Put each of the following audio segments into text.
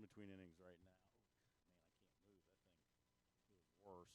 between innings right now. Man, I can't move. That thing feels worse.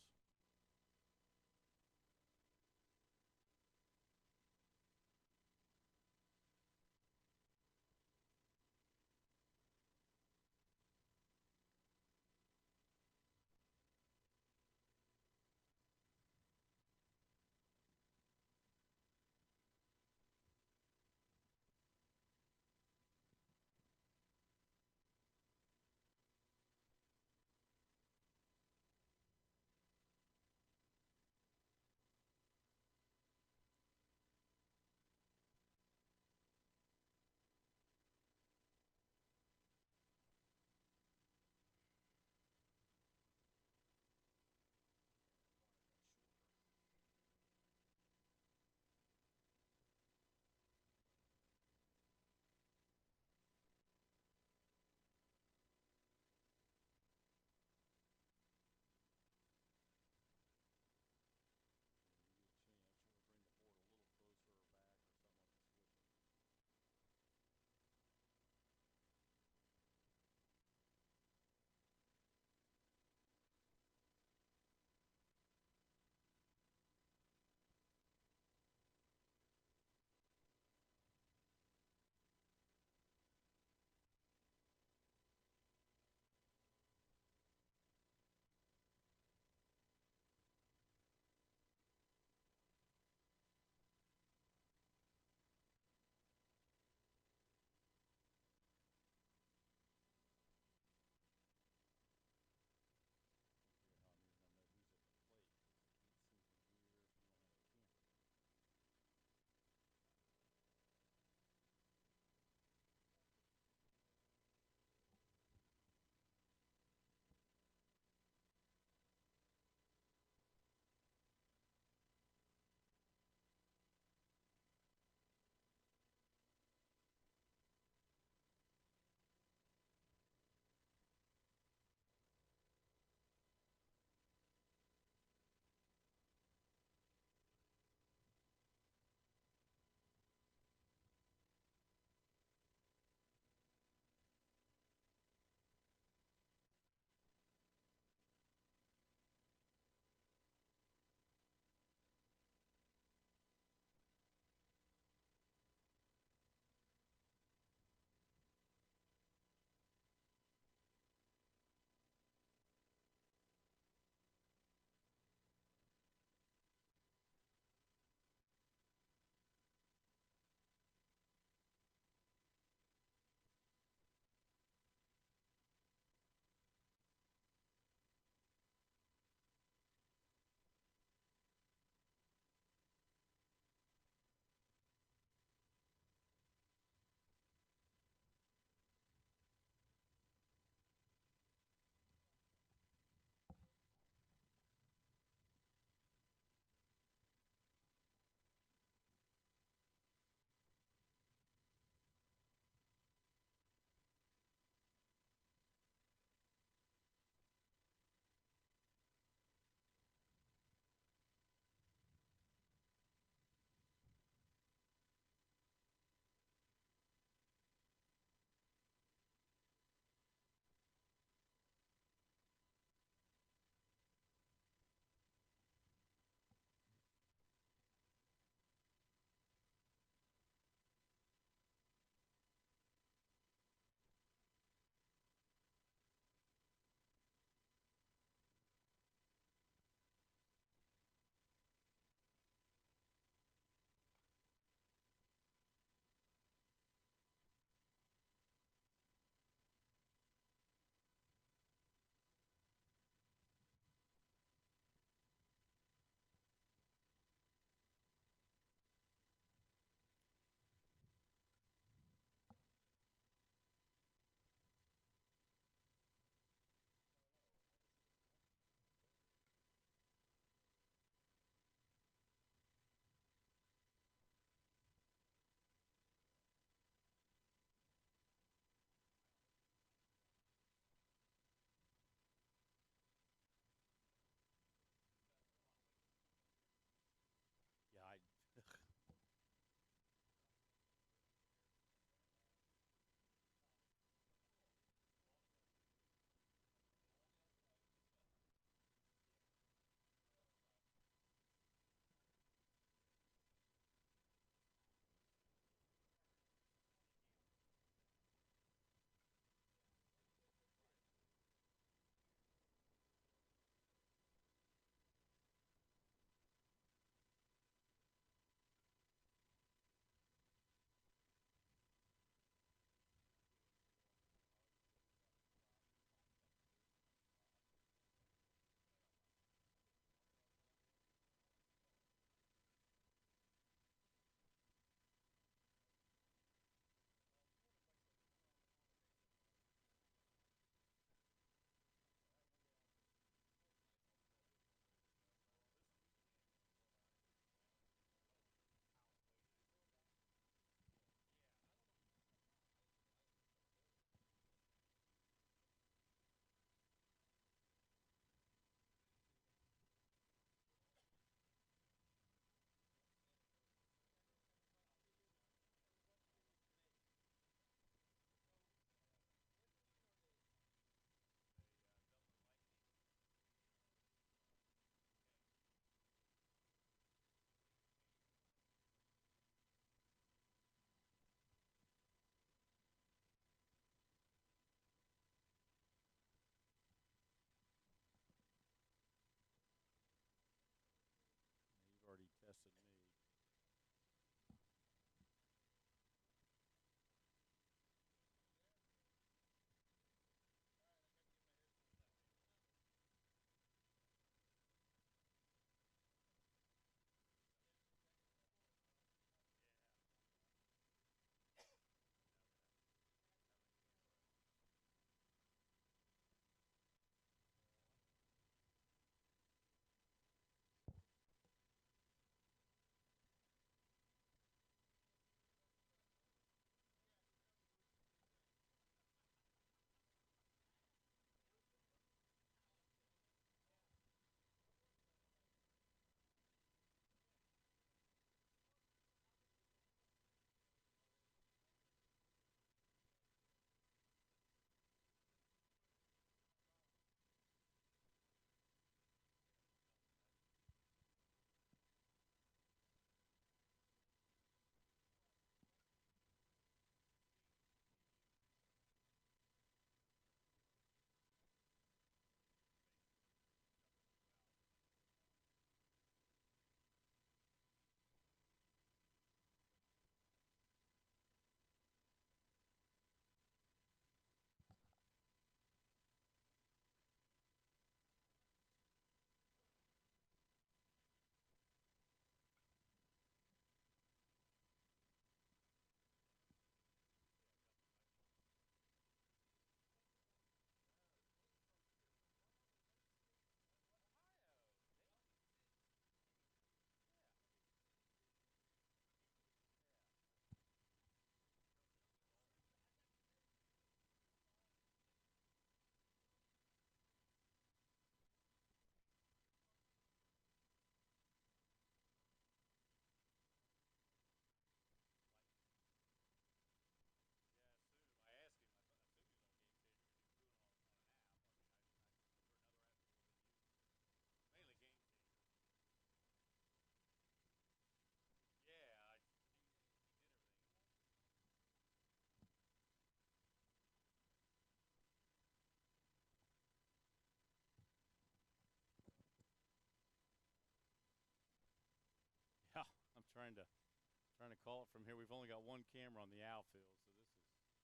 trying to call it from here. We've only got one camera on the outfield, so this is pitcher's going to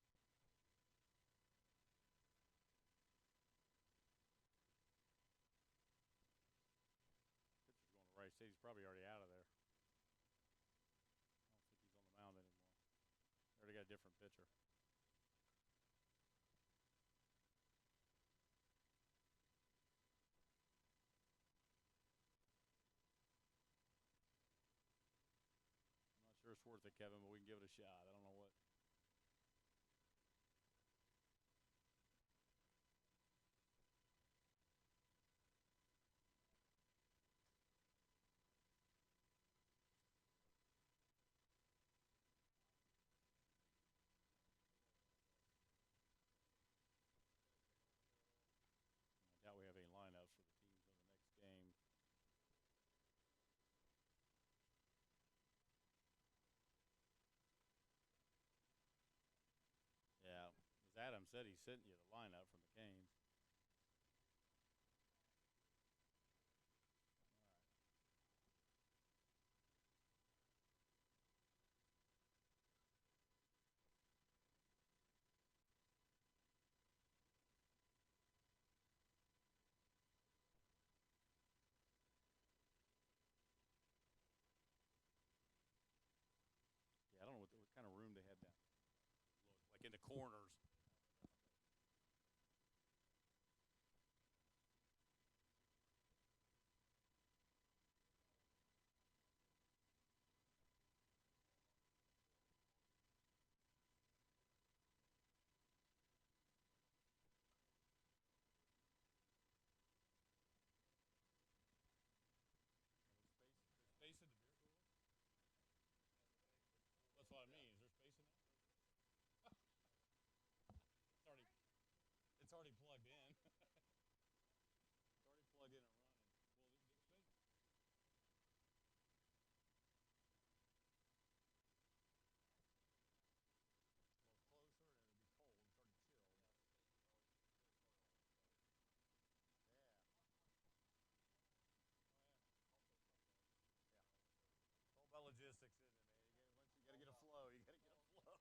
right stage. He's probably already out of there. I don't think he's on the mound anymore. They already got a different pitcher. I'm not sure it's worth it, Kevin, but we can give it a shot. I don't know what. I doubt we have any lineups for the teams in the next game. Yeah, as Adam said, he sent you the lineup from the Canes. All right. Yeah, I don't know what kind of room they had down. Look, like in the corners. There's space in the beer cooler. That's what I mean. Is there space in there? It's already it's already plugged in. It's already plugged in and running. Well, the space. Well, closer and it'll be cold. It's already chilled. Yeah. Oh yeah. Yeah. It's all about logistics, isn't it, man? You gotta get a flow. You gotta get a flow.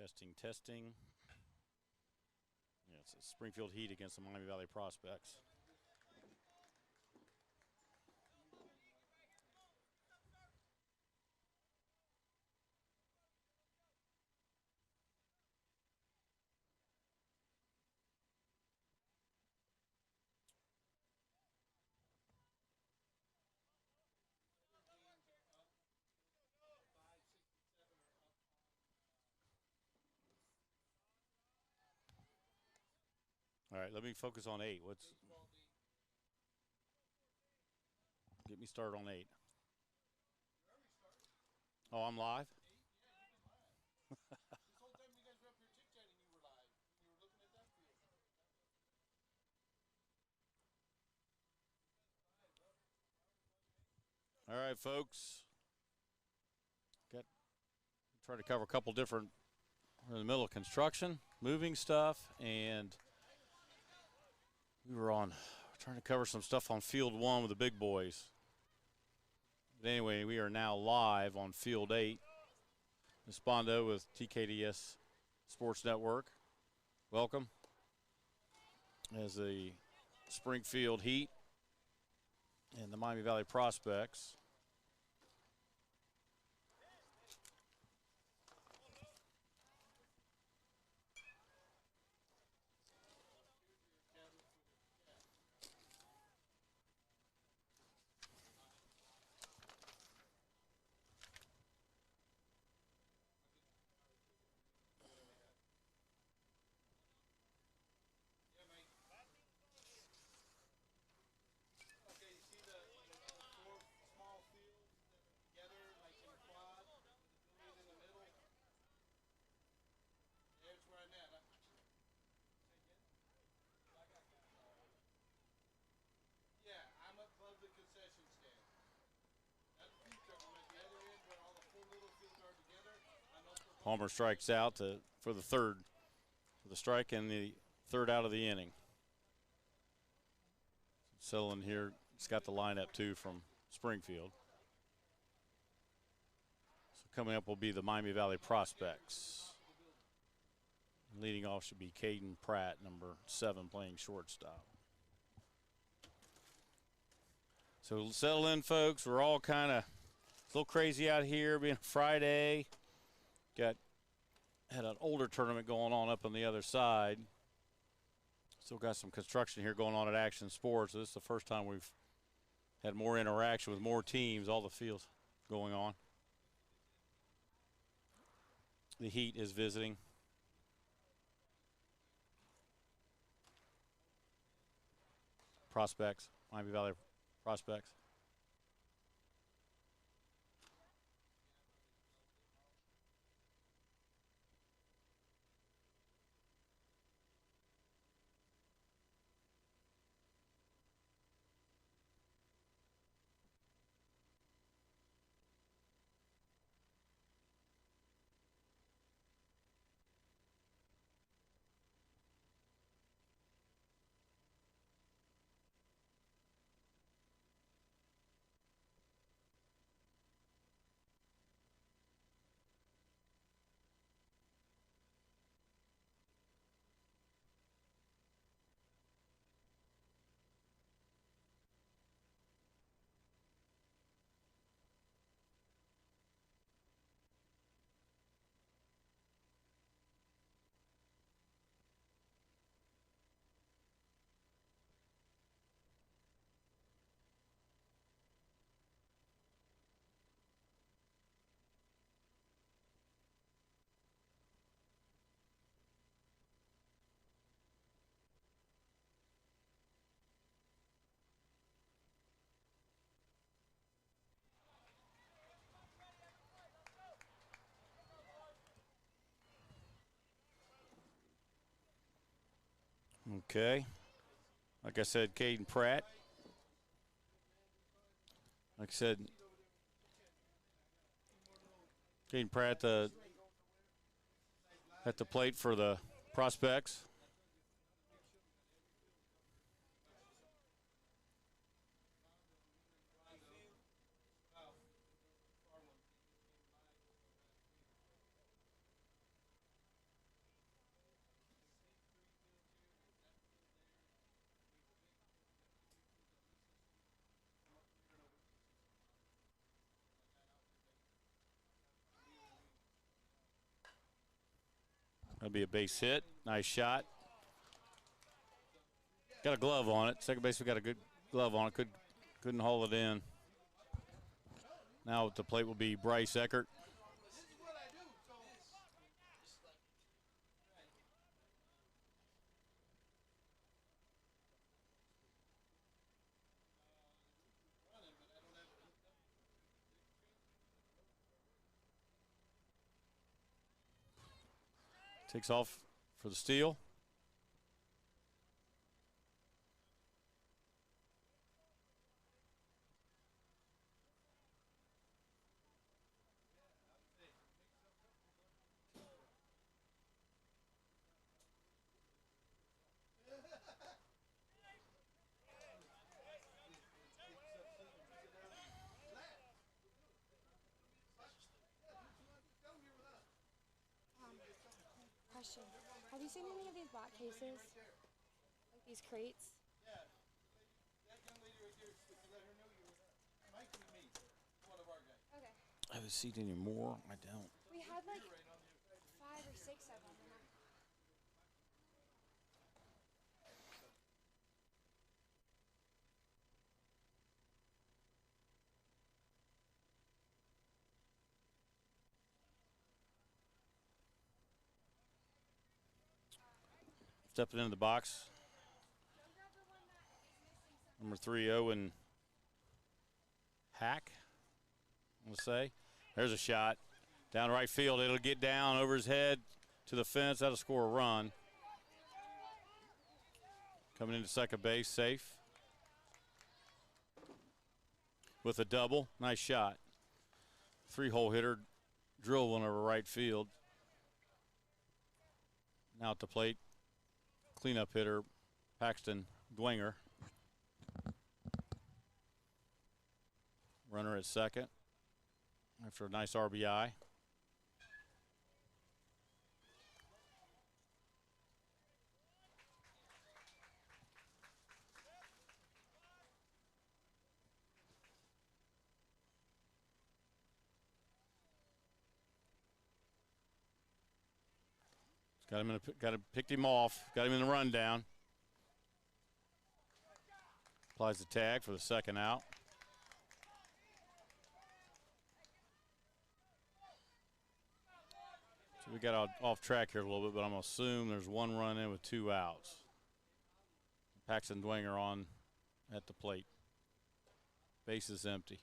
Testing, testing. Yeah, it's a Springfield Heat against the Miami Valley Prospects. All right, let me focus on 8. Get me started on 8. Oh, I'm live? This whole time you guys were up here chit-chatting, you were live. You were looking at that field. All right, folks. Try to cover a couple different. We're in the middle of construction, moving stuff, and we were trying to cover some stuff on Field 1 with the big boys. But anyway, we are now live on Field 8. Espondo with TKDS Sports Network. Welcome. As the Springfield Heat and the Miami Valley Prospects. Okay, you see the 4 small fields that are together, like in a quad, with the building in the middle? There's where I'm at. Yeah, I'm above the concession stand. That's the food truck. I'm at the other end where all the 4 little fields are together. I'm up above. Palmer strikes out for the third. For the strike and the third out of the inning. Settling here. He's got the lineup, too, from Springfield. So coming up will be the Miami Valley Prospects. Leading off should be Caden Pratt, number 7, playing shortstop. So settle in, folks. We're all kind of a little crazy out here, being Friday. Had an older tournament going on up on the other side. Still got some construction here going on at Action Sports. So this is the first time we've had more interaction with more teams, all the fields going on. The Heat is visiting. Prospects, Miami Valley Prospects. Okay. Like I said, Caden Pratt. Like I said, Caden Pratt at the plate for the Prospects. That'll be a base hit. Nice shot. Got a glove on it. Second baseman got a good glove on it. Couldn't haul it in. Now at the plate will be Bryce Eckert. Takes off for the steal. Question. Have you seen any of these black cases? Like these crates? Yeah. That young lady right there, if you let her know you were Mike and me, one of our guys. Okay. I haven't seen any more. I don't. We had like 5 or 6 of them. Stepping into the box. Number 3, Owen Hack, I'm going to say. There's a shot. Down right field. It'll get down over his head to the fence. That'll score a run. Coming into second base, safe. With a double. Nice shot. 3-hole hitter. Drill one over right field. Now at the plate. Cleanup hitter, Paxton Dwenger. Runner at second after a nice RBI. Picked him off. Got him in the rundown. Applies the tag for the second out. So we got off track here a little bit, but I'm gonna assume there's 1 run in with 2 outs. Paxton Dwenger on at the plate. Base is empty.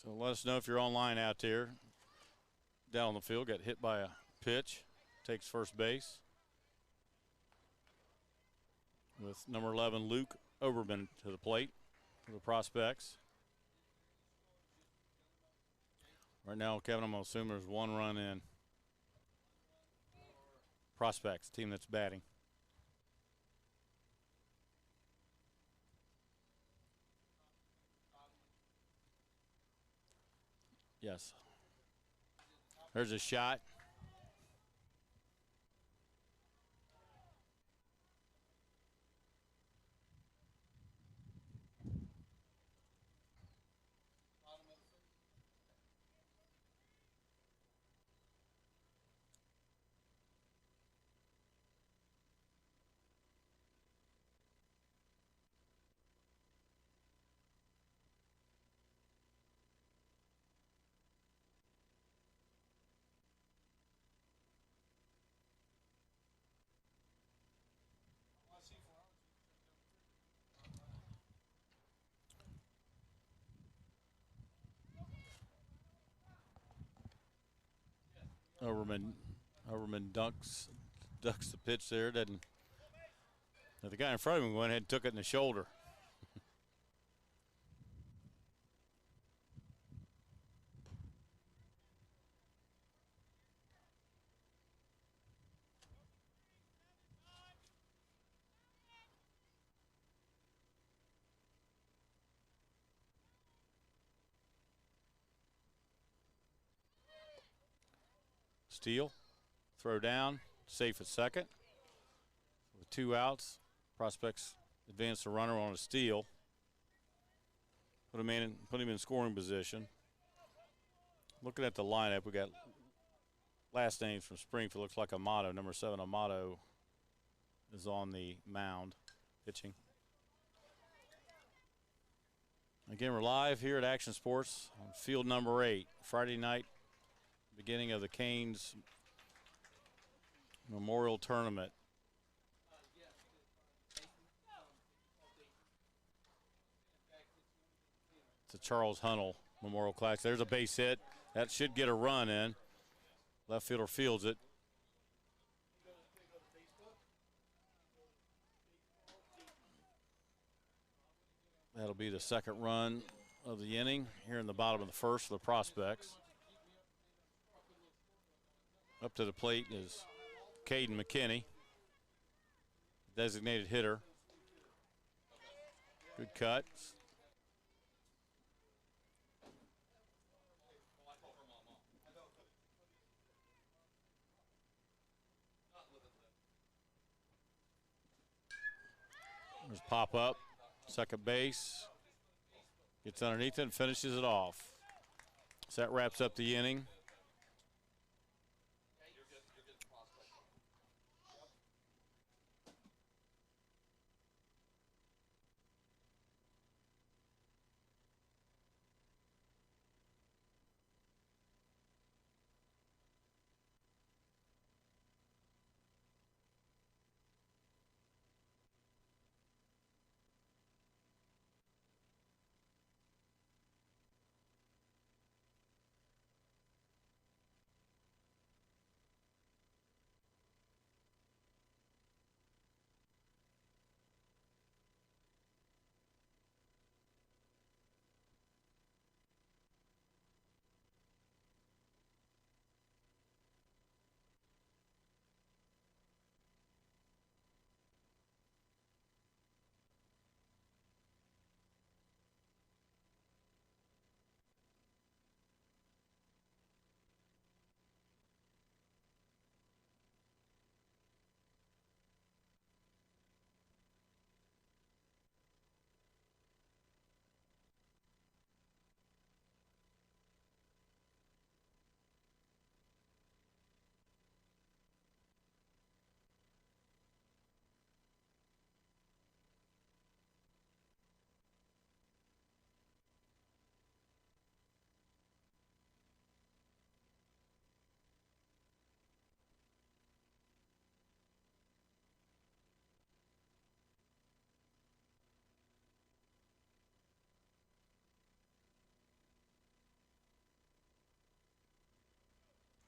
So let us know if you're online out there. Down on the field, got hit by a pitch. Takes first base. With number 11, Luke Oberman to the plate for the Prospects. Right now, Kevin, I'm going to assume there's 1 run in. Prospects, team that's batting. Yes. There's a shot. Overman ducks the pitch there. Doesn't. The guy in front of him went ahead and took it in the shoulder. Steal, throw down, safe at second. With 2 outs, Prospects advance the runner on a steal. Put him in scoring position. Looking at the lineup, we got last names from Springfield. Looks like Amato, number 7, Amato is on the mound pitching. Again, we're live here at Action Sports on field number 8, Friday night, beginning of the Canes Memorial Tournament. It's the Charles Hunnell Memorial Classic. There's a base hit. That should get a run in. Left fielder fields it. That'll be the second run of the inning here in the bottom of the first for the Prospects. Up to the plate is Caden McKinney, designated hitter. Good cut. There's pop up, second base. Gets underneath it and finishes it off. So that wraps up the inning.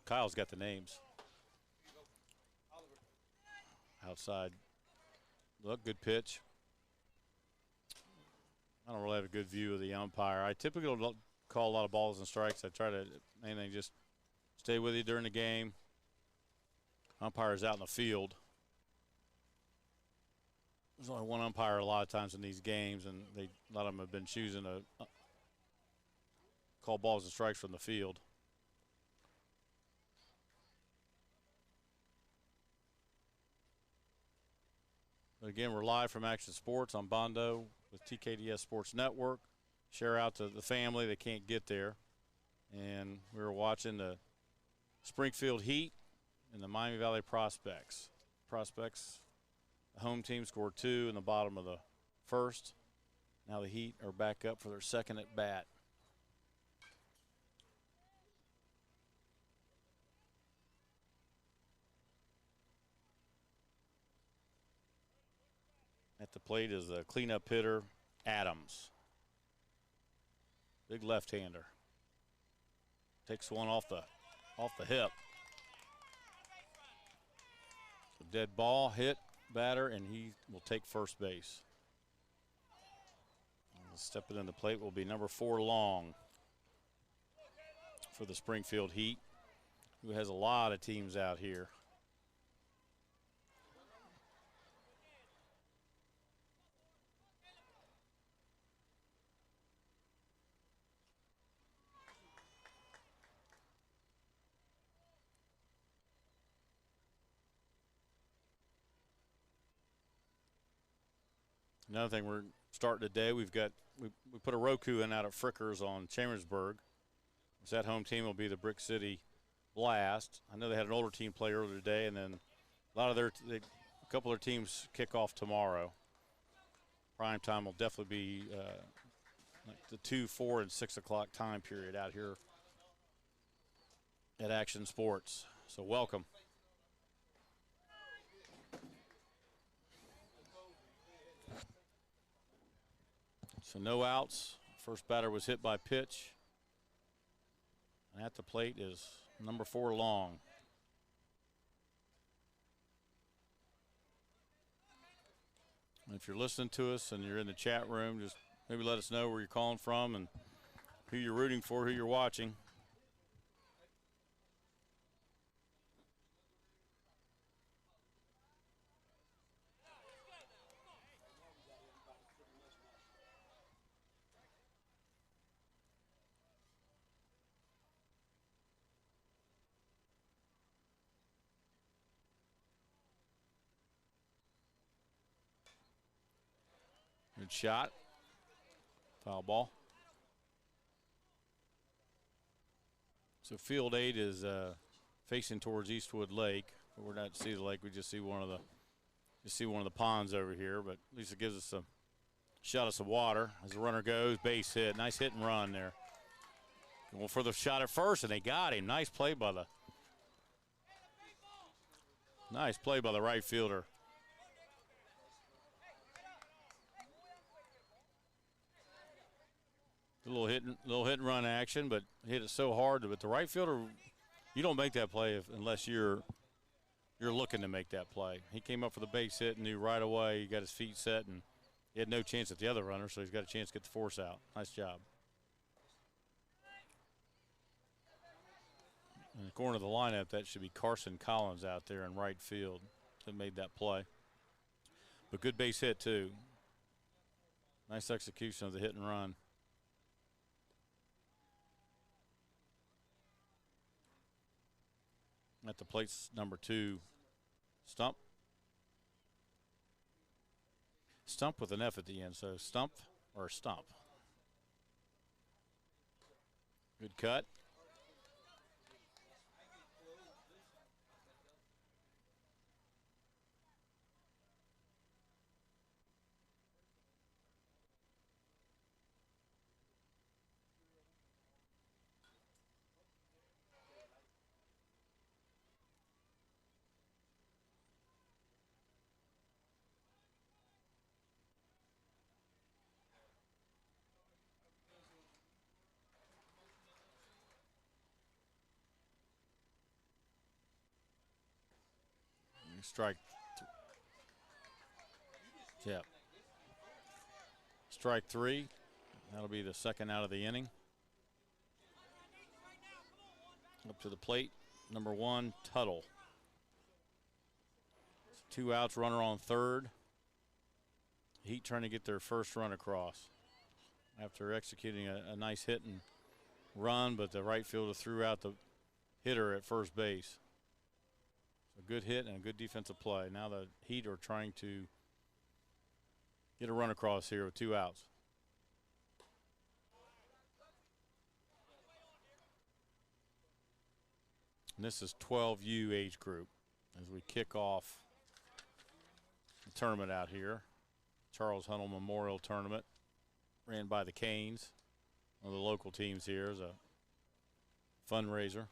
Kyle's got the names. Outside. Look, good pitch. I don't really have a good view of the umpire. I typically don't call a lot of balls and strikes. I try to mainly just stay with you during the game. Umpire's out in the field. There's only one umpire a lot of times in these games, and a lot of them have been choosing to call balls and strikes from the field. But again, we're live from Action Sports on Bondo with TKDS Sports Network. Share out to the family that can't get there. And we were watching the Springfield Heat and the Miami Valley Prospects. Prospects, the home team, scored 2 in the bottom of the first. Now the Heat are back up for their second at bat. At the plate is the cleanup hitter, Adams. Big left-hander. Takes one off the hip. A dead ball, hit, batter, and he will take first base. Stepping in the plate will be number 4, Long, for the Springfield Heat, who has a lot of teams out here. Another thing we're starting today, we put a Roku in out at Frickers on Chambersburg. So that home team will be the Brick City Blast. I know they had an older team play earlier today, and then a couple of their teams kick off tomorrow. Prime time will definitely be like the 2, 4, and 6 o'clock time period out here at Action Sports. So welcome. So no outs. First batter was hit by pitch. And at the plate is number 4, Long. And if you're listening to us and you're in the chat room, just maybe let us know where you're calling from and who you're rooting for, who you're watching. Good shot. Foul ball. So field 8 is facing towards Eastwood Lake. But we're not see the lake. We just see one of the ponds over here. But at least it gives us a shot of some water as the runner goes. Base hit. Nice hit and run there. Going for the shot at first, and they got him. Nice play by the right fielder. A little hit and run action, but hit it so hard. But the right fielder, you don't make that play unless you're looking to make that play. He came up for the base hit and knew right away. He got his feet set, and he had no chance at the other runner, so he's got a chance to get the force out. Nice job. And according to the lineup, that should be Carson Collins out there in right field that made that play. But good base hit, too. Nice execution of the hit and run. At the plate's number 2, Stump. Stump with an F at the end, so Stump or Stump. Good cut. Strike. Yep. Strike 3. That'll be the second out of the inning. Up to the plate, number 1, Tuttle. 2 outs, runner on third. Heat trying to get their first run across after executing a nice hit and run, but the right fielder threw out the hitter at first base. A good hit and a good defensive play. Now the Heat are trying to get a run across here with 2 outs. And this is 12U age group as we kick off the tournament out here. Charles Hunnell Memorial Tournament ran by the Canes. One of the local teams here is a fundraiser.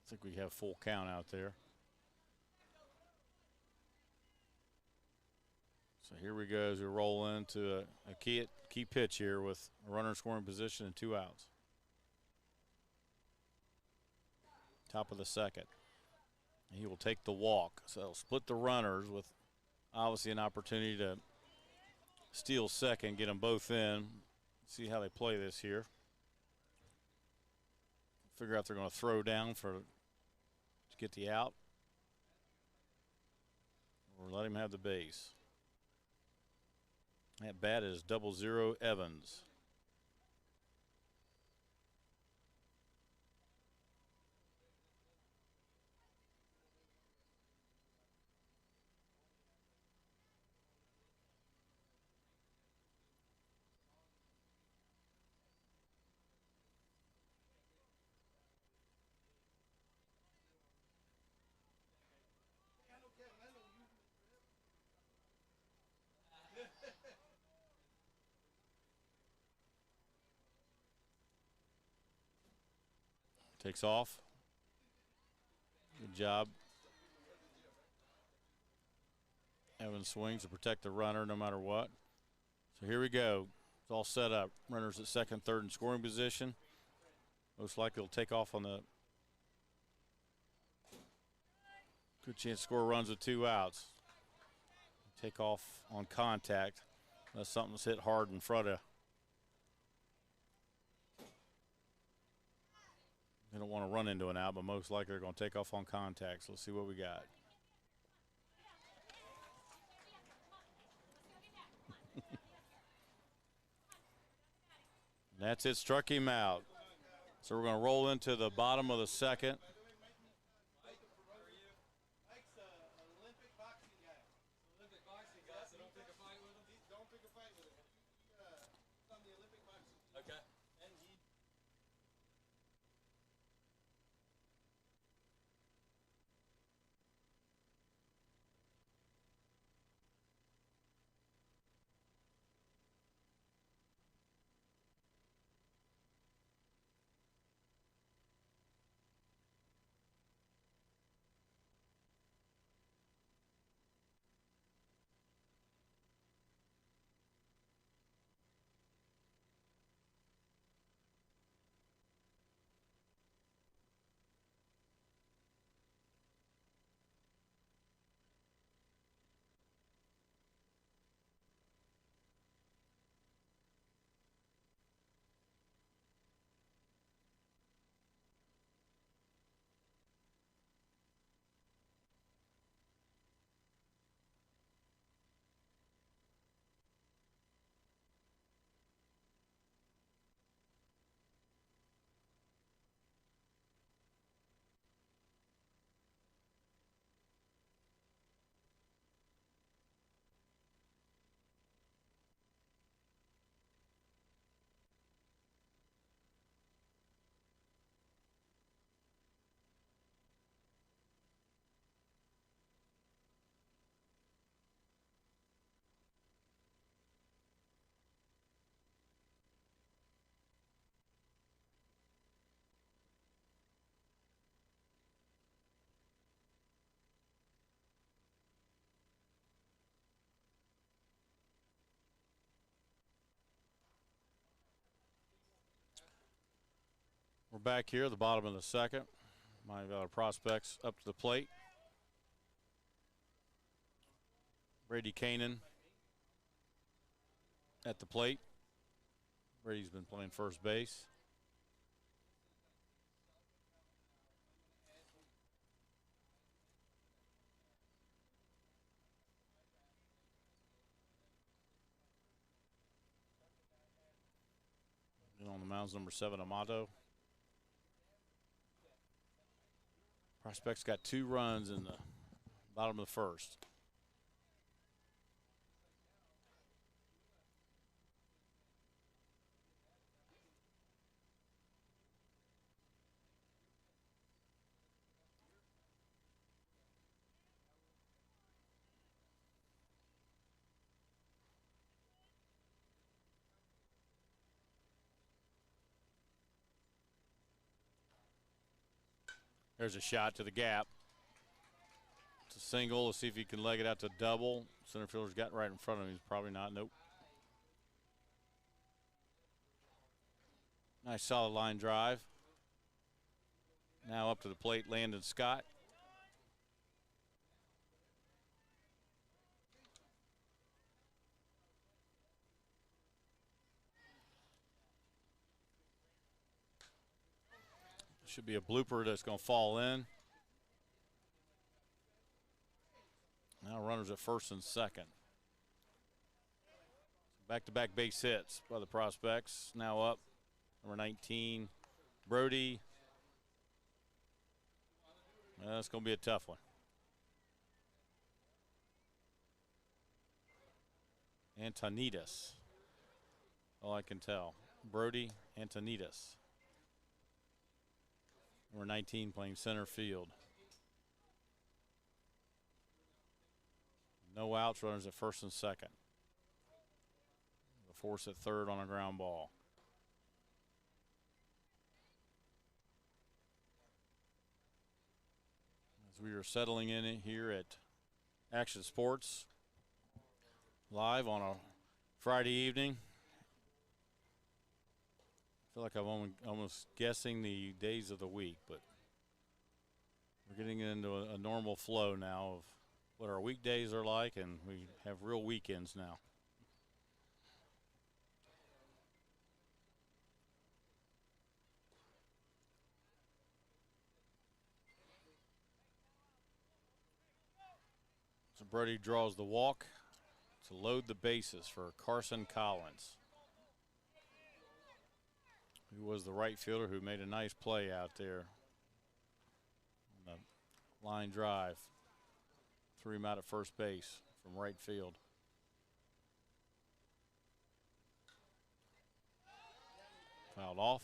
I think we have full count out there. So here we go as we roll into a key pitch here with a runner in scoring position and 2 outs. top of the second. He will take the walk. So he'll split the runners with obviously an opportunity to steal second, get them both in. See how they play this here. Figure out if they're going to throw down to get the out, or let him have the base. That bat is 00 Evans. Takes off. Good job. Evans swings to protect the runner no matter what. So here we go. It's all set up. Runners at second, third, and scoring position. Most likely will take off on the good chance to score runs with 2 outs. Take off on contact unless something's hit hard in front of. They don't want to run into an out, but most likely they're going to take off on contact. So let's see what we got. That's it, struck him out. So we're going to roll into the bottom of the second. We're back here at the bottom of the second. My prospects up to the plate. Brady Kanan at the plate. Brady's been playing first base. And on the mound's number 7, Amato. Prospects got 2 runs in the bottom of the first. There's a shot to the gap. It's a single. Let's see if he can leg it out to double. Center fielder's got right in front of him. He's probably not. Nope. Nice solid line drive. Now up to the plate, Landon Scott. Should be a blooper that's going to fall in. Now runners at first and second. Back-to-back base hits by the prospects. Now up, number 19, Brody. That's going to be a tough one. Antonidas. All I can tell. Brody Antonidas. Number 19 playing center field. No outs, runners at first and second. The force at third on a ground ball. As we are settling in here at Action Sports, live on a Friday evening. I feel like I'm almost guessing the days of the week, but we're getting into a normal flow now of what our weekdays are like, and we have real weekends now. So Brody draws the walk to load the bases for Carson Collins, who was the right fielder who made a nice play out there on the line drive. Threw him out at first base from right field. Fouled off.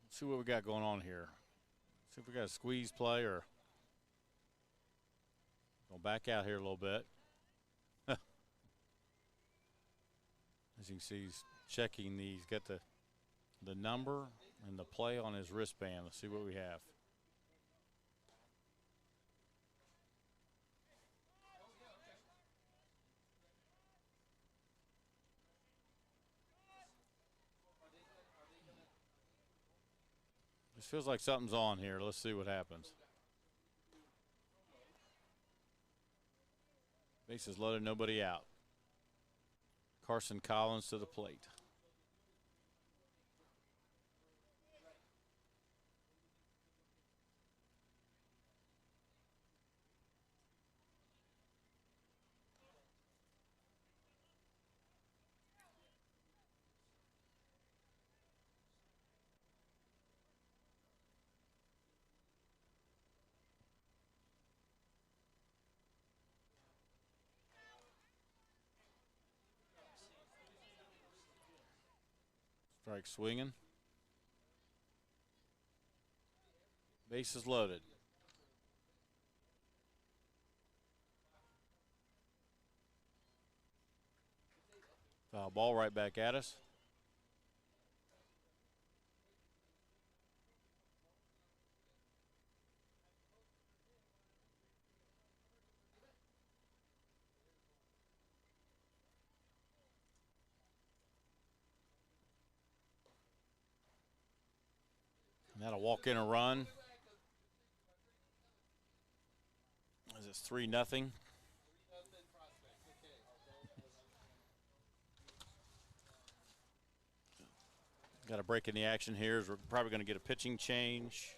Let's see what we got going on here. See if we got a squeeze play or go back out here a little bit. As you can see, he's checking these. He's got the number and the play on his wristband. Let's see what we have. This feels like something's on here. Let's see what happens. Bases loaded, nobody out. Carson Collins to the plate. Strike swinging. Bases loaded. Foul ball right back at us. And that'll walk in a run. As it's 3-0. Got a break in the action here as we're probably going to get a pitching change.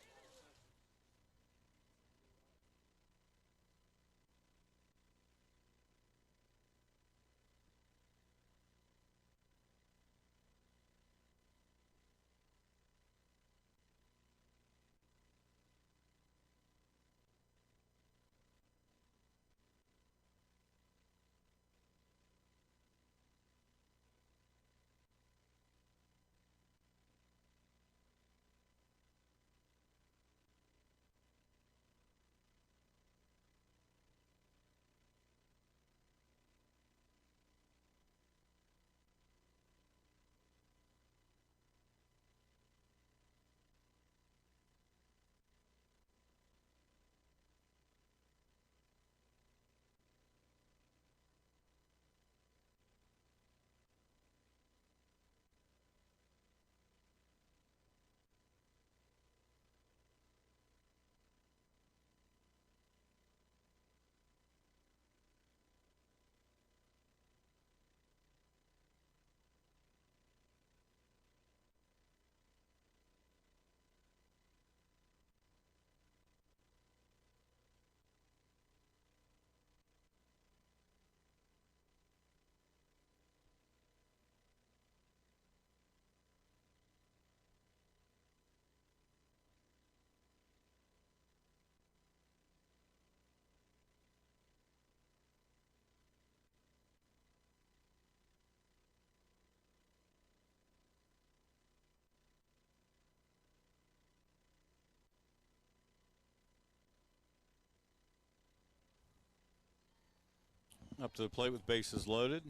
Up to the plate with bases loaded.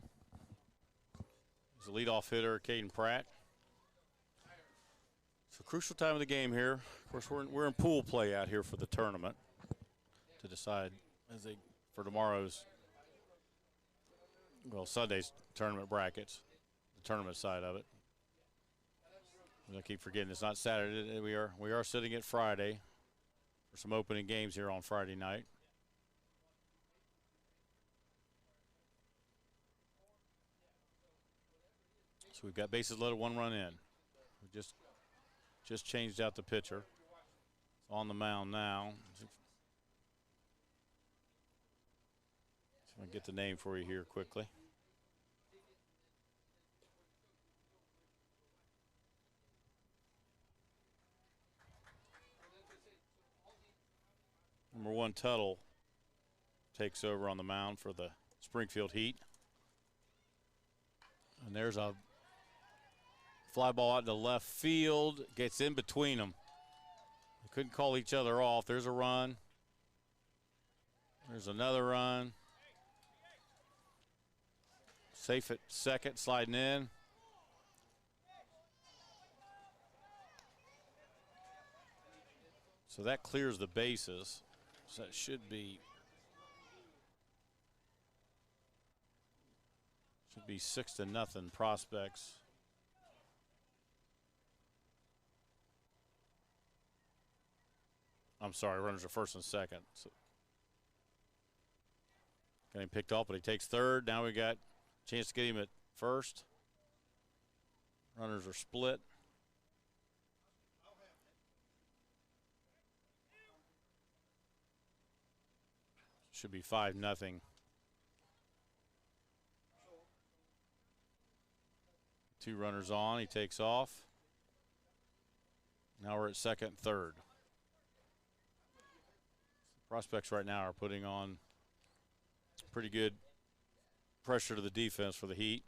He's the leadoff hitter, Caden Pratt. It's a crucial time of the game here. Of course, we're in pool play out here for the tournament to decide for tomorrow's, Sunday's tournament brackets, the tournament side of it. I keep forgetting it's not Saturday. We are sitting at Friday for some opening games here on Friday night. So we've got bases loaded, 1 run in. We just changed out the pitcher. It's on the mound now. See if I can get the name for you here quickly. Number 1, Tuttle takes over on the mound for the Springfield Heat. And there's a fly ball out to left field. Gets in between them. They couldn't call each other off. There's a run. There's another run. Safe at second, sliding in. So that clears the bases. So that should be 6-0 Prospects. I'm sorry, runners are first and second. So getting picked off, but he takes third. Now we got a chance to get him at first. Runners are split. Should be 5-0. Two runners on. He takes off. Now we're at second, third. Prospects right now are putting on pretty good pressure to the defense for the Heat.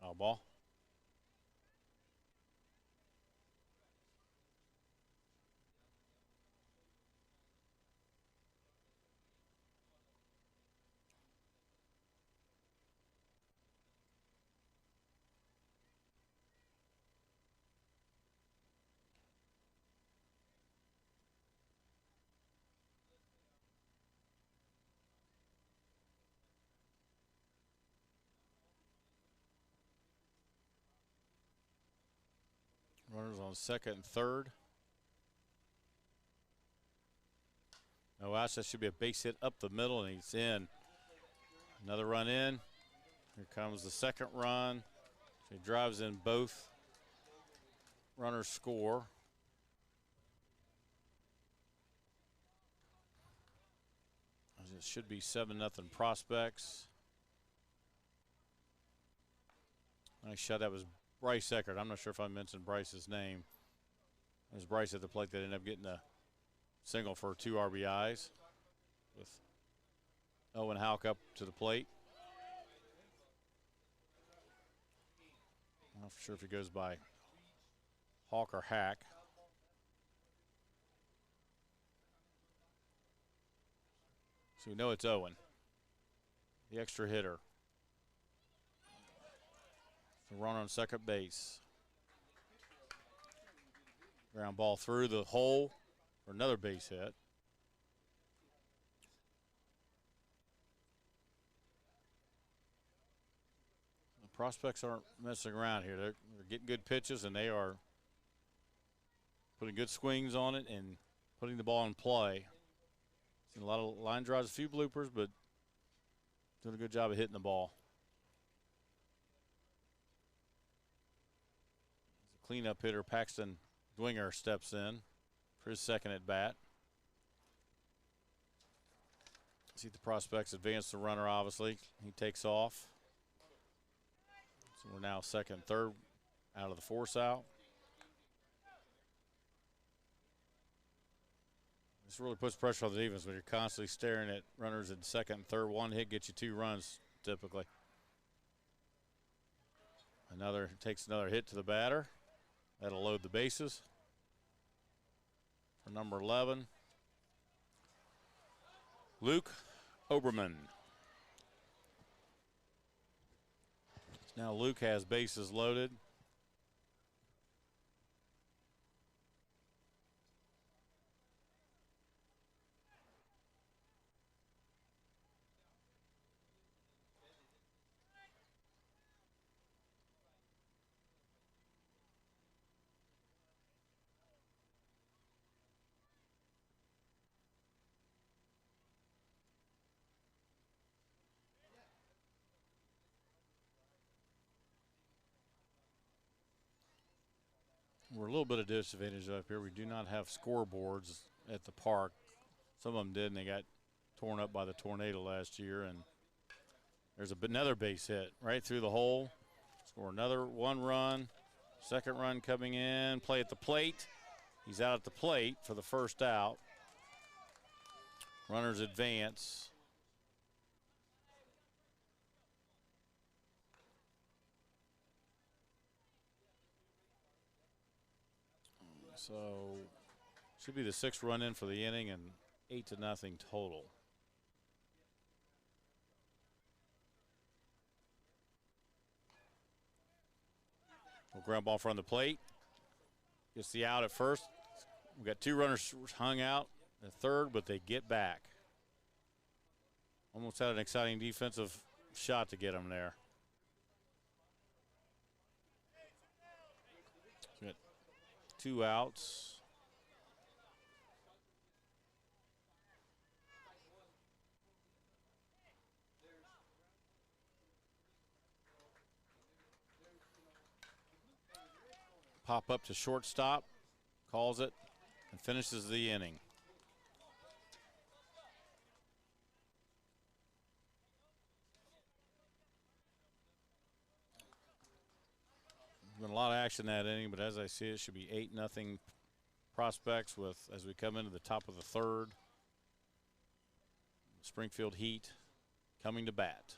Foul ball. Runners on second and third. No outs. That should be a base hit up the middle, and he's in. Another run in. Here comes the second run. So he drives in both. Runners score. It should be 7-0 Prospects. Nice shot. That was Bryce Eckert. I'm not sure if I mentioned Bryce's name. There's Bryce at the plate that ended up getting a single for 2 RBIs with Owen Houck up to the plate. I'm not sure if he goes by Hawk or Hack. So we know it's Owen, the extra hitter. The runner on second base. Ground ball through the hole for another base hit. The Prospects aren't messing around here. They're getting good pitches, and they are putting good swings on it and putting the ball in play. Seen a lot of line drives, a few bloopers, but doing a good job of hitting the ball. The cleanup hitter, Paxton Dwinger, steps in for his second at bat. See the Prospects advance the runner, obviously. He takes off. So we're now second, third out of the force out. This really puts pressure on the defense when you're constantly staring at runners in second and third. One hit gets you 2 runs typically. Takes another hit to the batter. That'll load the bases for number 11, Luke Oberman. Now Luke has bases loaded. We're a little bit of disadvantage up here. We do not have scoreboards at the park. Some of them did, and they got torn up by the tornado last year. And there's another base hit right through the hole. Score another 1 run. Second run coming in. Play at the plate. He's out at the plate for the first out. Runners advance. So should be the 6th run in for the inning and 8-0 total. Ground ball in front of the plate. Gets the out at first. We've got 2 runners hung out at third, but they get back. Almost had an exciting defensive shot to get them there. Got 2 outs. Pop up to shortstop, calls it, and finishes the inning. Been a lot of action that inning, but as I see it, should be 8-0 Prospects with as we come into the top of the 3rd. Springfield Heat coming to bat.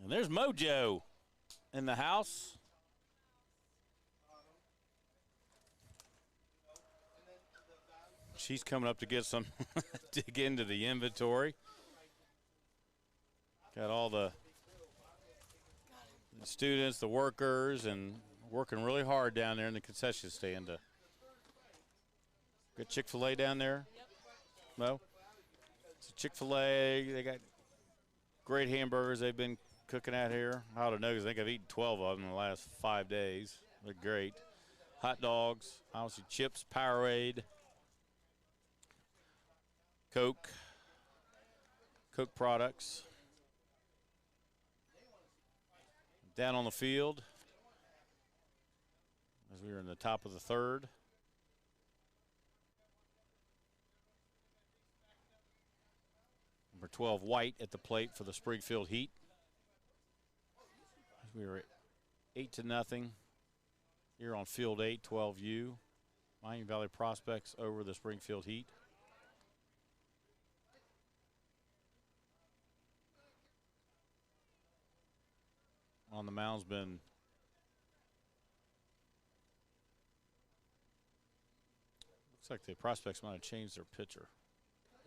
And there's Mojo in the house. She's coming up to get some, dig into the inventory. Got all the students, the workers, and working really hard down there in the concession stand to Good Chick-fil-A down there? Yep. No? It's Chick-fil-A. They got great hamburgers they've been cooking out here. I ought to know because I think I've eaten 12 of them in the last 5 days. They're great. Hot dogs, obviously chips, Powerade, Coke products. Down on the field as we are in the top of the third. Number 12, White at the plate for the Springfield Heat. We are 8-0 here on Field 8, 12U. Miami Valley Prospects over the Springfield Heat. On the mound's been looks like the Prospects might have changed their pitcher.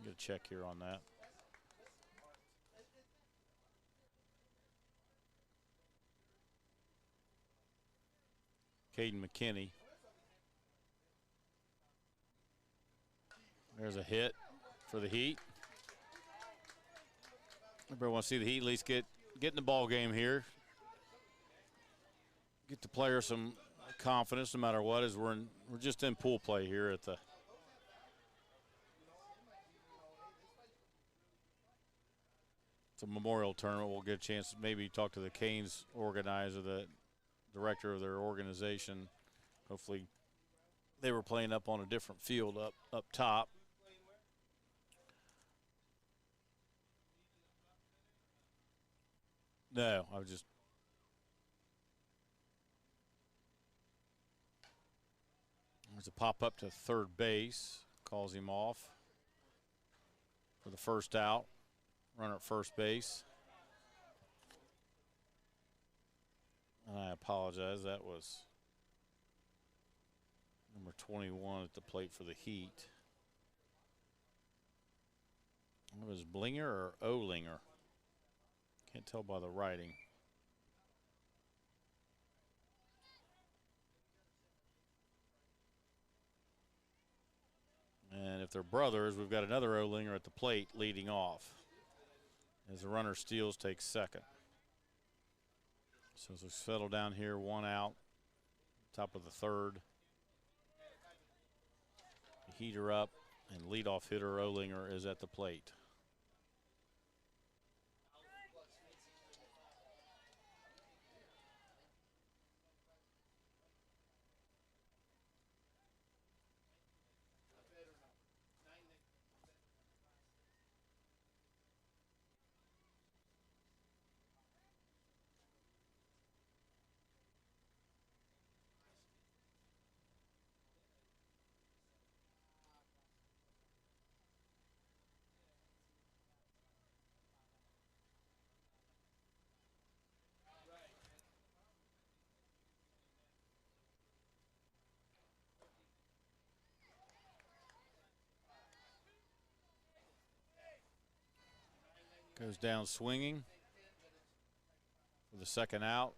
Get a check here on that. Caden McKinney. There's a hit for the Heat. Everybody wants to see the Heat at least get in the ball game here. Get the players some confidence no matter what, as we're just in pool play here at the it's a memorial tournament. We'll get a chance to maybe talk to the Canes organizer, the director of their organization. Hopefully they were playing up on a different field up top. No, I was just there's a pop up to third base, calls him off for the first out. Runner at first base. And I apologize, that was number 21 at the plate for the Heat. It was Blinger or Olinger? Can't tell by the writing. And if they're brothers, we've got another Olinger at the plate leading off as the runner steals, takes second. So as we settle down here, one out, top of the third. The Heat are up, and leadoff hitter Olinger is at the plate. Goes down swinging for the second out.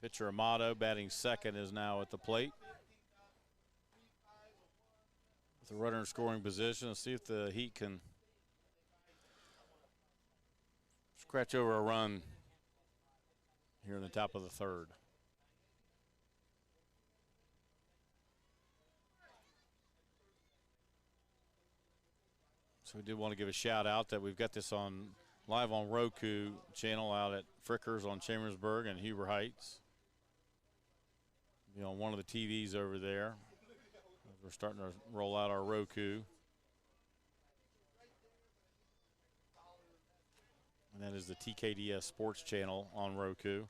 Pitcher Amato batting second is now at the plate. With the runner in scoring position, let's see if the Heat can scratch over a run here in the top of the third. So we did want to give a shout out that we've got this on live on Roku channel out at Frickers on Chambersburg and Huber Heights. On one of the TVs over there. We're starting to roll out our Roku. And that is the TKDS Sports channel on Roku.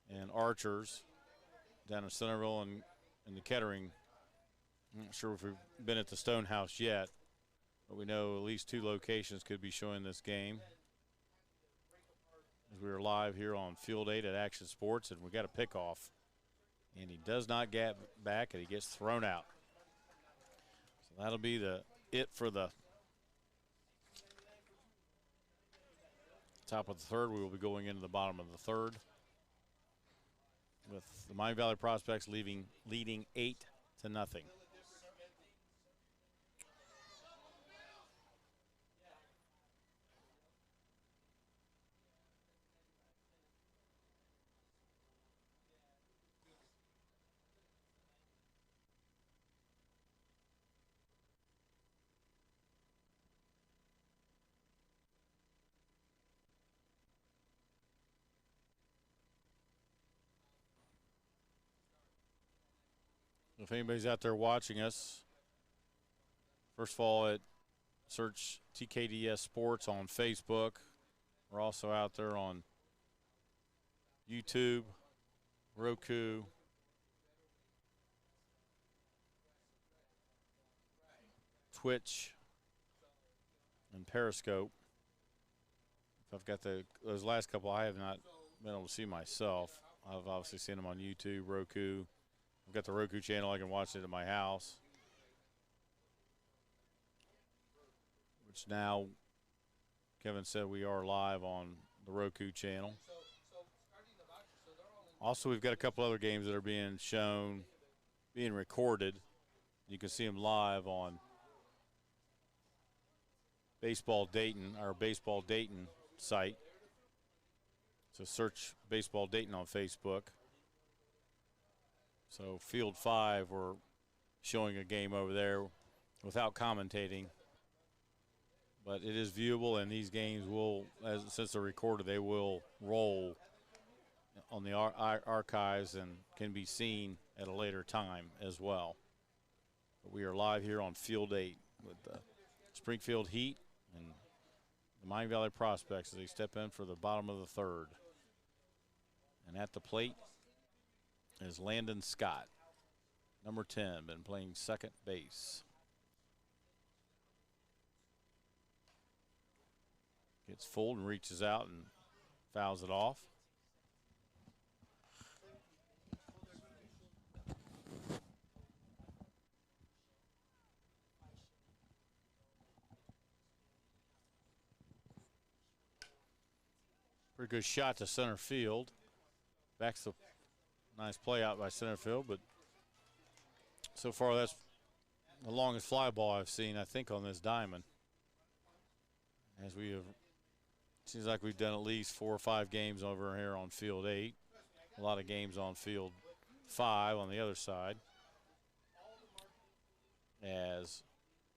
And Archers down in Centerville and the Kettering. I'm not sure if we've been at the Stonehouse yet, but we know at least 2 locations could be showing this game. As we are live here on Field 8 at Action Sports, and we got a pickoff. And he does not get back, and he gets thrown out. So that'll be it for the Top of the third, we will be going into the bottom of the third, with the Miami Valley Prospects leading 8-0. If anybody's out there watching us, first of all, search TKDS Sports on Facebook. We're also out there on YouTube, Roku, Twitch, and Periscope. If I've got those last couple, I have not been able to see myself. I've obviously seen them on YouTube, Roku. I've got the Roku channel. I can watch it at my house, which now, Kevin said we are live on the Roku channel. Also, we've got a couple other games that are being shown, being recorded. You can see them live on Baseball Dayton, our Baseball Dayton site. So search Baseball Dayton on Facebook. So Field 5, we're showing a game over there without commentating. But it is viewable, and these games will, since they're recorded, they will roll on the archives and can be seen at a later time as well. But we are live here on Field 8 with the Springfield Heat and the Miami Valley Prospects as they step in for the bottom of the third. And at the plate is Landon Scott, number 10, been playing second base. Gets full and reaches out and fouls it off. Pretty good shot to center field. Backs the nice play out by center field, but so far that's the longest fly ball I've seen, I think, on this diamond. As we have, seems like we've done at least 4 or 5 games over here on Field 8. A lot of games on Field 5 on the other side. As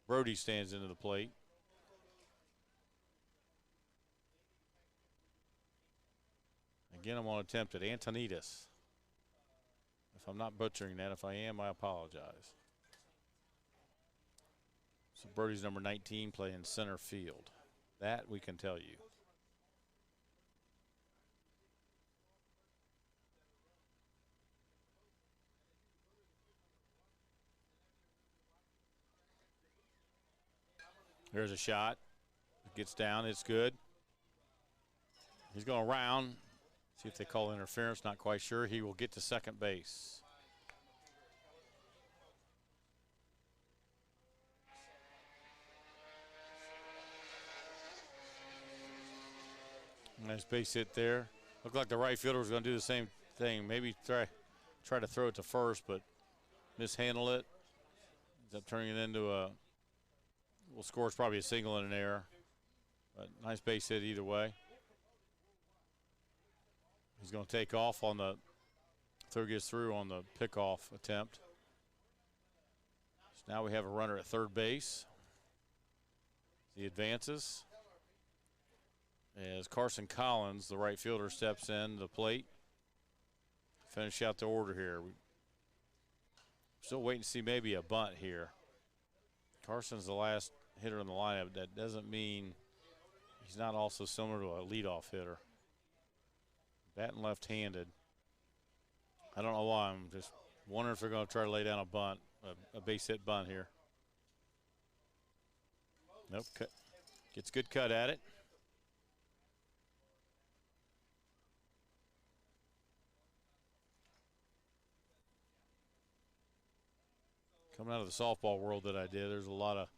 Brody stands into the plate. Again, I'm going to attempt at Antonitas. If I'm not butchering that, if I am, I apologize. So Brody's number 19 playing center field. That we can tell you. There's a shot. It gets down. It's good. He's going around. See if they call interference. Not quite sure. He will get to second base. Nice base hit there. Looked like the right fielder was going to do the same thing. Maybe try to throw it to first, but mishandle it. Ends up turning it into a, well, score is probably a single and an error. But nice base hit either way. He's going to take off on the, throw gets through on the pickoff attempt. So now we have a runner at third base. He advances. As Carson Collins, the right fielder, steps in the plate. Finish out the order here. We're still waiting to see maybe a bunt here. Carson's the last hitter in the lineup. That doesn't mean he's not also similar to a leadoff hitter. Batting left-handed. I don't know why. I'm just wondering if they're going to try to lay down a bunt, a base hit bunt here. Nope. Gets good cut at it. Coming out of the softball world that I did, there's a lot of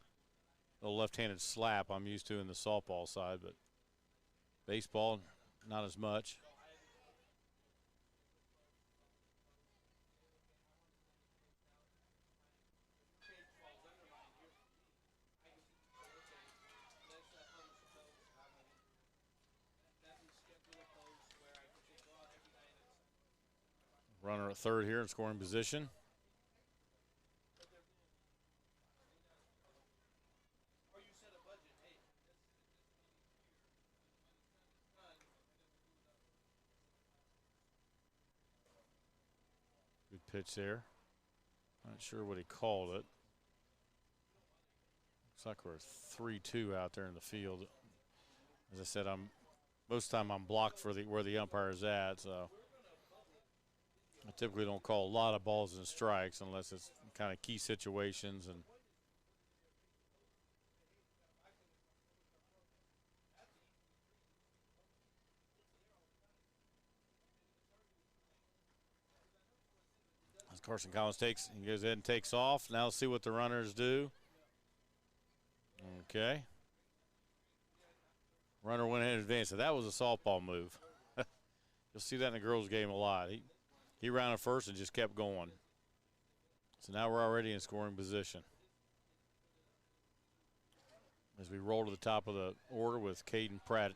left-handed slap I'm used to in the softball side, but Baseball, not as much. Runner at third here in scoring position. Good pitch there. Not sure what he called it. Looks like we're 3-2 out there in the field. As I said, most of the time I'm blocked for where the umpire is at, so I typically don't call a lot of balls and strikes unless it's kind of key situations. And as Carson Collins he goes ahead and takes off. Now let's see what the runners do. Okay. Runner went ahead and advanced. So that was a softball move. You'll see that in the girls' game a lot. He rounded first and just kept going. So now we're already in scoring position. As we roll to the top of the order with Caden Pratt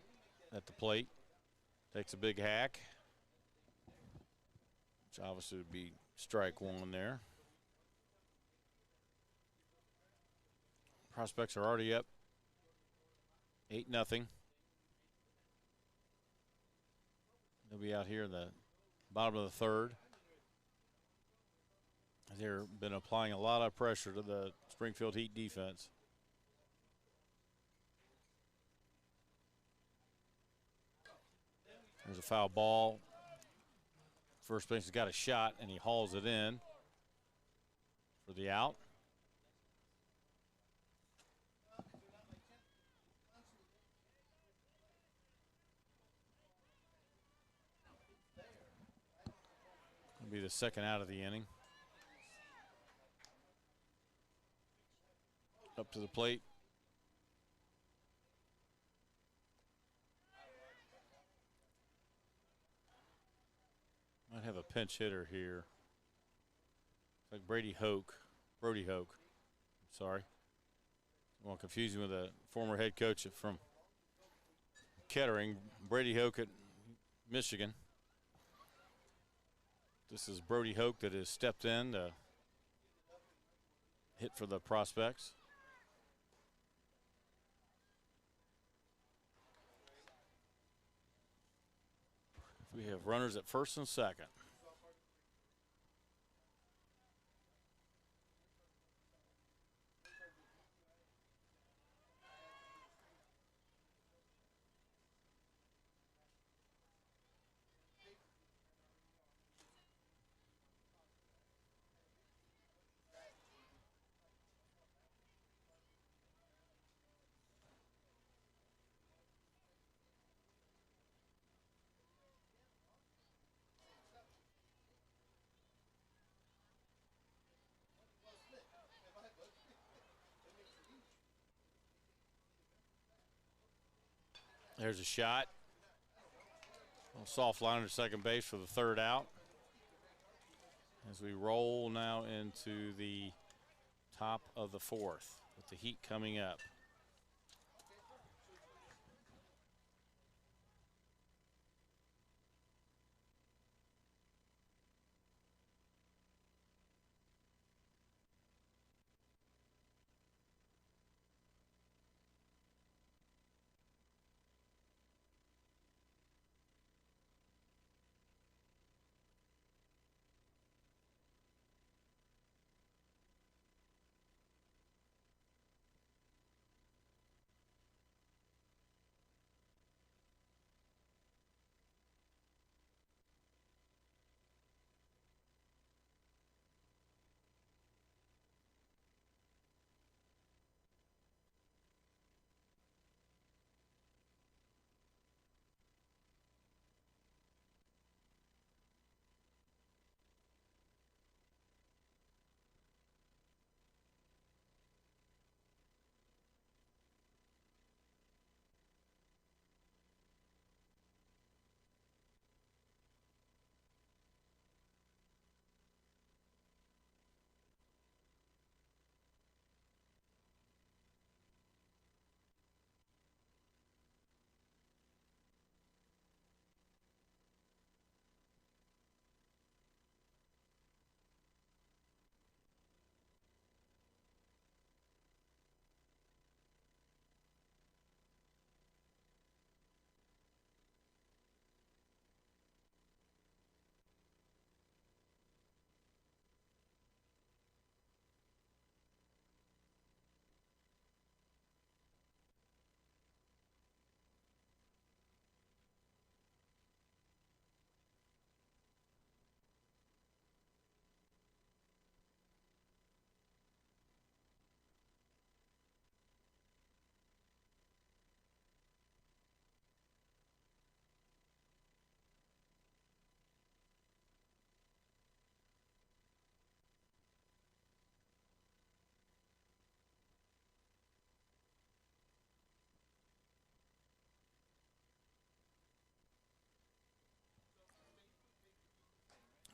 at the plate. Takes a big hack, which obviously would be strike one there. Prospects are already up 8-0. They'll be out here in the bottom of the third. They've been applying a lot of pressure to the Springfield Heat defense. There's a foul ball. First baseman's got a shot, and he hauls it in for the out. It'll be the second out of the inning. Up to the plate. Might have a pinch hitter here. It's like Brody Hoke. Sorry. I won't confuse him with a former head coach from Kettering, Brady Hoke at Michigan. This is Brody Hoke that has stepped in to hit for the Prospects. We have runners at first and second. There's a shot. A little soft line to second base for the third out. As we roll now into the top of the fourth with the Heat coming up.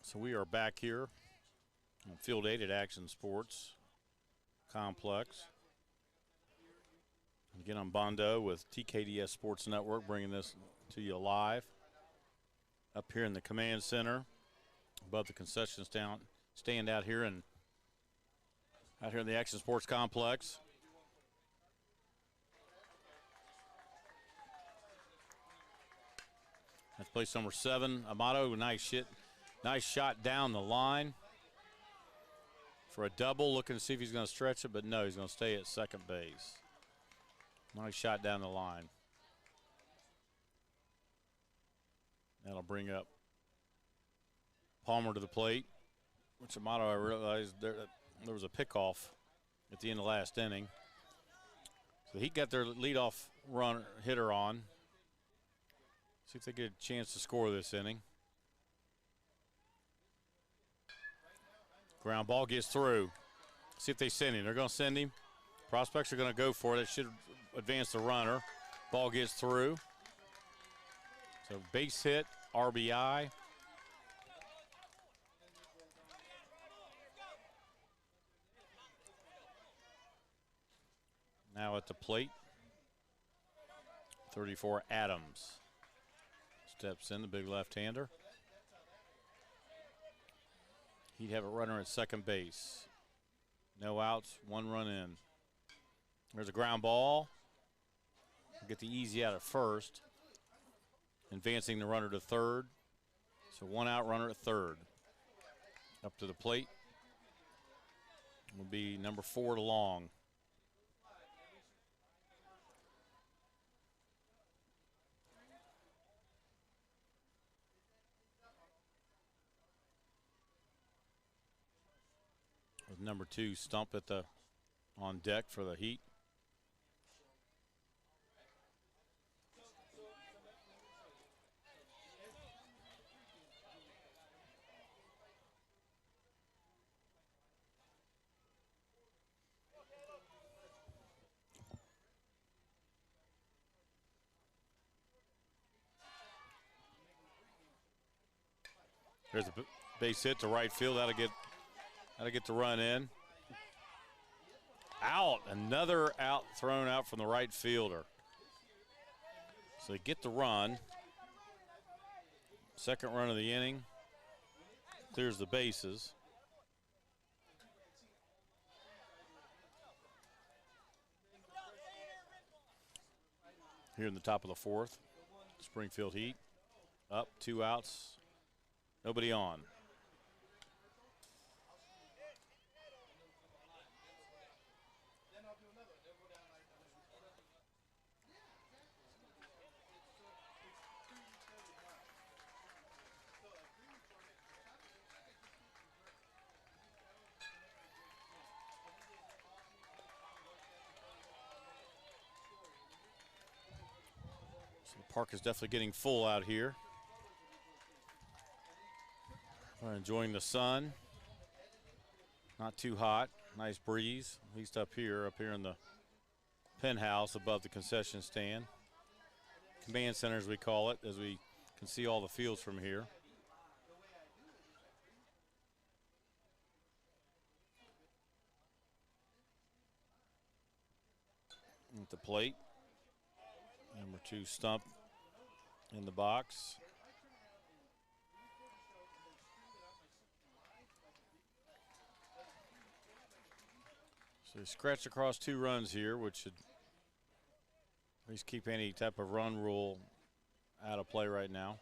So we are back here on Field 8 at Action Sports Complex. Again, I'm Bondo with TKDS Sports Network, bringing this to you live up here in the command center above the concession stand out here in the Action Sports Complex. That's place number 7, Amato. Nice shot down the line for a double. Looking to see if he's going to stretch it, but no, he's going to stay at second base. Nice shot down the line. That'll bring up Palmer to the plate, which Amato, I realized there was a pickoff at the end of last inning. So he got their leadoff hitter on. See if they get a chance to score this inning. Ground ball gets through. See if they send him. They're going to send him. Prospects are going to go for it. It should advance the runner. Ball gets through. So base hit, RBI. Now at the plate, 34, Adams. Steps in, the big left-hander. He'd have a runner at second base. No outs, 1 run in. There's a ground ball. Get the easy out at first. Advancing the runner to third. So 1 out runner at third. Up to the plate will be number 4 Long. With number 2 Stump on deck for the Heat. There's a base hit to right field. That'll get the run in. Out. Another out thrown out from the right fielder. So they get the run. Second run of the inning. Clears the bases. Here in the top of the 4th. Springfield Heat. Up, 2 outs. Nobody on. So the park is definitely getting full out here. We're enjoying the sun. Not too hot. Nice breeze, at least up here in the penthouse above the concession stand. Command center, as we call it, as we can see all the fields from here. At the plate, number 2 Stump in the box. So they scratch across 2 runs here, which should at least keep any type of run rule out of play right now.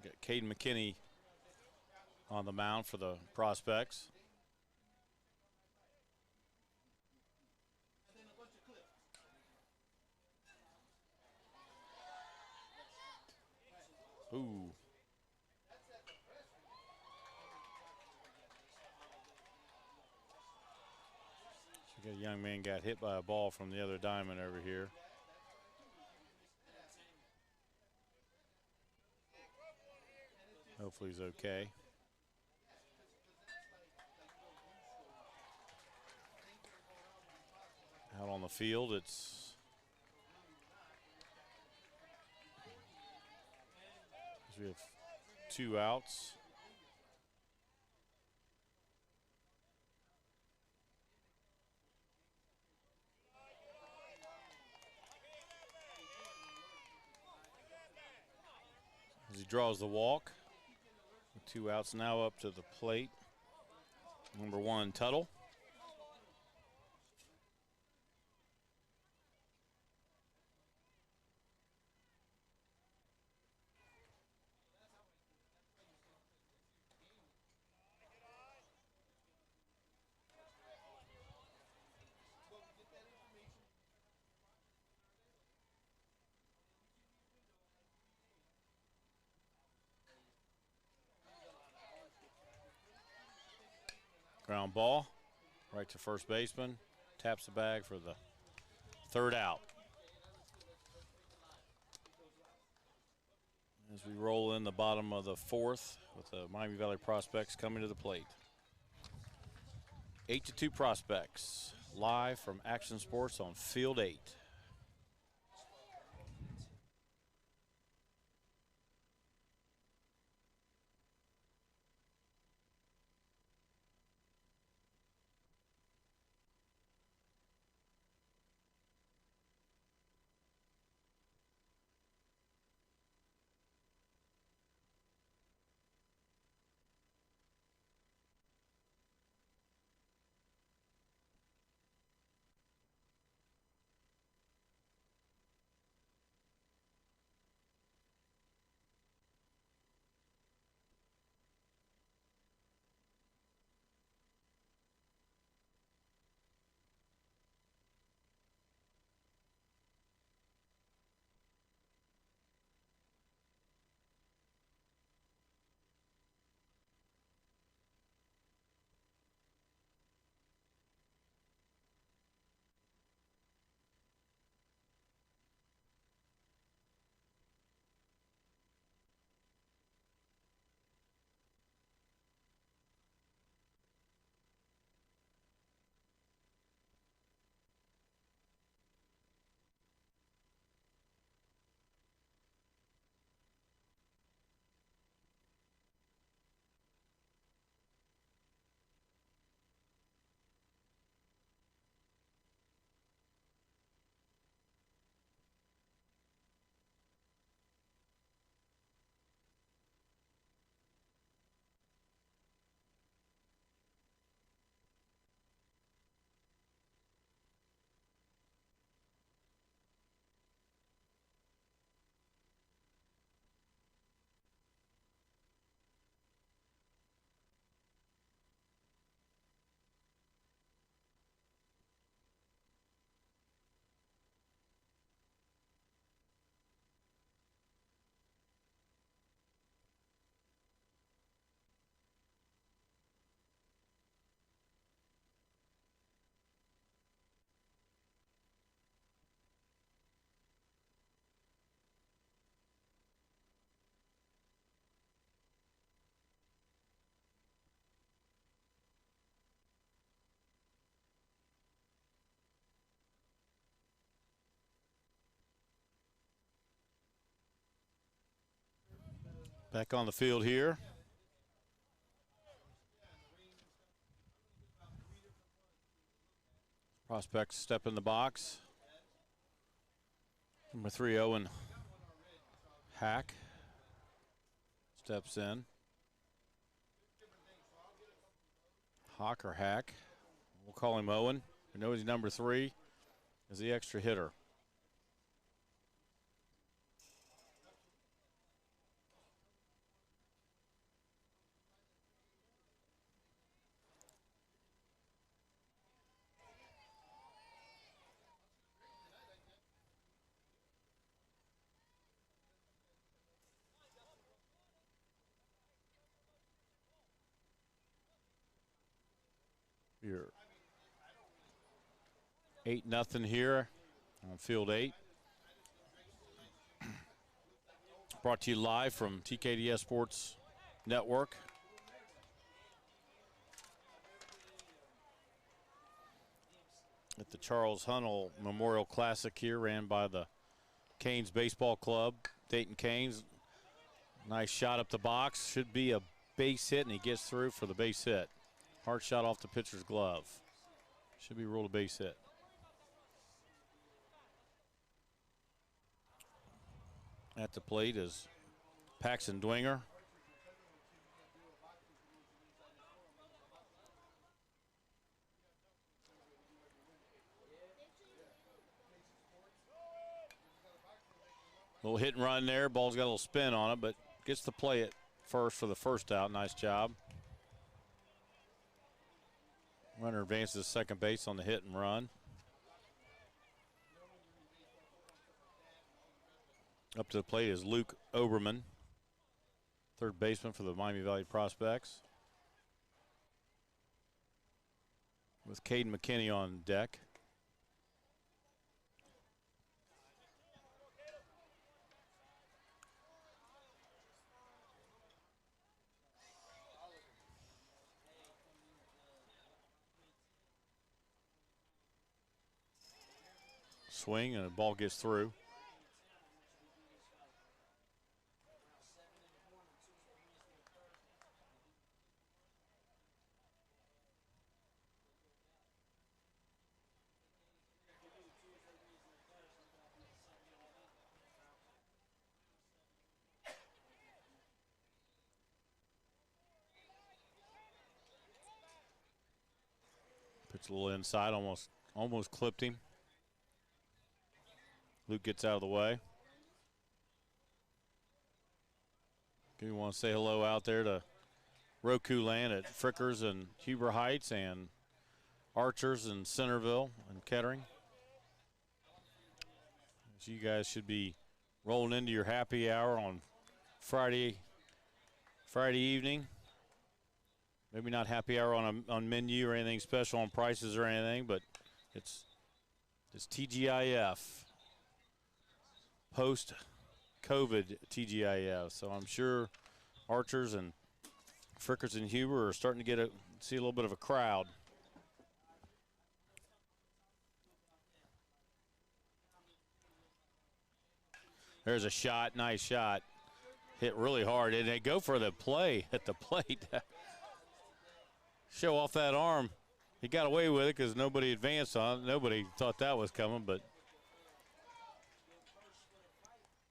Got Caden McKinney on the mound for the Prospects. Ooh. So a young man got hit by a ball from the other diamond over here. Hopefully he's okay. Out on the field, it's we have 2 outs. As he draws the walk, with 2 outs now up to the plate. Number 1, Tuttle. Ground ball, right to first baseman. Taps the bag for the 3rd out. As we roll in the bottom of the 4th with the Miami Valley Prospects coming to the plate. 8-2 Prospects, live from Action Sports on Field 8. Back on the field here. Prospects step in the box. Number 3, Owen Hack steps in. Hawk or Hack. We'll call him Owen. We know he's number 3 as the extra hitter. Here. 8-0 here on field 8. Brought to you live from TKDS Sports Network. at the Charles Hunnell Memorial Classic here, ran by the Canes Baseball Club. Dayton Canes, nice shot up the box. Should be a base hit, and he gets through for the base hit. Hard shot off the pitcher's glove. Should be ruled a base hit. At the plate is Paxton Dwinger. Little hit and run there. Ball's got a little spin on it, but gets to play it first for the first out. Nice job. Runner advances to second base on the hit and run. Up to the plate is Luke Oberman, third baseman for the Miami Valley Prospects, with Caden McKinney on deck. Swing and the ball gets through. Pitch a little inside, almost clipped him. Luke gets out of the way. We want to say hello out there to Roku Land at Frickers and Huber Heights and Archers in Centerville and Kettering. So you guys should be rolling into your happy hour on Friday evening. Maybe not happy hour on menu or anything special on prices or anything, but it's TGIF. Post-COVID TGIF. So I'm sure Archers and Frickers and Huber are starting to see a little bit of a crowd. There's a shot, nice shot. Hit really hard, and they go for the play at the plate. Show off that arm. He got away with it because nobody advanced on it. Nobody thought that was coming, but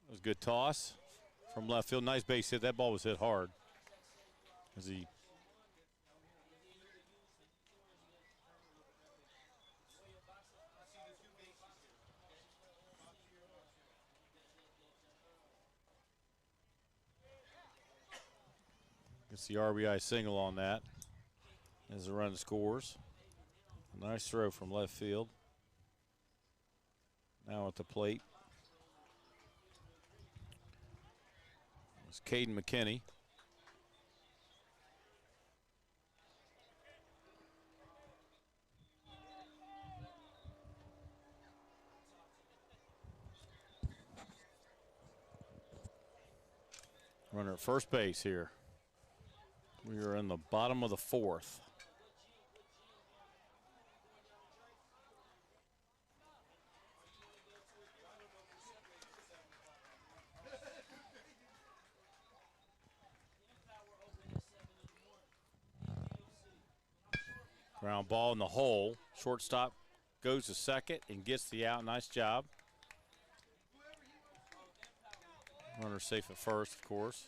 it was a good toss from left field. Nice base hit. That ball was hit hard. As he gets the RBI single on that as the run scores. A nice throw from left field. Now at the plate is Caden McKinney. Runner at first base here. We are in the bottom of the fourth. Ground ball in the hole. Shortstop goes to second and gets the out. Nice job. Runner safe at first, of course,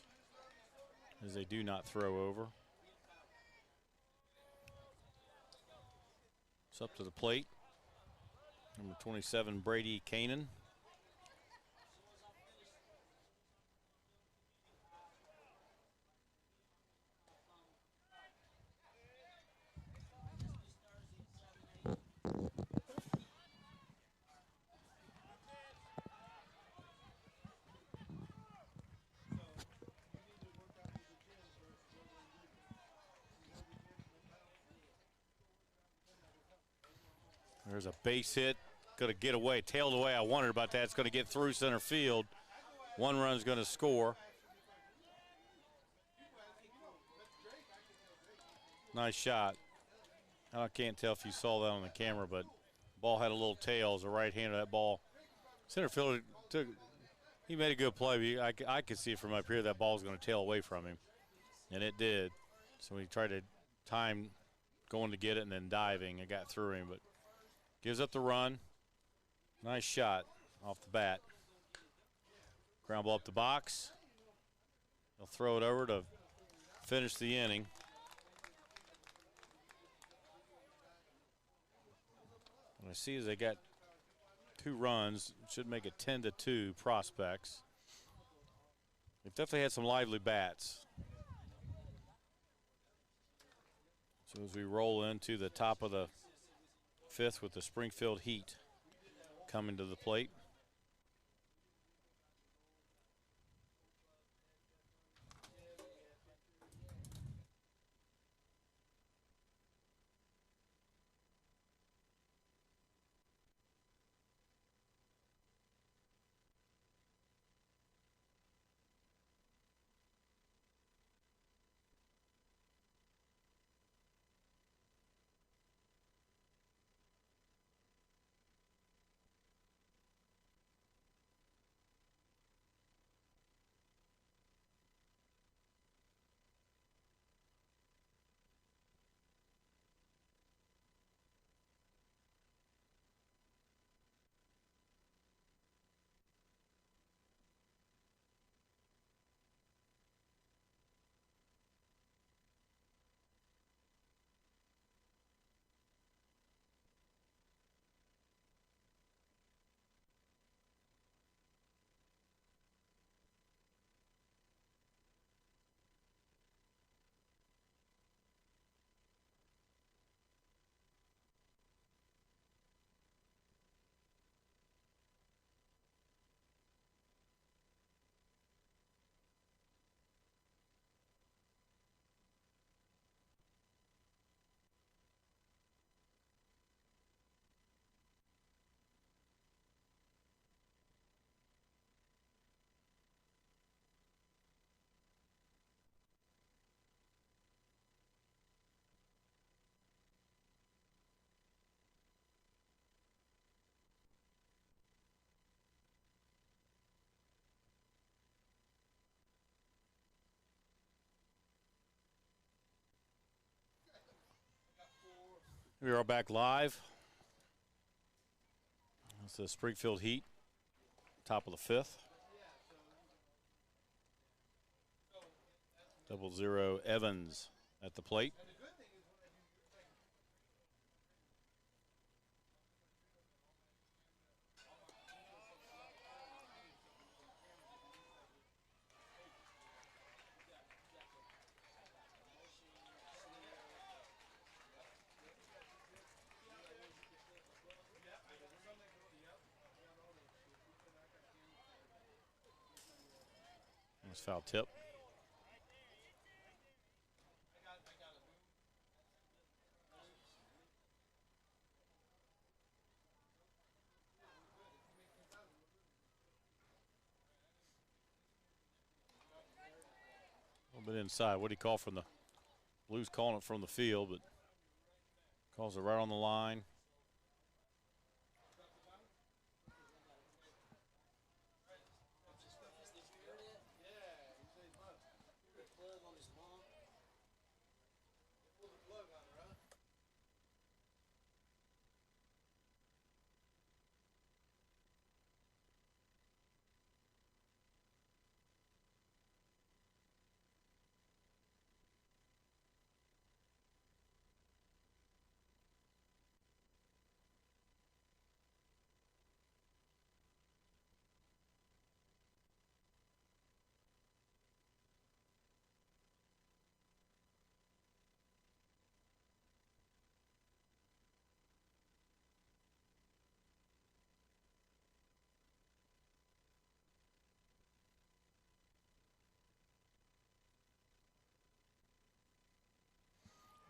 as they do not throw over. It's up to the plate. Number 27, Brady Kanan. There's a base hit, going to get away, tailed away. I wondered about that. It's going to get through center field. One run's going to score. Nice shot. I can't tell if you saw that on the camera, but Ball had a little tail as a right-hander. That ball, center fielder took. He made a good play. I could see from up here that ball was going to tail away from him, and it did. So he tried to time going to get it and then diving. It got through him, but gives up the run. Nice shot off the bat. Ground ball up the box. They'll throw it over to finish the inning. What I see is they got 2 runs. Should make it 10-2 Prospects. They've definitely had some lively bats. So as we roll into the top of the 5th with the Springfield Heat coming to the plate. We are back live. It's the Springfield Heat, top of the 5th. 0-0 Evans at the plate. Nice foul tip. A little bit inside. What do you call from the Blues? Calling it from the field, but calls it right on the line.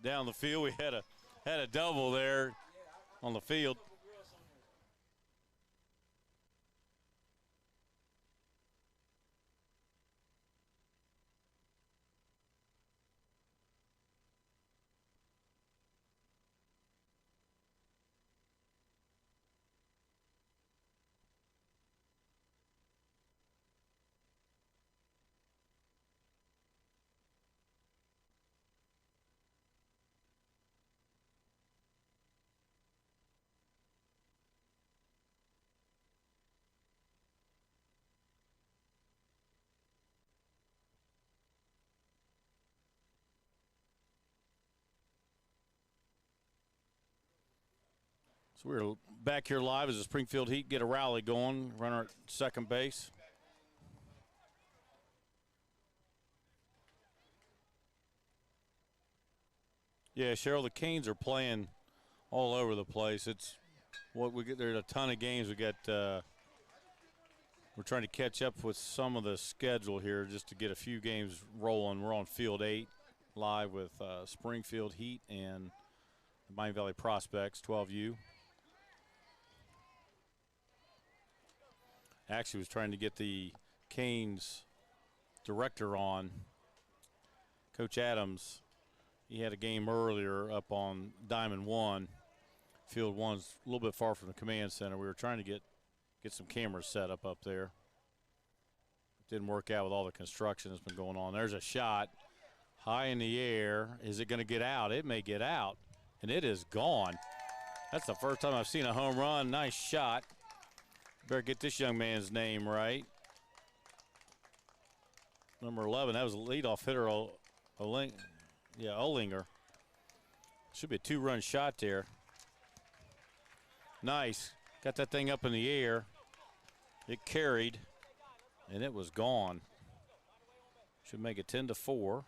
Down the field, we had a double there on the field. So we're back here live as the Springfield Heat get a rally going. Runner at second base. Yeah, Cheryl, the Canes are playing all over the place. It's what we get. There's a ton of games. We got. We're trying to catch up with some of the schedule here just to get a few games rolling. We're on Field 8 live with Springfield Heat and the Miami Valley Prospects, 12U. Actually was trying to get the Canes director on, Coach Adams. He had a game earlier up on Diamond 1. Field 1's a little bit far from the command center. We were trying to get some cameras set up there. It didn't work out with all the construction that's been going on. There's a shot high in the air. Is it going to get out? It may get out, and it is gone. That's the first time I've seen a home run. Nice shot. Better get this young man's name right. Number 11, that was a leadoff hitter, Olinger. Should be a two-run shot there. Nice. Got that thing up in the air. It carried, and it was gone. Should make it 10-4.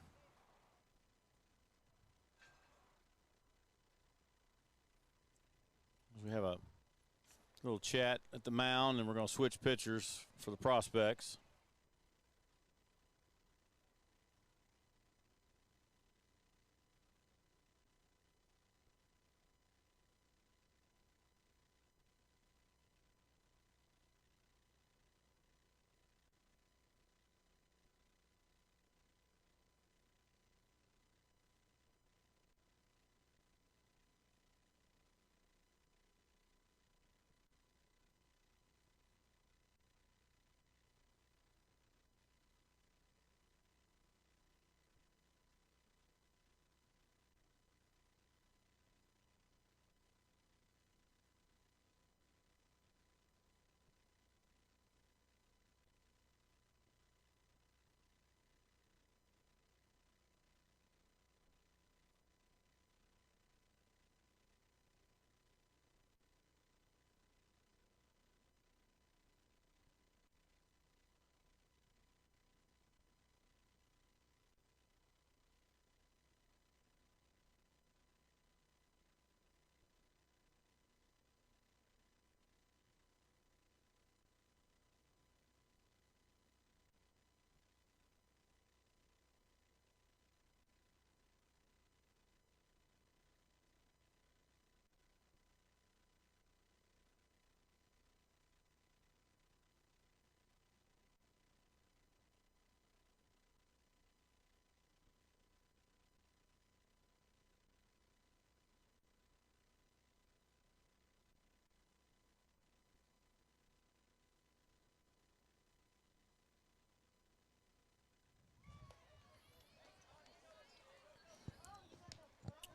We have a little chat at the mound, and we're going to switch pitchers for the prospects.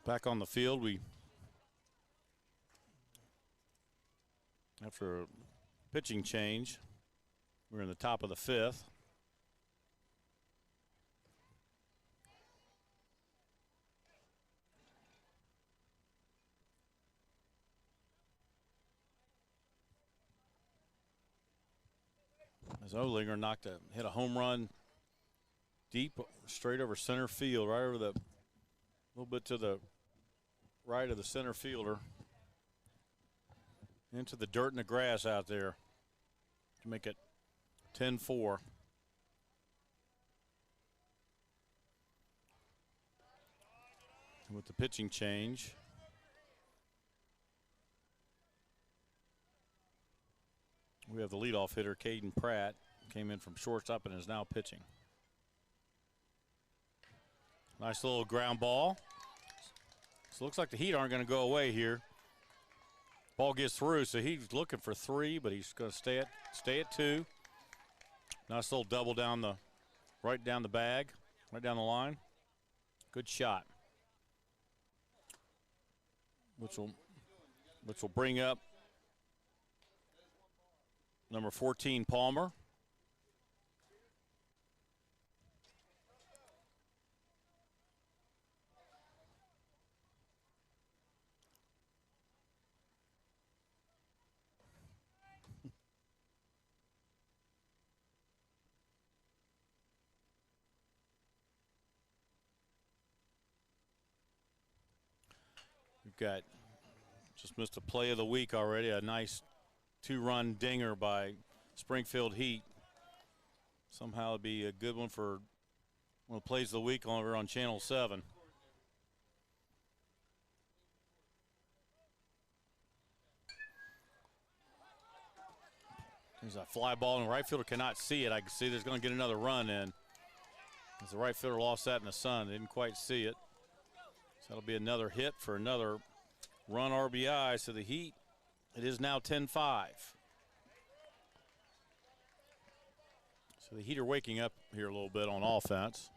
Back on the field, after a pitching change, we're in the top of the fifth. As Olinger hit a home run deep straight over center field, right over a little bit to the right of the center fielder, into the dirt and the grass out there to make it 10-4. With the pitching change, we have the leadoff hitter, Caden Pratt, came in from shortstop and is now pitching. Nice little ground ball. So it looks like the Heat aren't going to go away here. Ball gets through, so he's looking for 3, but he's going to stay at 2. Nice little double right down the bag, right down the line. Good shot. Which will bring up number 14, Palmer. We've got just missed a play of the week already. A nice 2-run dinger by Springfield Heat. Somehow it'd be a good one for one of the plays of the week over on Channel 7. There's a fly ball, and the right fielder cannot see it. I can see there's going to get another run in. As the right fielder lost that in the sun, didn't quite see it. So that'll be another hit for another run RBI. So the Heat, it is now 10-5. So the Heat are waking up here a little bit on offense.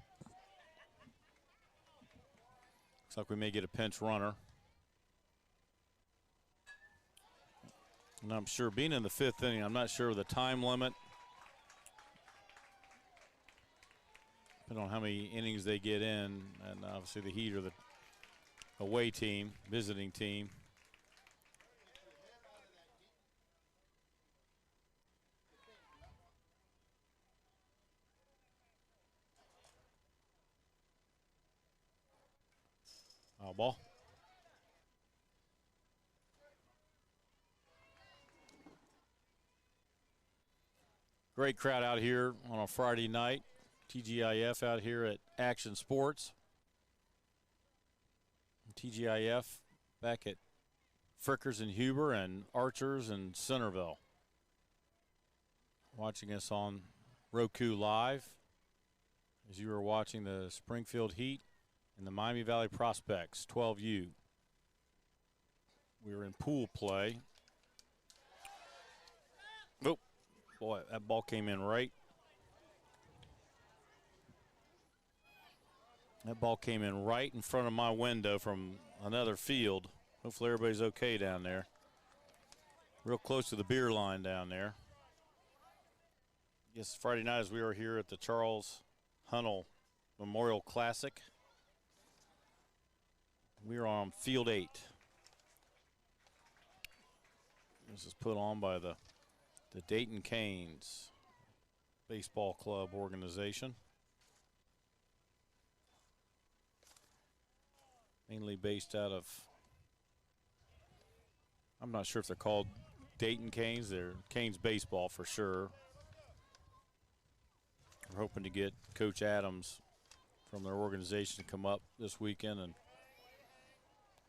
Looks like we may get a pinch runner. And I'm sure, being in the 5th inning, I'm not sure of the time limit. Depending on how many innings they get in. And obviously the Heat are the away team, visiting team. Foul ball. Great crowd out here on a Friday night. TGIF out here at Action Sports. TGIF back at Frickers and Huber and Archers and Centerville. Watching us on Roku Live as you are watching the Springfield Heat and the Miami Valley Prospects 12U. We are in pool play. Oh, boy, that ball came in right. That ball came in right in front of my window from another field. Hopefully everybody's okay down there. Real close to the beer line down there. Yes, Friday night as we are here at the Charles Hunnell Memorial Classic. We are on field 8. This is put on by the Dayton Canes Baseball Club organization. Mainly based out of, I'm not sure if they're called Dayton Canes. They're Canes baseball for sure. We're hoping to get Coach Adams from their organization to come up this weekend and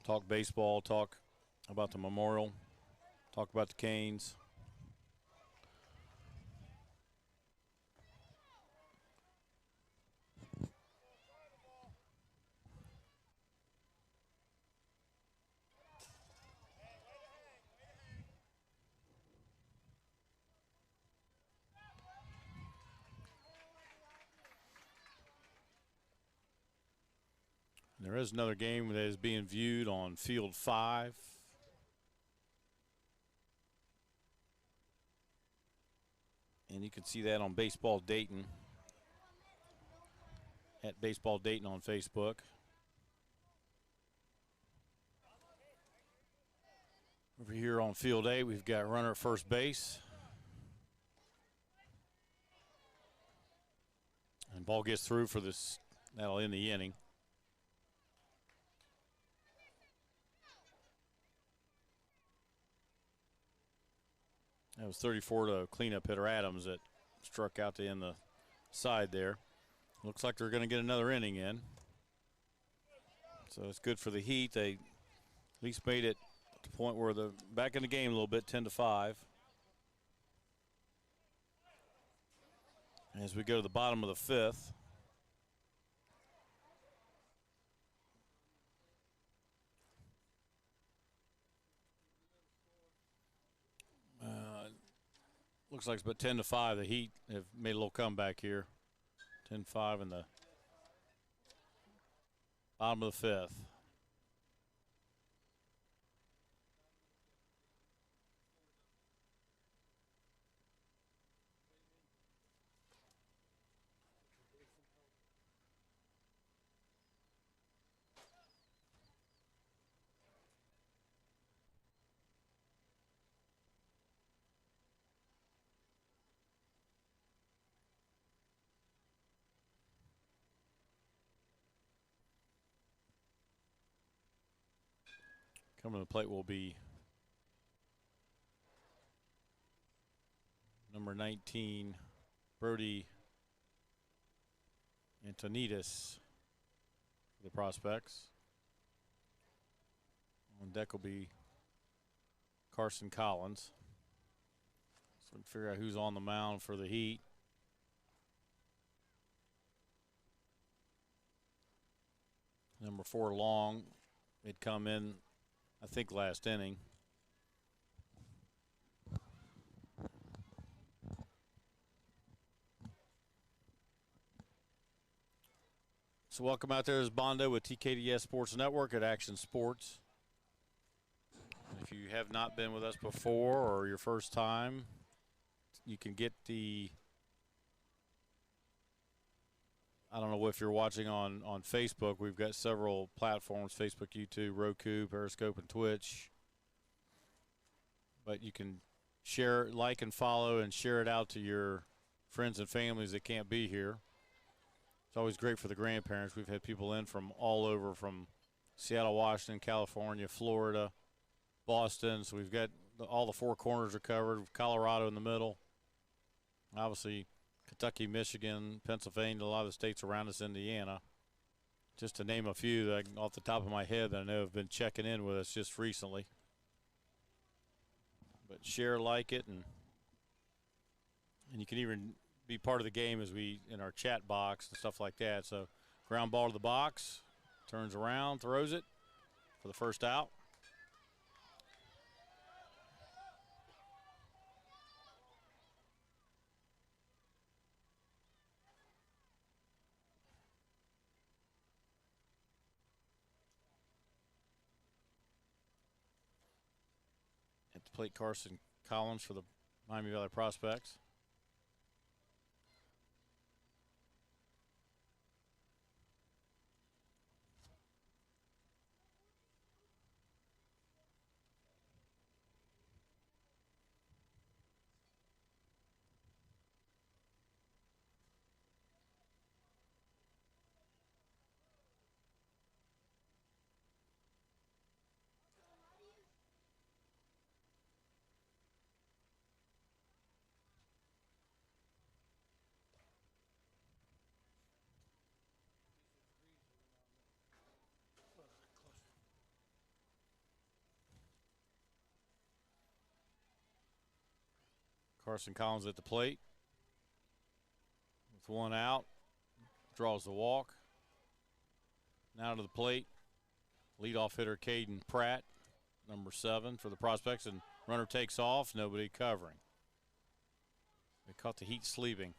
talk baseball, talk about the memorial, talk about the Canes. There is another game that is being viewed on Field 5. And you can see that on Baseball Dayton, at Baseball Dayton on Facebook. Over here on Field 8, we've got runner at first base. And ball gets through for this, that'll end the inning. That was 34 to cleanup hitter Adams that struck out to end the side there. Looks like they're going to get another inning in. So it's good for the Heat. They at least made it to the point where they're back in the game a little bit, 10-5. As we go to the bottom of the 5th. Looks like it's about 10-5. The Heat have made a little comeback here. 10-5 in the bottom of the 5th. Coming to the plate will be number 19, Brody Antonides for the Prospects. On deck will be Carson Collins. So we can figure out who's on the mound for the Heat. Number 4, Long. It come in, I think, last inning. So welcome out there is Bondo with TKDS Sports Network at Action Sports. If you have not been with us before or your first time, you can get the, I don't know if you're watching on Facebook. We've got several platforms, Facebook, YouTube, Roku, Periscope, and Twitch. But you can share, like, and follow and share it out to your friends and families that can't be here. It's always great for the grandparents. We've had people in from all over, from Seattle, Washington, California, Florida, Boston. So we've got all the 4 corners are covered, Colorado in the middle. Obviously, Kentucky, Michigan, Pennsylvania, a lot of the states around us, Indiana. Just to name a few that off the top of my head that I know have been checking in with us just recently. But share, like it, and you can even be part of the game as we in our chat box and stuff like that. So ground ball to the box, turns around, throws it for the first out. At the plate, Carson Collins for the Miami Valley Prospects. Carson Collins at the plate. With 1 out, draws the walk. Now to the plate, leadoff hitter Caden Pratt, number 7 for the Prospects, and runner takes off, nobody covering. They caught the Heat sleeping.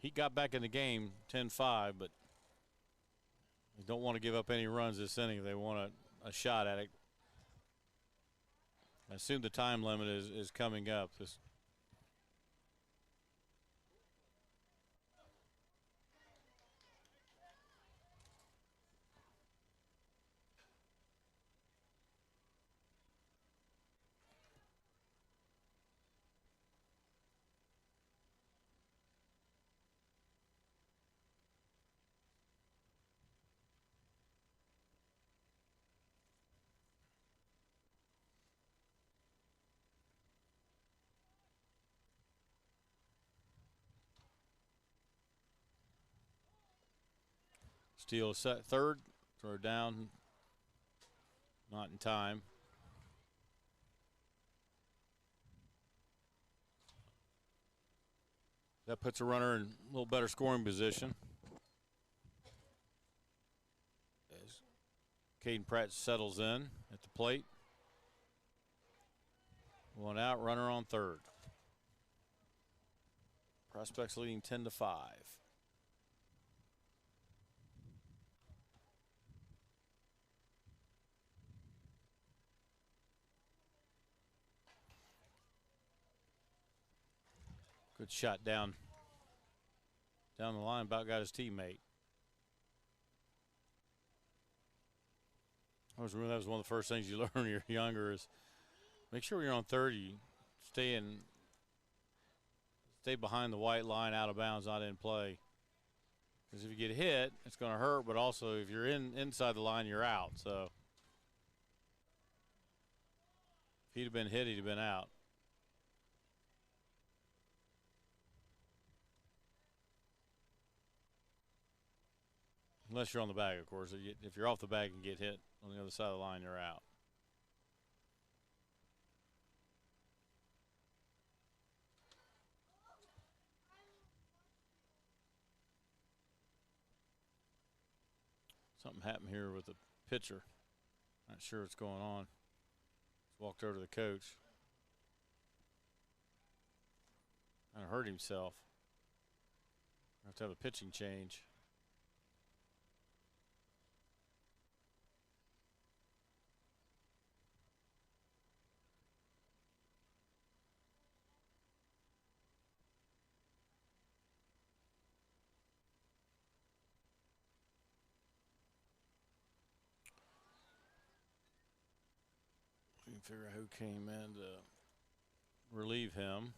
Heat got back in the game 10-5, but they don't want to give up any runs this inning. They want a shot at it. I assume the time limit is coming up. Steele set third, throw down, not in time. That puts a runner in a little better scoring position. As Caden Pratt settles in at the plate. 1 out, runner on third. Prospects leading 10-5. Good shot down the line, about got his teammate. I always remember that was one of the first things you learn when you're younger is make sure when you're on third, you stay behind the white line, out of bounds, not in play. Because if you get hit, it's going to hurt, but also if you're inside the line, you're out. So if he'd have been hit, he'd have been out. Unless you're on the bag, of course. If you're off the bag and get hit on the other side of the line, you're out. Something happened here with the pitcher. Not sure what's going on. Just walked over to the coach. Kind of hurt himself. Have to have a pitching change. We can figure out who came in to relieve him.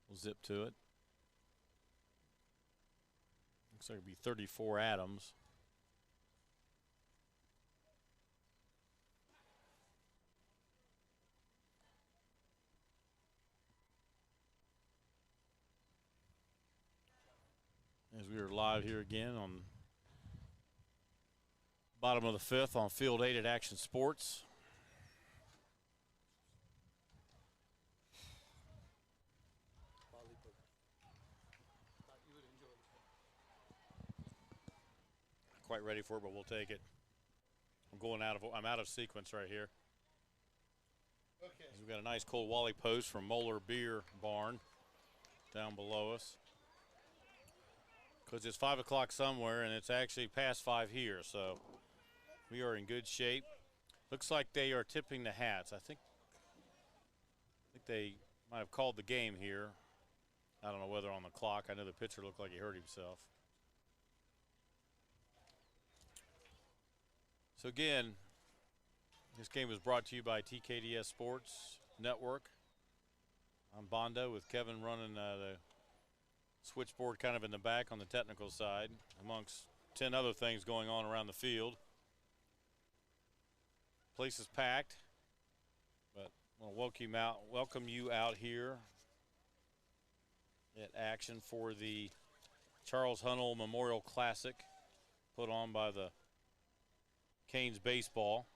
We'll zip to it. Looks like it'll be 34 Adams. As we are live here again on bottom of the fifth on Field 8 at Action Sports. Quite ready for it, but we'll take it. I'm out of sequence right here. Okay. We've got a nice cold Wally post from Moeller Beer Barn down below us. Because it's 5 o'clock somewhere, and it's actually past 5 here, so we are in good shape. Looks like they are tipping the hats. I think they might have called the game here. I don't know whether on the clock. I know the pitcher looked like he hurt himself. So again, this game was brought to you by TKDS Sports Network. I'm Bondo with Kevin running the switchboard kind of in the back on the technical side, amongst 10 other things going on around the field. Place is packed, but I want to welcome you out here at Action for the Charles Hunnell Memorial Classic put on by the Canes Baseball.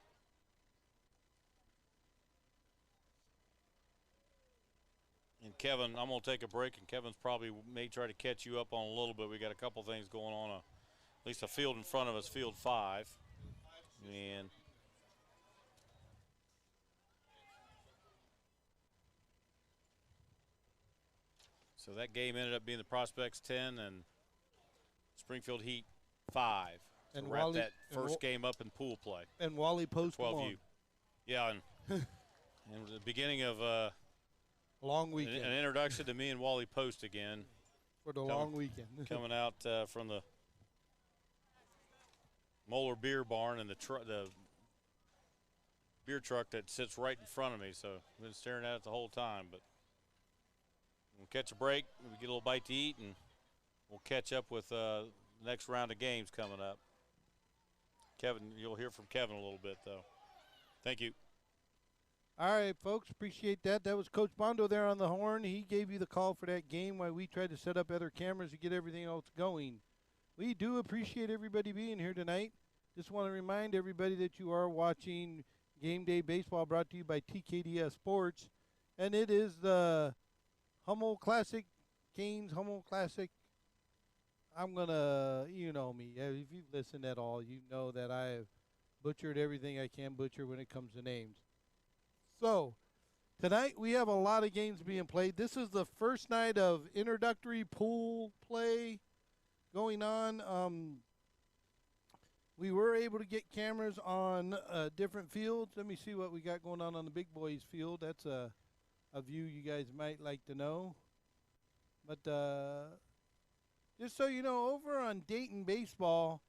And Kevin, I'm going to take a break, and Kevin's probably may try to catch you up on a little bit. We got a couple things going on, at least a field in front of us, Field 5. And so that game ended up being the Prospects 10 and Springfield Heat 5. So And wrap Wally, that first game up in pool play. And Wally Post 12U. Yeah, and the beginning of long weekend an introduction to me and Wally Post again. for the long weekend. Coming out from the Moeller Beer Barn and the beer truck that sits right in front of me. So I've been staring at it the whole time. But we'll catch a break, we get a little bite to eat, and we'll catch up with the next round of games coming up. Kevin, you'll hear from Kevin a little bit, though. Thank you. All right, folks, appreciate that. That was Coach Bondo there on the horn. He gave you the call for that game while we tried to set up other cameras to get everything else going. We do appreciate everybody being here tonight. Just want to remind everybody that you are watching Game Day Baseball brought to you by TKDS Sports. And it is the Hummel Classic, Canes Hummel Classic. I'm going to, you know me, if you've listened at all, you know that I have butchered everything I can butcher when it comes to names. So, tonight we have a lot of games being played. This is the first night of introductory pool play going on. We were able to get cameras on different fields. Let me see what we got going on the big boys field. That's a view you guys might like to know. But just so you know, over on Dayton Baseball,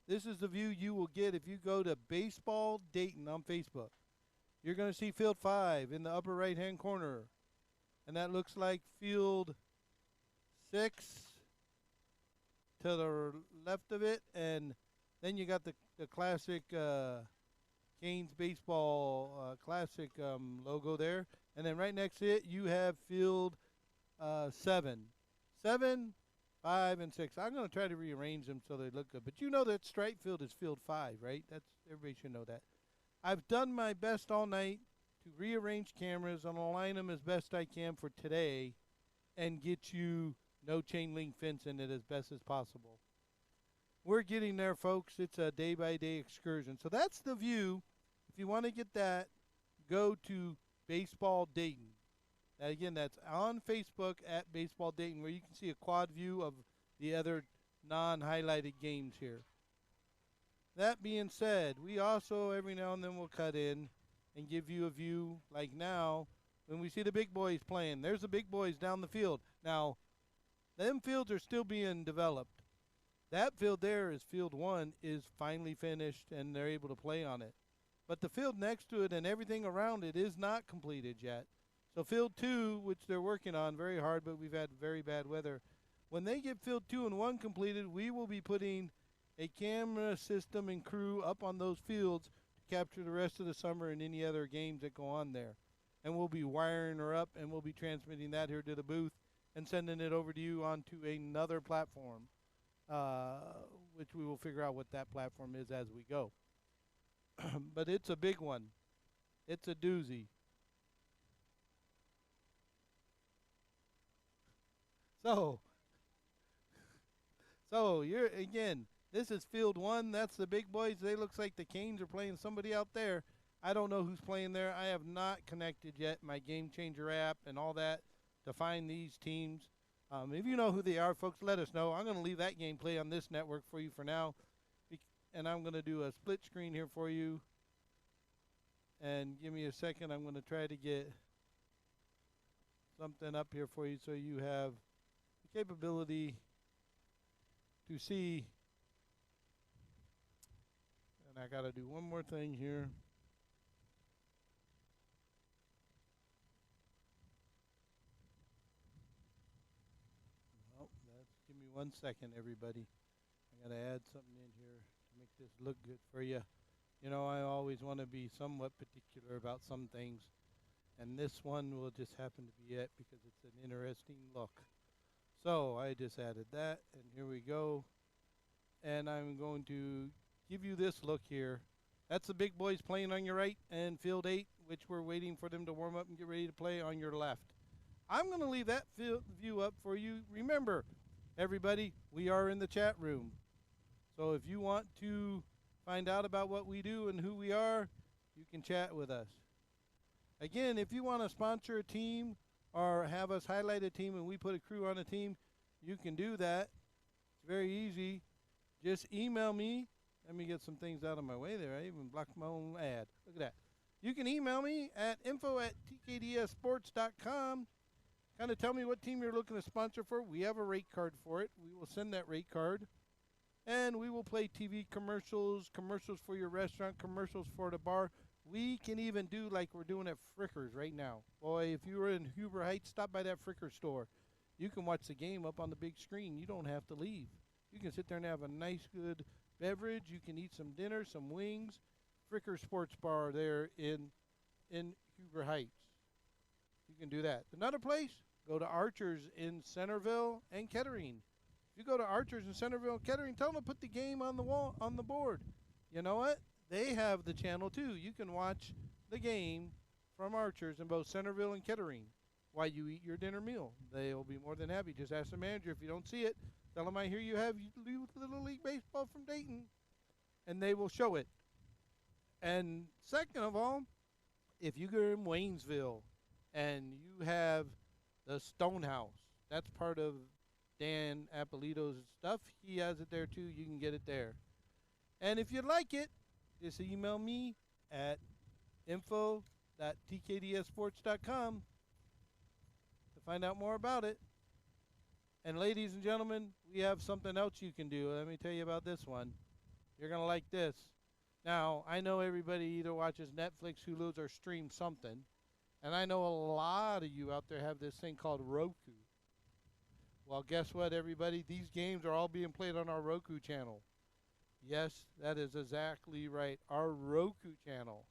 this is the view you will get if you go to Baseball Dayton on Facebook. You're going to see Field 5 in the upper right-hand corner. And that looks like Field 6 to the left of it, and then you got the classic Canes baseball classic logo there, and then right next to it you have field 7, 5, and 6. I'm going to try to rearrange them so they look good, but you know that stripe field is field 5, right? That's everybody should know that. I've done my best all night to rearrange cameras and align them as best I can for today, and get you no chain link fence in it as best as possible. We're getting there, folks. It's a day-by-day excursion. So that's the view. If you want to get that, go to Baseball Dayton. Again, that's on Facebook at Baseball Dayton, where you can see a quad view of the other non-highlighted games here. That being said, we also every now and then will cut in and give you a view like now when we see the big boys playing. There's the big boys down the field. Now, them fields are still being developed. That field there is field 1 is finally finished, and they're able to play on it. But the field next to it and everything around it is not completed yet. So field 2, which they're working on very hard, but we've had very bad weather. When they get field 2 and 1 completed, we will be putting a camera system and crew up on those fields to capture the rest of the summer and any other games that go on there. And we'll be wiring her up, and we'll be transmitting that here to the booth and sending it over to you onto another platform, which we will figure out what that platform is as we go. But it's a big one. It's a doozy. So you're again, this is field 1. That's the big boys. They looks like the Canes are playing somebody out there. I don't know who's playing there. I have not connected yet my Game Changer app and all that to find these teams. If you know who they are, folks, let us know. I'm going to leave that gameplay on this network for you for now. And I'm going to do a split screen here for you. And give me a second. I'm going to try to get something up here for you so you have the capability to see. And I got to do one more thing here. Give me 1 second, everybody. I got to add something in here to make this look good for you. You know, I always want to be somewhat particular about some things, and this one will just happen to be it because it's an interesting look. So I just added that, and here we go. And I'm going to give you this look here. That's the big boys playing on your right, and field 8, which we're waiting for them to warm up and get ready to play, on your left. I'm going to leave that view up for you. Remember, everybody, we are in the chat room. So if you want to find out about what we do and who we are, you can chat with us. Again, if you want to sponsor a team or have us highlight a team and we put a crew on a team, you can do that. It's very easy. Just email me. Let me get some things out of my way there. I even blocked my own ad. Look at that. You can email me at info@tkdssports.com. Kind of tell me what team you're looking to sponsor for. We have a rate card for it. We will send that rate card. And we will play TV commercials, commercials for your restaurant, commercials for the bar. We can even do like we're doing at Frickers right now. Boy, if you were in Huber Heights, stop by that Frickers store. You can watch the game up on the big screen. You don't have to leave. You can sit there and have a nice, good beverage. You can eat some dinner, some wings. Frickers Sports Bar there in Huber Heights. You can do that. Another place, go to Archer's in Centerville and Kettering. If you go to Archer's in Centerville and Kettering, tell them to put the game on the wall, on the board. You know what? They have the channel too. You can watch the game from Archer's in both Centerville and Kettering while you eat your dinner meal. They'll be more than happy. Just ask the manager if you don't see it. Tell them I hear you have Little League Baseball from Dayton, and they will show it. And second of all, if you go in Waynesville and you have the Stonehouse, that's part of Dan Apolito's stuff. He has it there too. You can get it there. And if you like it, just email me at info.tkdssports.com to find out more about it. And ladies and gentlemen, we have something else you can do. Let me tell you about this one. You're going to like this. Now, I know everybody either watches Netflix, Hulu, or streams something. And I know a lot of you out there have this thing called Roku. Well, guess what, everybody? These games are all being played on our Roku channel. Yes, that is exactly right. Our Roku channel.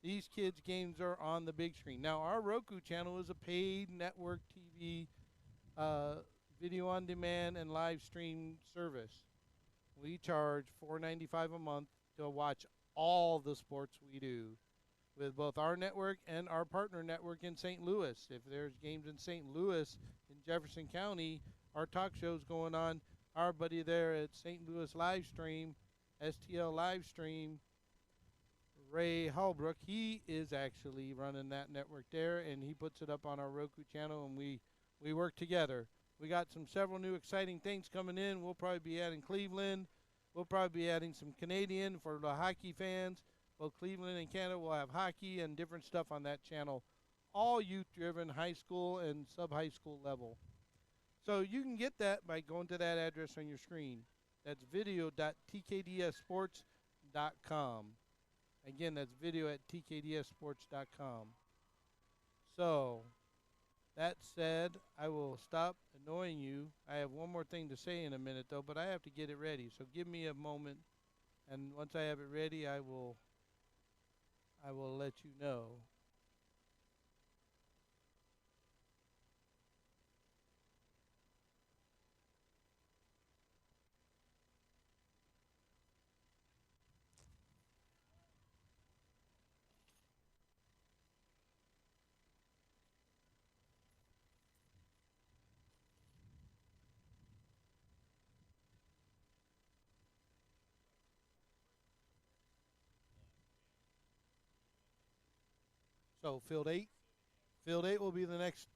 These kids' games are on the big screen. Now, our Roku channel is a paid network TV, video on demand, and live stream service. We charge $4.95 a month to watch all the sports we do with both our network and our partner network in St. Louis. If there's games in St. Louis, in Jefferson County, our talk show's going on. Our buddy there at St. Louis Live Stream, STL Live Stream, Ray Hallbrook, he is actually running that network there, and he puts it up on our Roku channel, and we work together. We got several new exciting things coming in. We'll probably be adding Cleveland. We'll probably be adding some Canadian for the hockey fans. Both Cleveland and Canada will have hockey and different stuff on that channel. All youth-driven, high school and sub-high school level. So you can get that by going to that address on your screen. That's video.tkdssports.com. Again, that's video@tkdssports.com. So, that said, I will stop annoying you. I have one more thing to say in a minute, though, but I have to get it ready. So give me a moment, and once I have it ready, I will let you know. So Field 8. Field 8 will be the next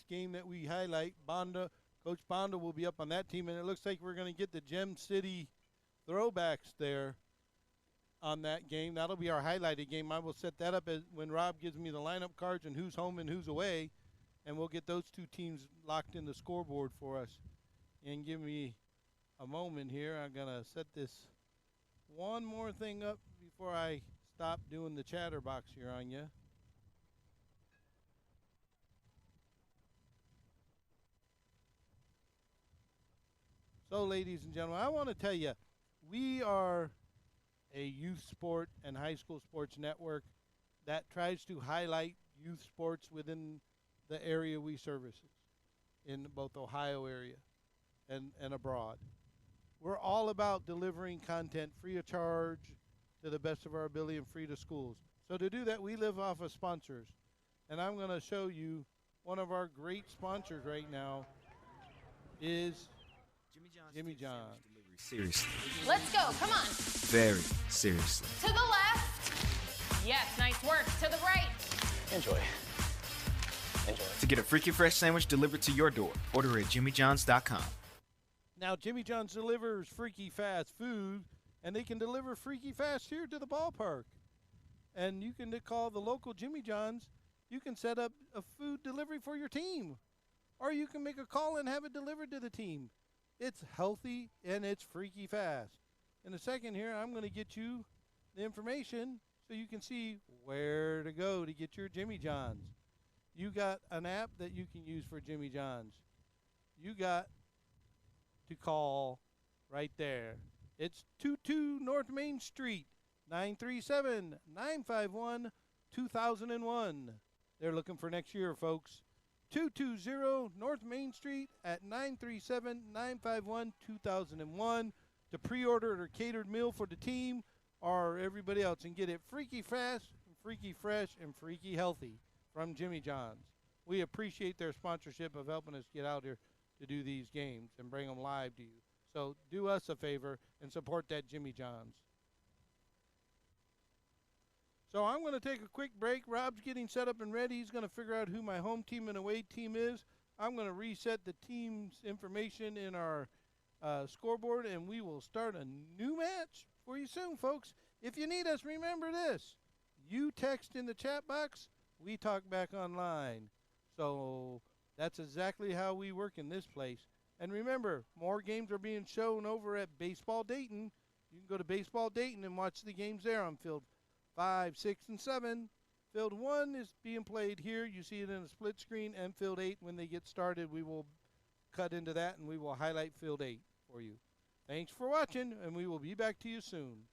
game that we highlight. Coach Bonda will be up on that team, and it looks like we're going to get the Gem City throwbacks there on that game. That'll be our highlighted game. I will set that up when Rob gives me the lineup cards and who's home and who's away, and we'll get those two teams locked in the scoreboard for us. And give me a moment here. I'm going to set this one more thing up before I stop doing the chatterbox here on you. So, ladies and gentlemen, I want to tell you, we are a youth sport and high school sports network that tries to highlight youth sports within the area we service in both Ohio area and abroad. We're all about delivering content free of charge to the best of our ability and free to schools. So to do that, we live off of sponsors. And I'm going to show you one of our great sponsors right now is Jimmy John's. Seriously. Let's go. Come on. Very seriously. To the left. Yes, nice work. To the right. Enjoy. To get a Freaky Fresh sandwich delivered to your door, order at jimmyjohns.com. Now, Jimmy John's delivers freaky fast food, and they can deliver freaky fast here to the ballpark. And you can call the local Jimmy John's. You can set up a food delivery for your team, or you can make a call and have it delivered to the team. It's healthy and it's freaky fast. In a second here, I'm going to get you the information so you can see where to go to get your Jimmy John's. You got an app that you can use for Jimmy John's. You got to call right there. It's 22 North Main Street, 937-951-2001. They're looking for next year, folks. 220 North Main Street at 937-951-2001 to pre-order a catered meal for the team or everybody else and get it freaky fast, freaky fresh, and freaky healthy from Jimmy John's. We appreciate their sponsorship of helping us get out here to do these games and bring them live to you. So do us a favor and support that Jimmy John's. So I'm going to take a quick break. Rob's getting set up and ready. He's going to figure out who my home team and away team is. I'm going to reset the team's information in our scoreboard, and we will start a new match for you soon, folks. If you need us, remember this. You text in the chat box, we talk back online. So that's exactly how we work in this place. And remember, more games are being shown over at Baseball Dayton. You can go to Baseball Dayton and watch the games there on field 5, 6, and 7. Field 1 is being played here. You see it in a split screen. And Field 8, when they get started, we will cut into that, and we will highlight Field 8 for you. Thanks for watching, and we will be back to you soon.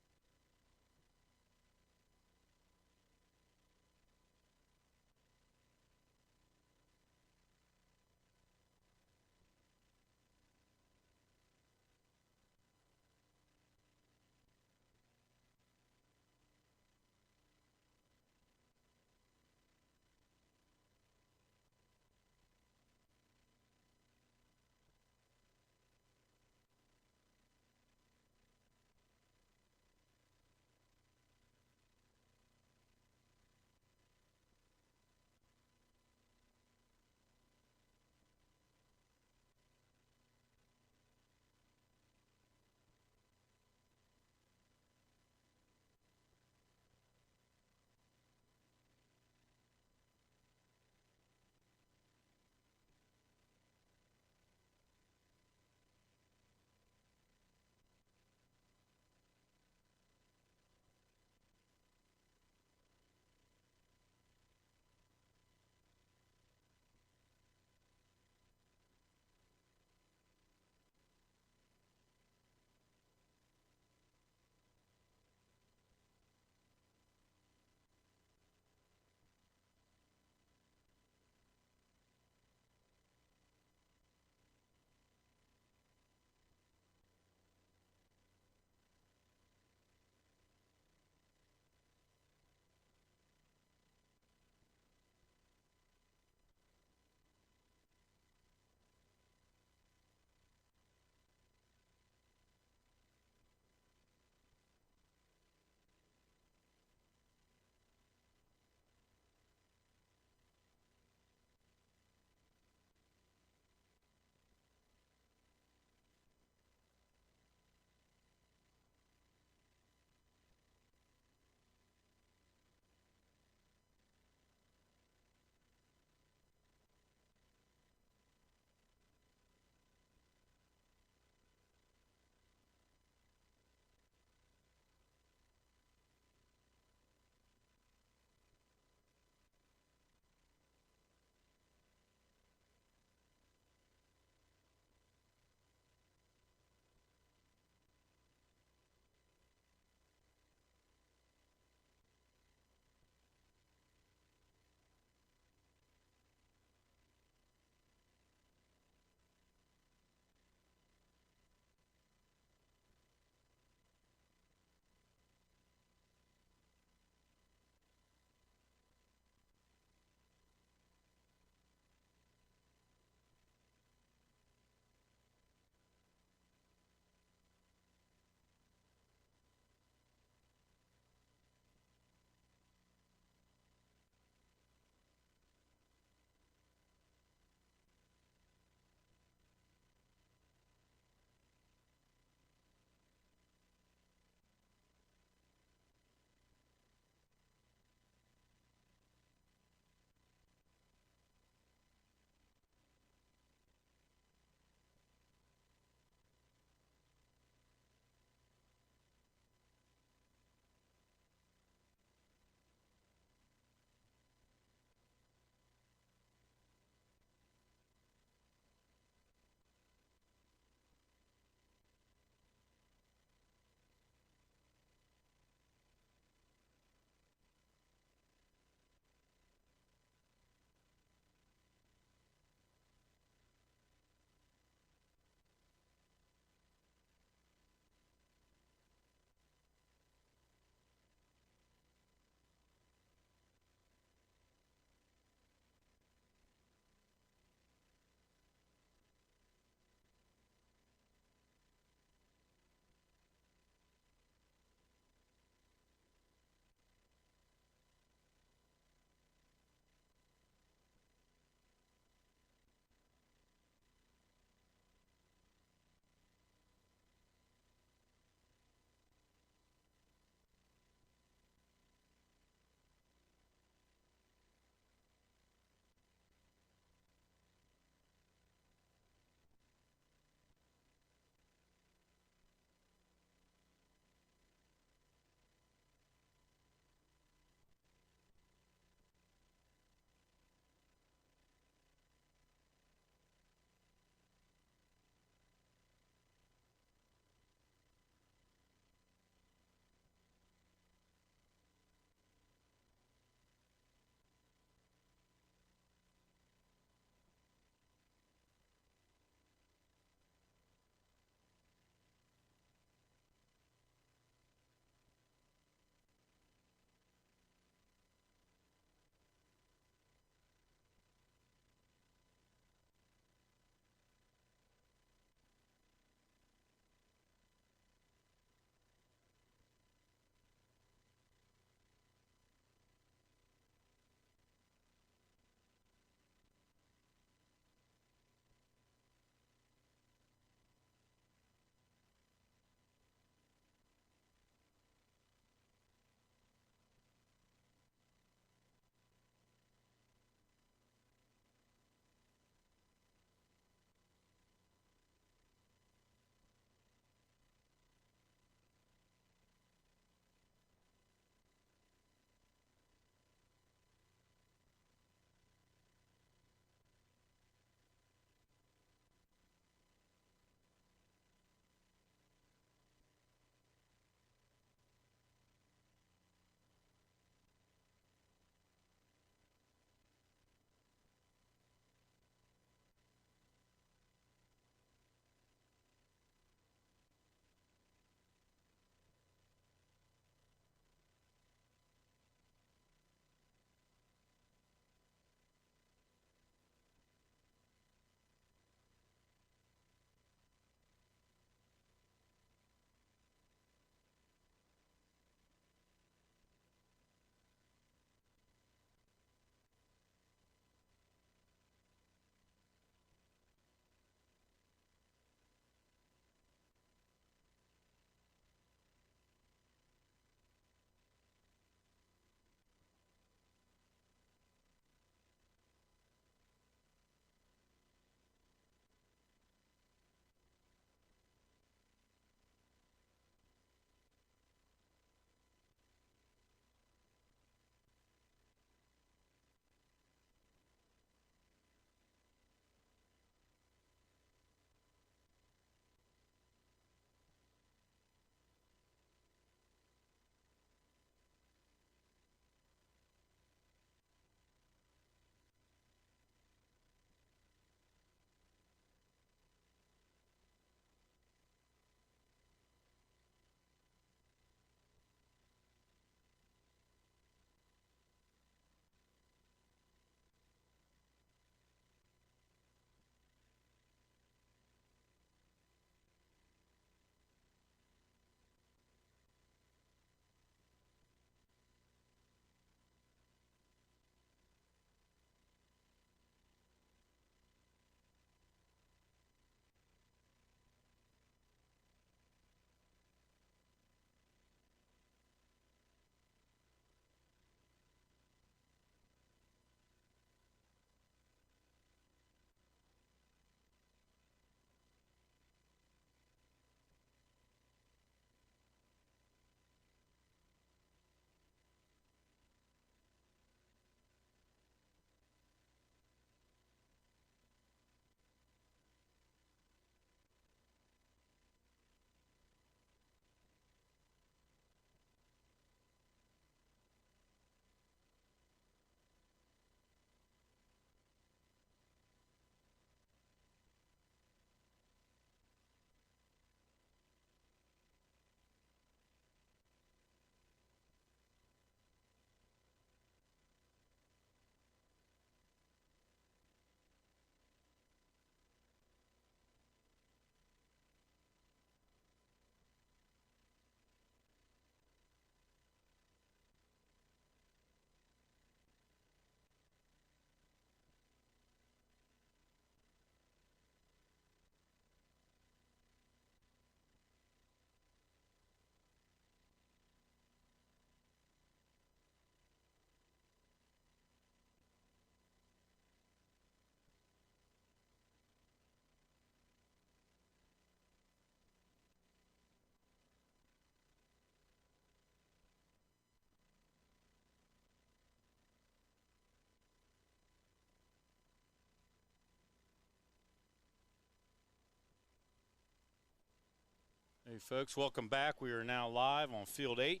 Hey folks, welcome back. We are now live on Field 8.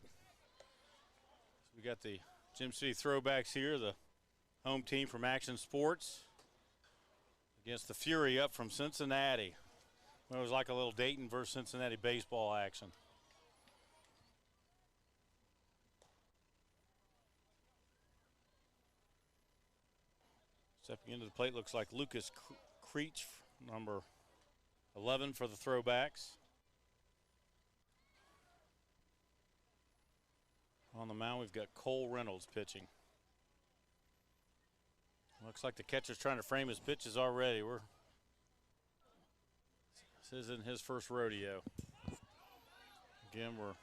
We got the Gym City Throwbacks here, the home team from Action Sports, against the Fury up from Cincinnati. Well, it was like a little Dayton versus Cincinnati baseball action. Stepping into the plate looks like Lucas Creech, number 11 for the Throwbacks. On the mound, we've got Cole Reynolds pitching. Looks like the catcher's trying to frame his pitches already. This isn't his first rodeo. Again, we're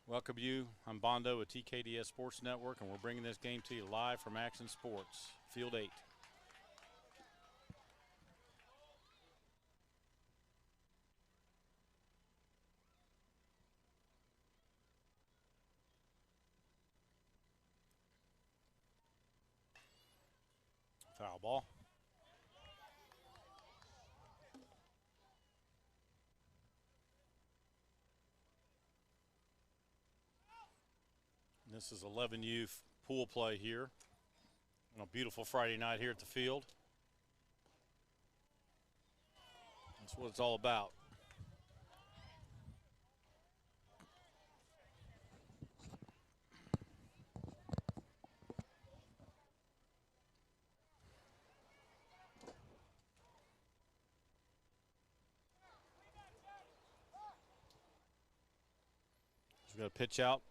welcome you. I'm Bondo with TKDS Sports Network, and we're bringing this game to you live from Action Sports, Field 8. Foul ball. And this is 11U pool play here on a beautiful Friday night here at the field. That's what it's all about. We've got a pitch out.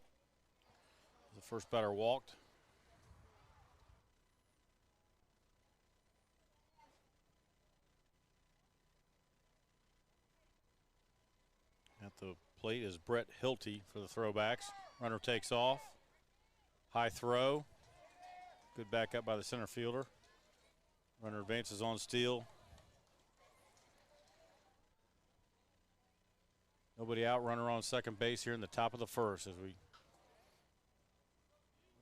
The first batter walked. At the plate is Brett Hilty for the Throwbacks. Runner takes off. High throw. Good back up by the center fielder. Runner advances on steal. Nobody out. Runner on second base here in the top of the first as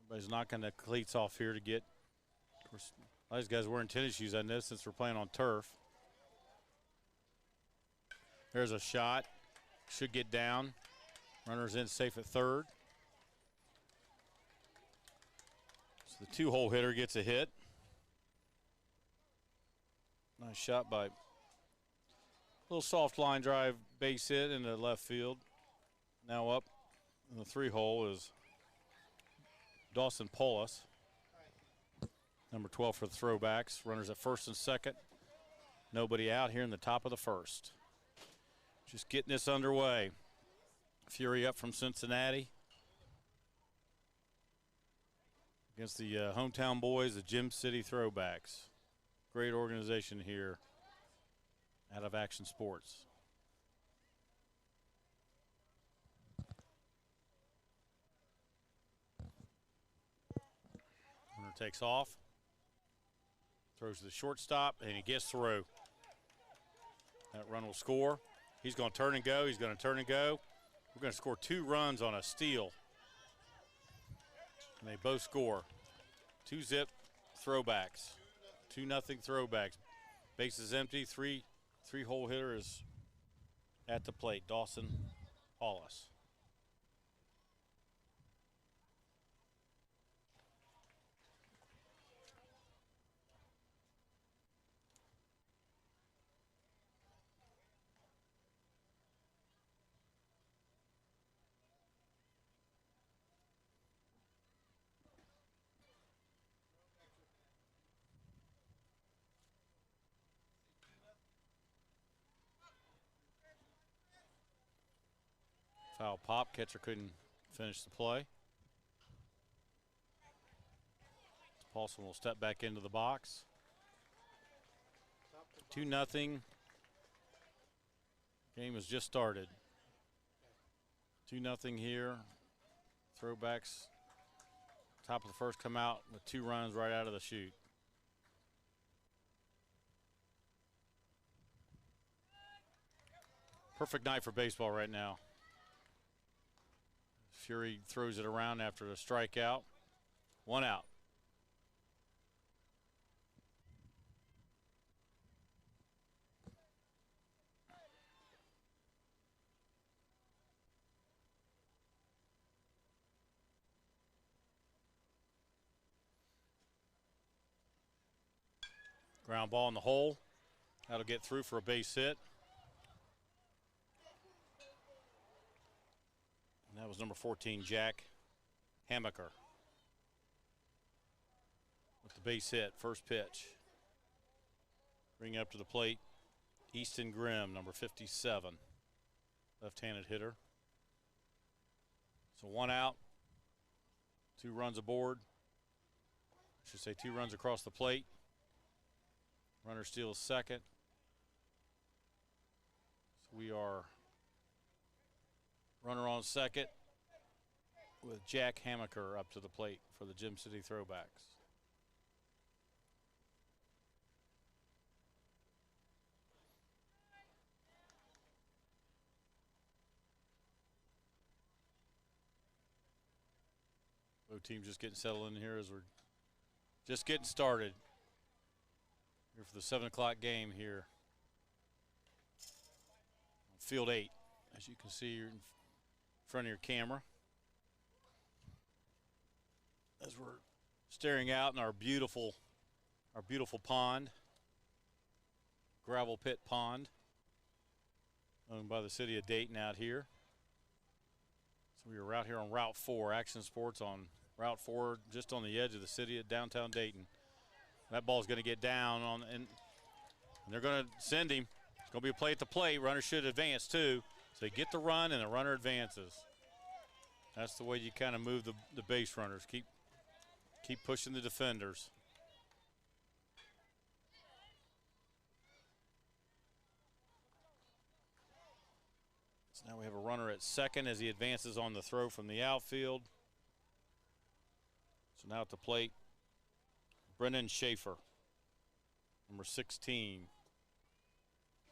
everybody's knocking the cleats off here to get. Of course, a lot of these guys wearing tennis shoes, I know, since we're playing on turf. There's a shot. Should get down. Runner's in safe at third. So the two-hole hitter gets a hit. Nice shot by little soft line drive base hit into left field. Now up in the 3-hole is Dawson Paulus, number 12 for the Throwbacks. Runners at first and second. Nobody out here in the top of the first. Just getting this underway. Fury up from Cincinnati against the hometown boys, the Gym City Throwbacks. Great organization here out of Action Sports. Runner takes off, throws to the shortstop, and he gets through. That run will score. He's going to turn and go. He's going to turn and go. We're going to score 2 runs on a steal. And they both score. 2-zip Throwbacks. 2-0 Throwbacks. Base is empty. Three-hole hitter is at the plate. Dawson Paulus. Foul pop. Catcher couldn't finish the play. Paulson will step back into the box. 2-0. Game has just started. 2-0 here. Throwbacks, top of the first, come out with 2 runs right out of the chute. Perfect night for baseball right now. Fury throws it around after a strikeout. 1 out. Ground ball in the hole. That'll get through for a base hit. And that was number 14, Jack Hammaker. With the base hit, first pitch. Bring up to the plate, Easton Grimm, number 57, left-handed hitter. So 1 out, 2 runs aboard. I should say 2 runs across the plate. Runner steals second. So we are runner on second with Jack Hammaker up to the plate for the Gym City Throwbacks. Both teams just getting settled in here as we're just getting started here for the 7 o'clock game here. Field 8, as you can see, you're in front of your camera. As we're staring out in our beautiful pond, gravel pit pond, owned by the city of Dayton out here. So we are out here on Route 4, Action Sports on Route 4, just on the edge of the city of downtown Dayton. That ball's going to get down on, and they're going to send him. It's going to be a play at the plate. Runner should advance too. So you get the run and the runner advances. That's the way you kind of move the base runners. Keep pushing the defenders. So now we have a runner at second as he advances on the throw from the outfield. So now at the plate, Brennan Schaefer, number 16,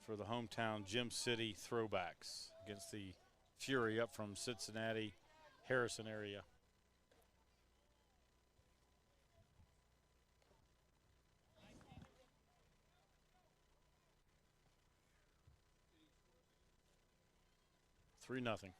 for the hometown Gym City Throwbacks against the Fury up from Cincinnati, Harrison area. Three nothing.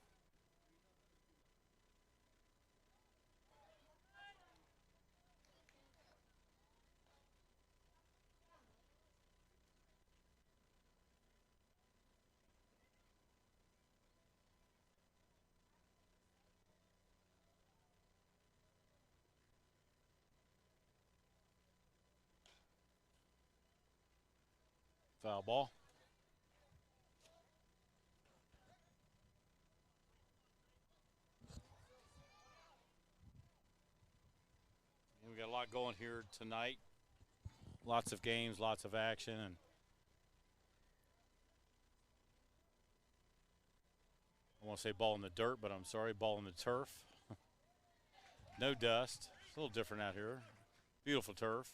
Foul ball. And we got a lot going here tonight. Lots of games, lots of action, and I want to say ball in the dirt, but I'm sorry, ball in the turf. No dust. It's a little different out here. Beautiful turf.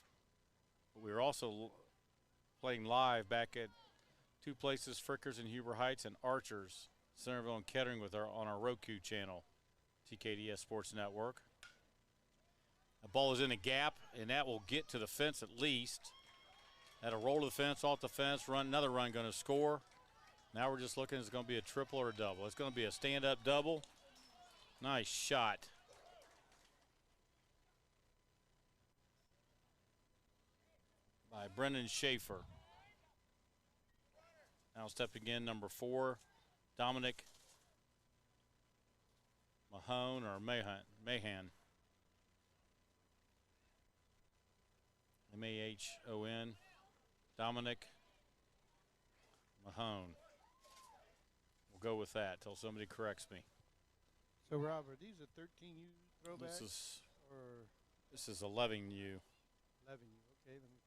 But we were also playing live back at two places, Frickers and Huber Heights, and Archers, Centerville and Kettering, on our Roku channel, TKDS Sports Network. The ball is in a gap, and that will get to the fence at least. That'll roll to the fence, off the fence, another run going to score. Now we're just looking, it's going to be a triple or a double. It's going to be a stand-up double. Nice shot. By Brendan Schaefer. Now stepping in, number 4, Dominic Mahone or Mahan. M-A-H-O-N. Dominic Mahone. We'll go with that till somebody corrects me. So, Rob, are these a 13U throwbacks? This is 11U. 11U. Okay, let me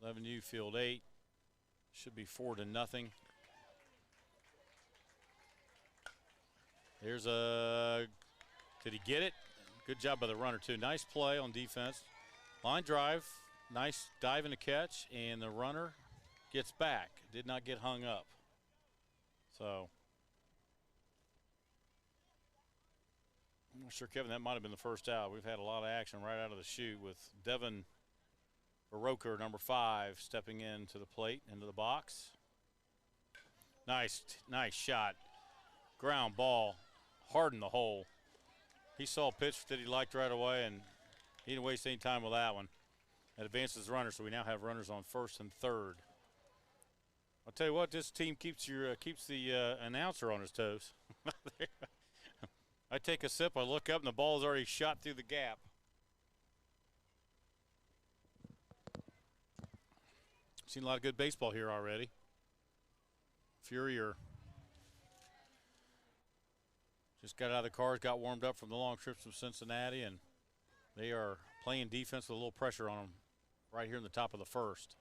find those. 11U field 8. Should be 4-0. There's did he get it? Good job by the runner too. Nice play on defense. Line drive, nice dive and a catch, and the runner gets back. Did not get hung up. So, I'm not sure, Kevin, that might have been the first out. We've had a lot of action right out of the chute with Devin Baroker, number 5, stepping into the plate, into the box. Nice shot. Ground ball, hard in the hole. He saw a pitch that he liked right away, and he didn't waste any time with that one. That advances the runner, so we now have runners on first and third. I'll tell you what, this team keeps the announcer on his toes. I take a sip, I look up, and the ball's already shot through the gap. Seen a lot of good baseball here already. Fury just got out of the cars, got warmed up from the long trips from Cincinnati, and they are playing defense with a little pressure on them right here in the top of the first.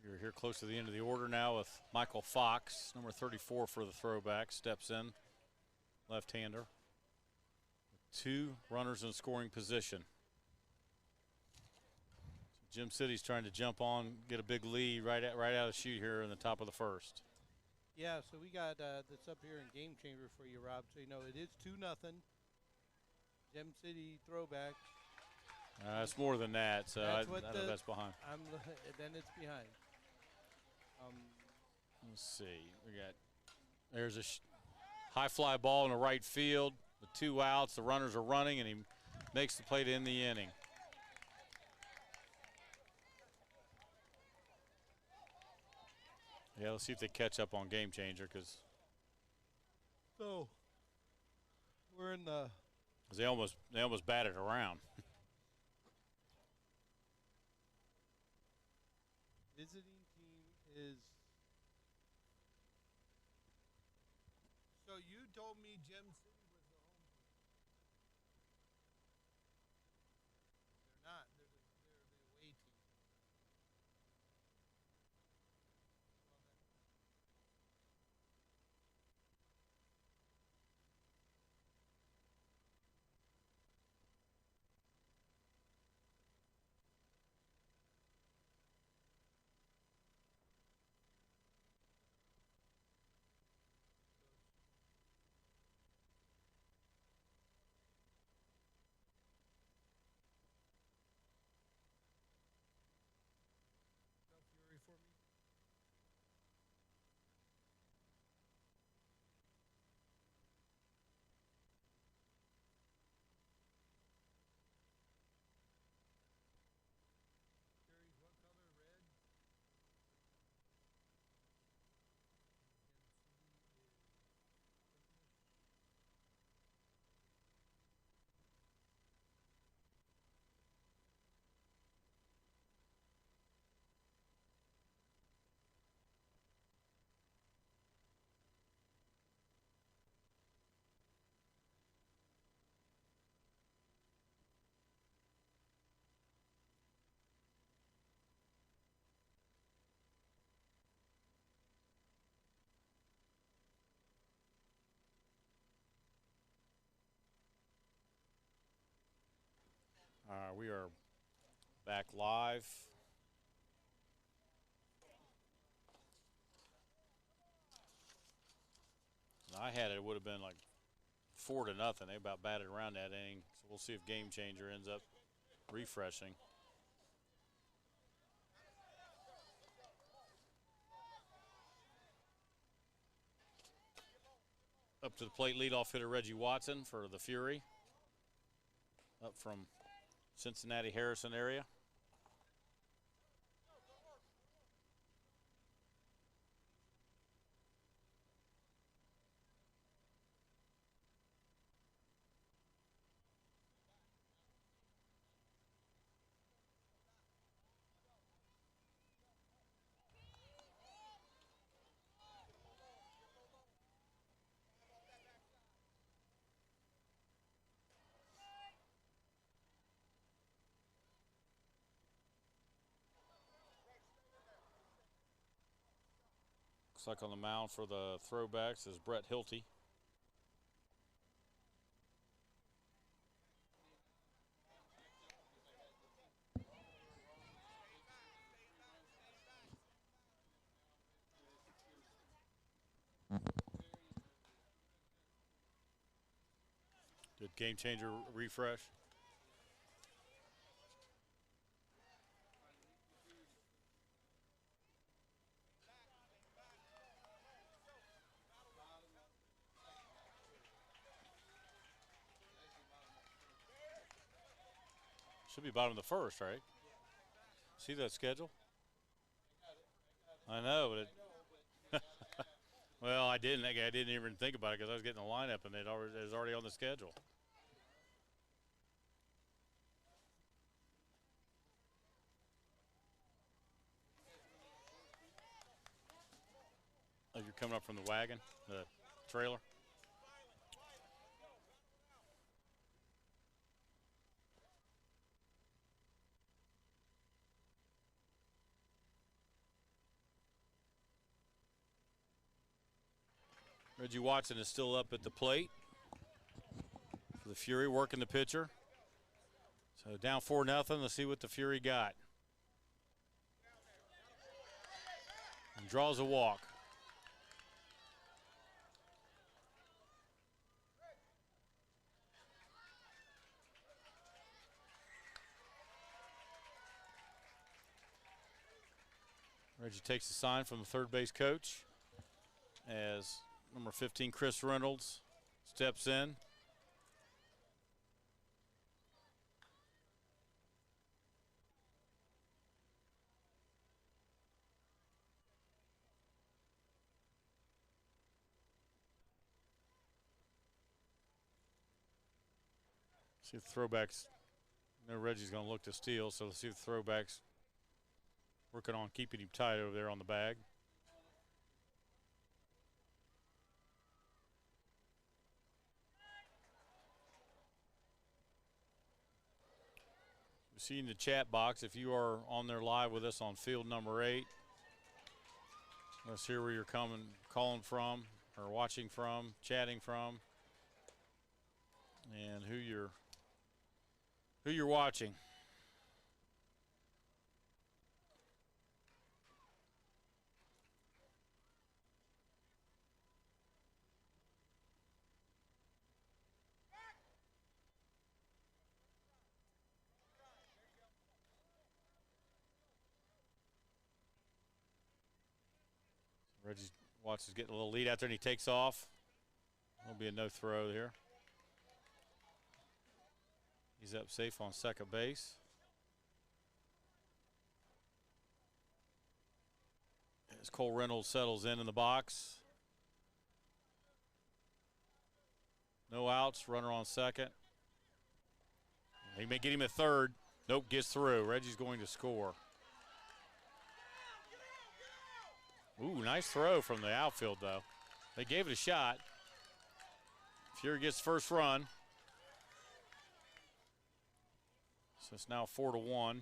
You're here close to the end of the order now with Michael Fox, number 34 for the throwback, steps in, left-hander. 2 runners in scoring position. Gem City's trying to jump on, get a big lead right out of the chute here in the top of the first. Yeah, so we got this up here in Game Changer for you, Rob. So you know it is 2-0. Gem City throwback. It's more than that, so That's I know that's behind. Then it's behind. Let's see. There's a high fly ball in the right field. The 2 outs, the runners are running, and he makes the play to end the inning. Yeah, let's see if they catch up on Game Changer, because we're in the. They almost batted around. Visiting team is. So you told me Gem City was the home team. They're not. They're the away team. Fury for me. Fury, what color? Red. We are back live. I had it would have been like 4-0. They about batted around that inning. So we'll see if Game Changer ends up refreshing. Up to the plate, leadoff hitter Reggie Watson for the Fury. Up from Cincinnati Harrison area. Looks like on the mound for the throwbacks is Brett Hilty. Good game changer refresh. Should be bottom of the first, right? See that schedule? I know, but it, well, I didn't even think about it because I was getting the lineup and it was already on the schedule. Oh, you're coming up from the wagon, the trailer. Reggie Watson is still up at the plate for the Fury, working the pitcher. So down 4-0. Let's see what the Fury got. And draws a walk. Reggie takes the sign from the third base coach as number 15, Chris Reynolds, steps in. See if the throwbacks. I know Reggie's going to look to steal, so let's see if the throwbacks working on keeping him tight over there on the bag. See in the chat box if you are on there live with us on field number 8. Let's hear where you're calling from, or watching from, chatting from, and who you're watching. Reggie Watts is getting a little lead out there, and he takes off. There'll be a no throw here. He's up safe on second base. As Cole Reynolds settles in the box. No outs, runner on second. He may get him at third. Nope, gets through. Reggie's going to score. Ooh, nice throw from the outfield, though. They gave it a shot. Fury gets first run. So it's now 4-1.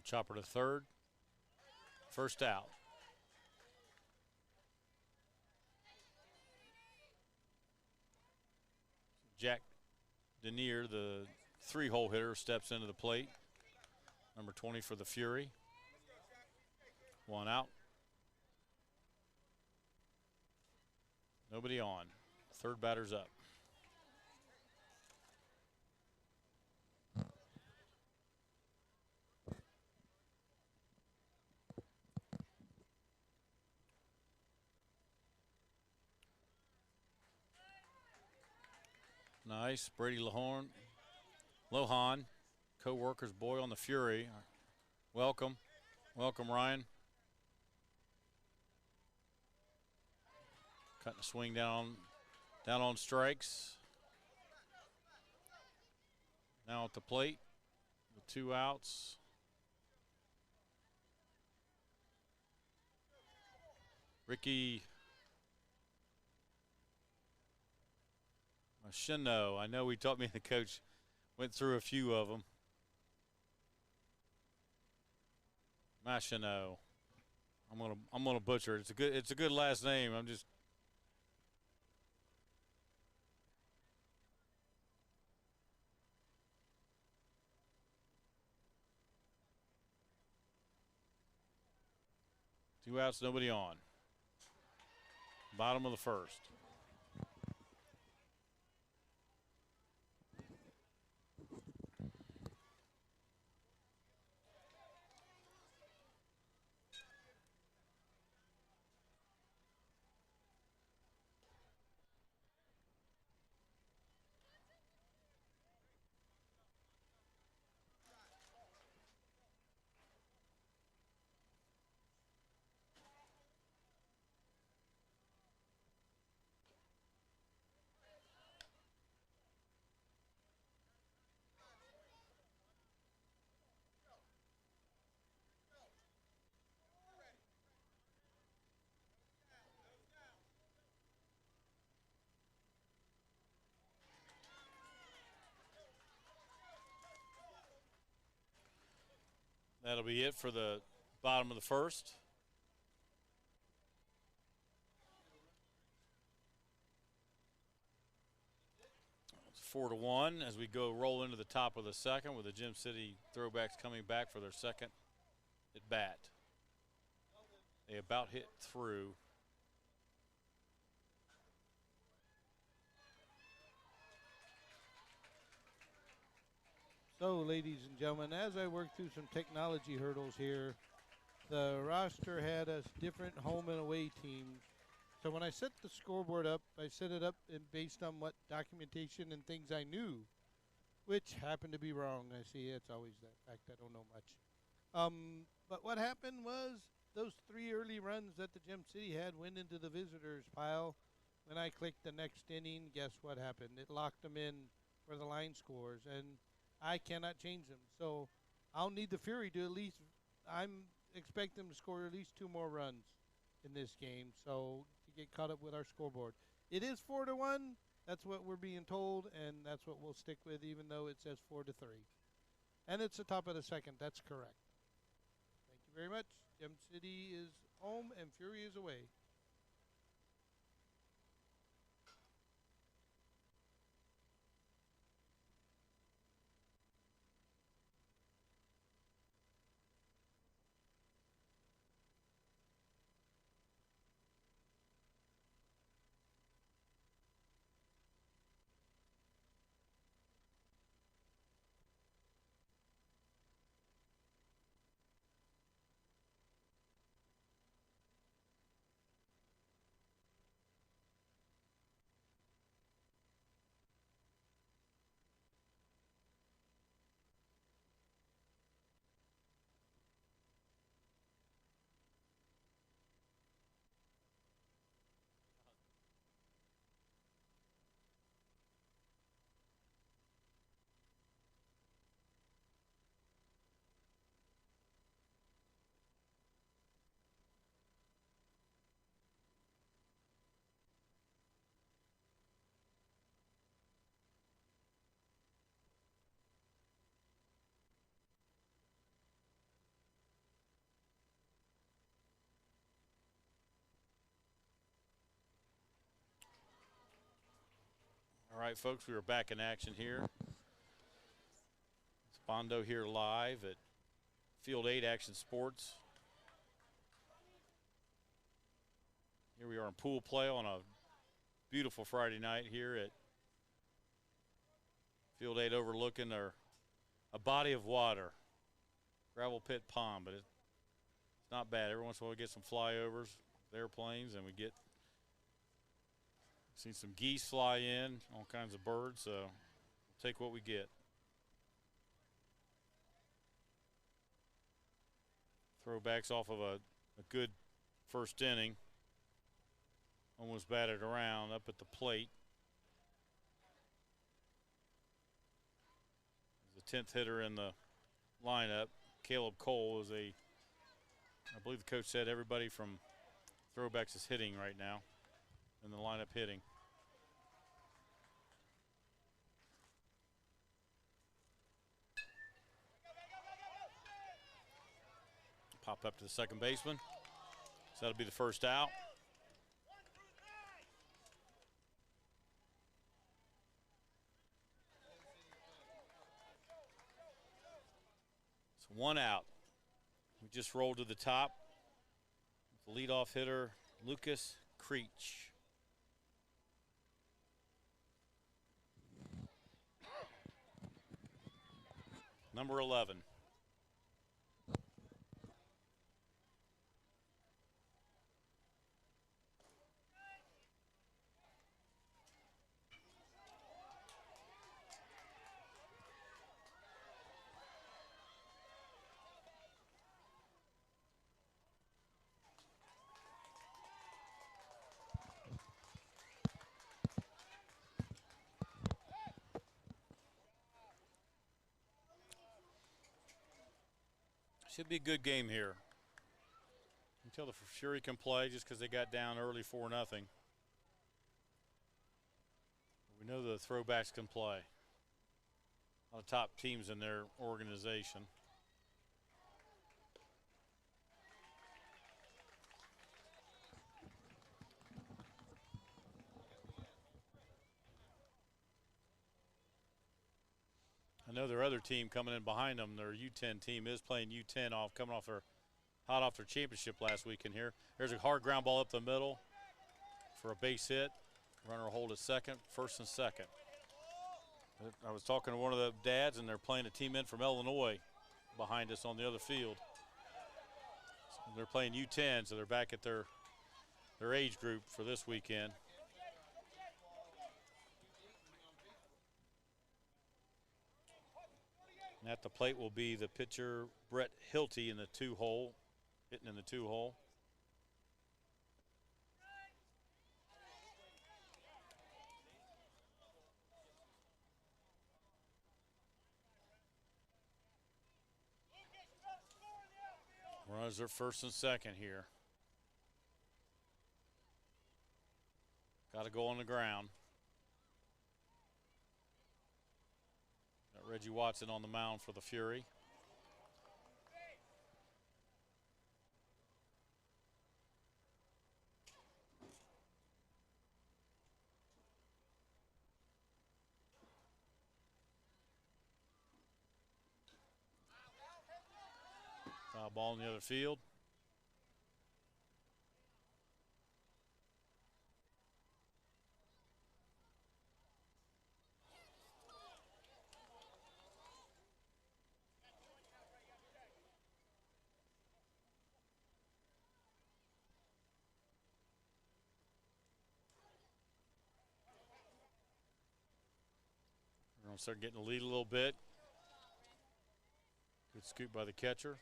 Chopper to third. First out. Jack Denier, the 3-hole hitter, steps into the plate. Number 20 for the Fury. One out. Nobody on. Third batter's up. Nice. Brady Lohan, co-worker's boy on the Fury. Welcome. Welcome, Ryan. Cutting the swing down on strikes. Now at the plate with 2 outs. Ricky Chino. I know we taught me and the coach went through a few of them. Machino. I'm gonna butcher it. It's a good last name. I'm just. Two outs, nobody on. Bottom of the first. That'll be it for the bottom of the first. It's 4-1 as we go roll into the top of the second with the Gem City Throwbacks coming back for their second at bat. They about hit through. So, ladies and gentlemen, as I work through some technology hurdles here, the roster had us different home and away teams. So when I set the scoreboard up, I set it up based on what documentation and things I knew, which happened to be wrong. I see it's always that fact. I don't know much. But what happened was those 3 early runs that the Gem City had went into the visitors pile. When I clicked the next inning, guess what happened? It locked them in for the line scores, and I cannot change them. So I'll need the Fury to at least, I'm expecting them to score at least 2 more runs in this game, so to get caught up with our scoreboard. It is 4-1. That's what we're being told, and that's what we'll stick with, even though it says 4-3. And it's the top of the second. That's correct. Thank you very much. Gem City is home and Fury is away. All right, folks, we are back in action here. It's Bondo here live at Field 8 Action Sports. Here we are in pool play on a beautiful Friday night here at Field 8 overlooking a body of water, gravel pit pond, but it's not bad. Every once in a while we get some flyovers, airplanes, and we get seen some geese fly in, all kinds of birds, so we'll take what we get. Throwbacks off of a good first inning. Almost batted around up at the plate. The 10th hitter in the lineup, Caleb Cole, is I believe the coach said everybody from Throwbacks is hitting right now in the lineup hitting. Pop up to the second baseman. So that'll be the first out. So one out. We just rolled to the top. The leadoff hitter, Lucas Creech. Number 11. Should be a good game here. Until the Fury can play, just because they got down early 4-0. We know the throwbacks can play. A lot of top teams in their organization. I know their other team coming in behind them, their U10 team is playing U10 coming off hot off their championship last weekend here. There's a hard ground ball up the middle for a base hit. Runner will hold at second, first and second. I was talking to one of the dads, and they're playing a team in from Illinois behind us on the other field. So they're playing U10, so they're back at their age group for this weekend. And at the plate will be the pitcher, Brett Hilty, in the 2-hole, hitting in the 2-hole. Runners are first and second here. Got to go on the ground. Got Reggie Watson on the mound for the Fury. Foul ball in the other field. We're going to start getting the lead a little bit. Good scoop by the catcher.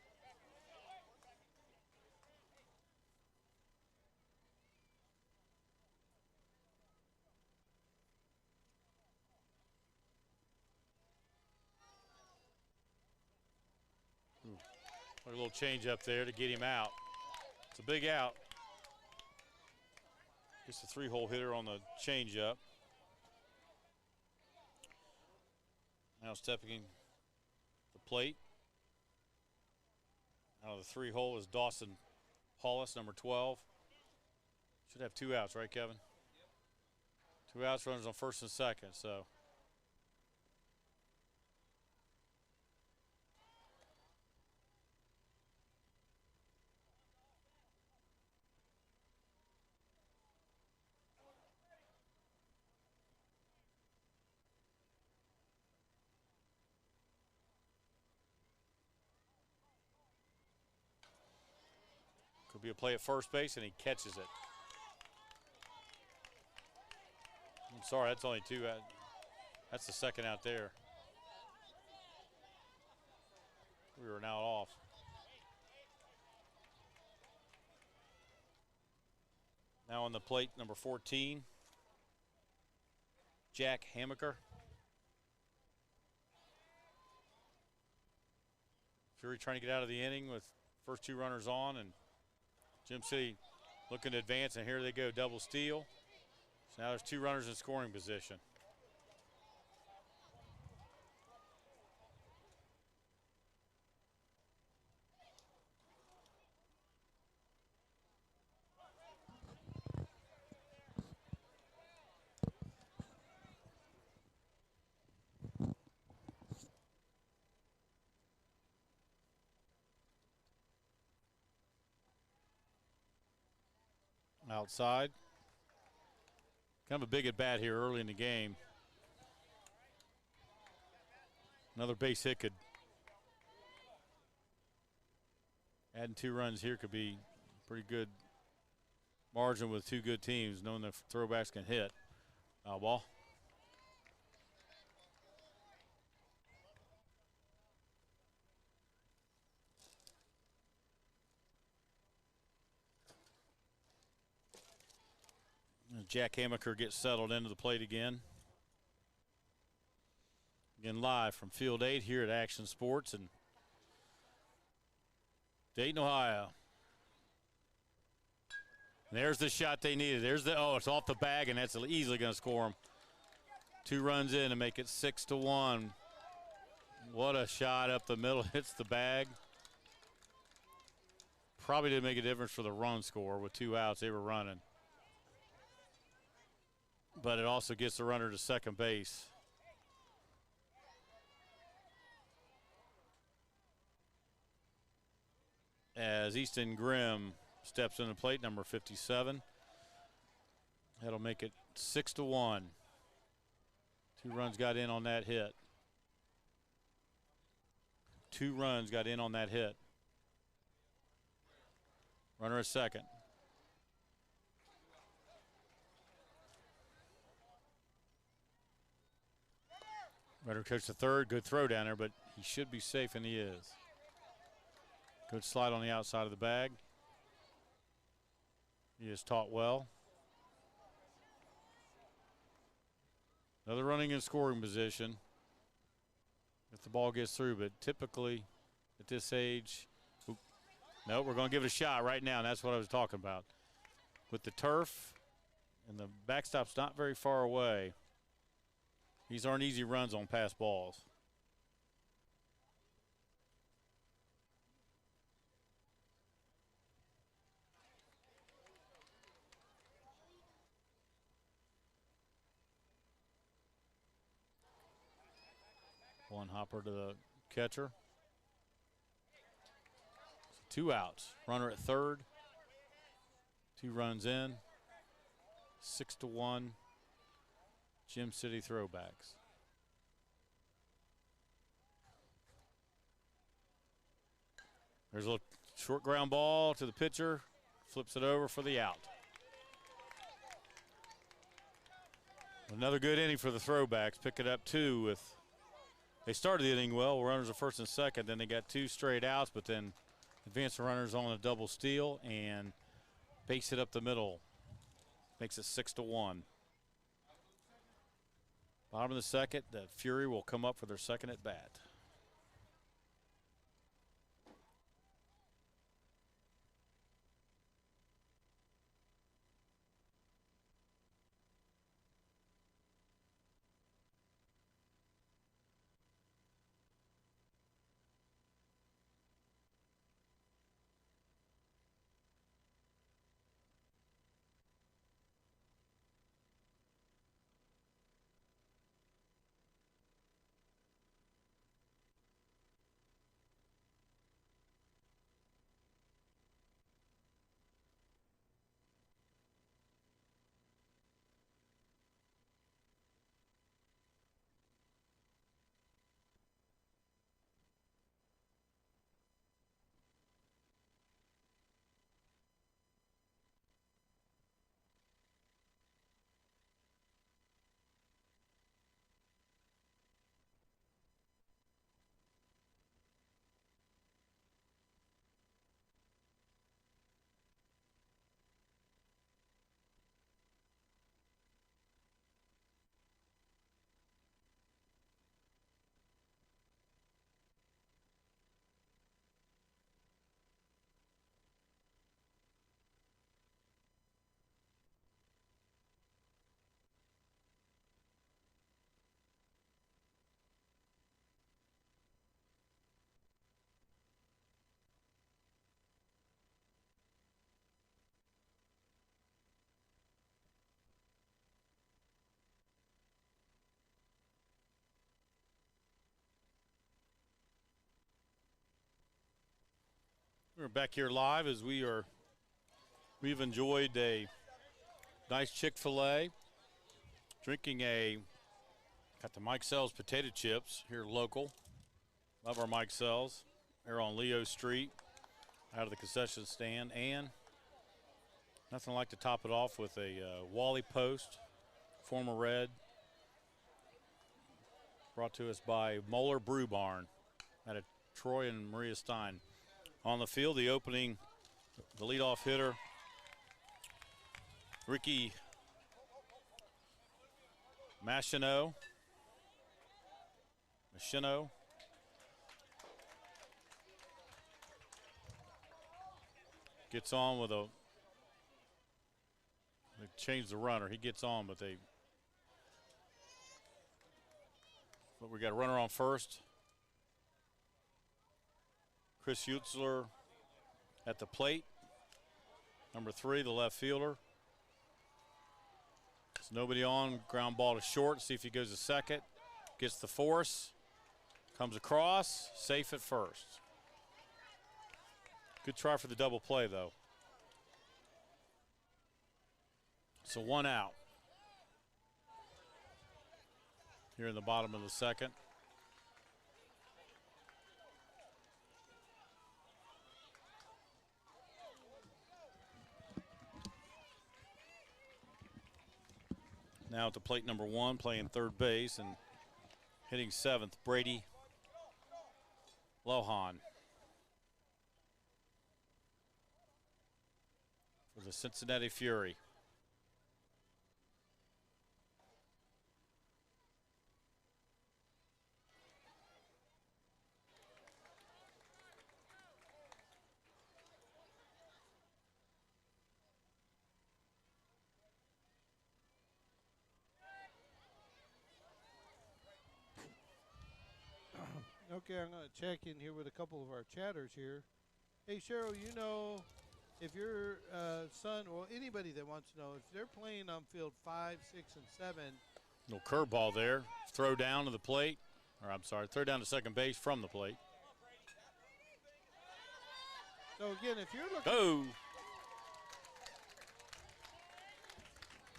A little change up there to get him out. It's a big out. Just a 3-hole hitter on the change up. Now stepping the plate. Out of the 3-hole is Dawson Hollis, number 12. Should have 2 outs, right, Kevin? 2 outs, runners on first and second, so. Could be a play at first base, and he catches it. I'm sorry, that's only 2 out. That's the second out there. We were now off. Now on the plate, number 14, Jack Hamaker. Fury trying to get out of the inning with first 2 runners on, and Gem City looking to advance, and here they go, double steal. So now there's 2 runners in scoring position. outside. Kind of a big at bat here early in the game. Another base hit could, adding 2 runs here could be pretty good margin with 2 good teams, knowing the throwbacks can hit. Foul ball. Jack Hamaker gets settled into the plate again. Again, live from Field 8 here at Action Sports in Dayton, Ohio. And there's the shot they needed. There's the, oh, it's off the bag, and that's easily going to score them. 2 runs in and make it 6-1. What a shot up the middle, hits the bag. Probably didn't make a difference for the run score with 2 outs. They were running. But it also gets the runner to second base. As Easton Grimm steps in the plate, number 57. That'll make it 6-1. 2 runs got in on that hit. 2 runs got in on that hit. Runner at second. Runner coach to third. Good throw down there, but he should be safe, and he is. Good slide on the outside of the bag. He is taught well. Another running in scoring position if the ball gets through, but typically at this age, no, we're going to give it a shot right now, and that's what I was talking about. With the turf and the backstop's not very far away, these aren't easy runs on pass balls. One hopper to the catcher. 2 outs. Runner at third. 2 runs in. 6-1. Gym City Throwbacks. There's a little short ground ball to the pitcher. Flips it over for the out. Another good inning for the Throwbacks. Pick it up 2 with. They started the inning well. Runners are first and second. Then they got 2 straight outs, but then advance the runners on a double steal and base it up the middle. Makes it 6-1. Bottom of the second, the Fury will come up for their second at bat. We're back here live as we've enjoyed a nice Chick-fil-A. Drinking got the Mike Sells potato chips here local. Love our Mike Sells. They're on Leo Street out of the concession stand. And nothing like to top it off with a Wally Post, former Red. Brought to us by Moeller Brew Barn out of Troy and Maria Stein. On the field, the leadoff hitter, Ricky Machino. Gets on with they changed the runner. He gets on, but we got a runner on first. Chris Hutzler at the plate. Number 3, the left fielder. There's nobody on. Ground ball to short. See if he goes to second. Gets the force. Comes across. Safe at first. Good try for the double play, though. So 1 out. Here in the bottom of the second. Now at the plate, number 1, playing third base and hitting 7th, Brady Lohan for the Cincinnati Fury. Okay, I'm going to check in here with a couple of our chatters here. Hey, Cheryl, you know, if your son or anybody that wants to know, if they're playing on field 5, 6, and 7. Little curveball there. Throw down to the plate. Or I'm sorry, throw down to second base from the plate. So, again, if you're looking. Go.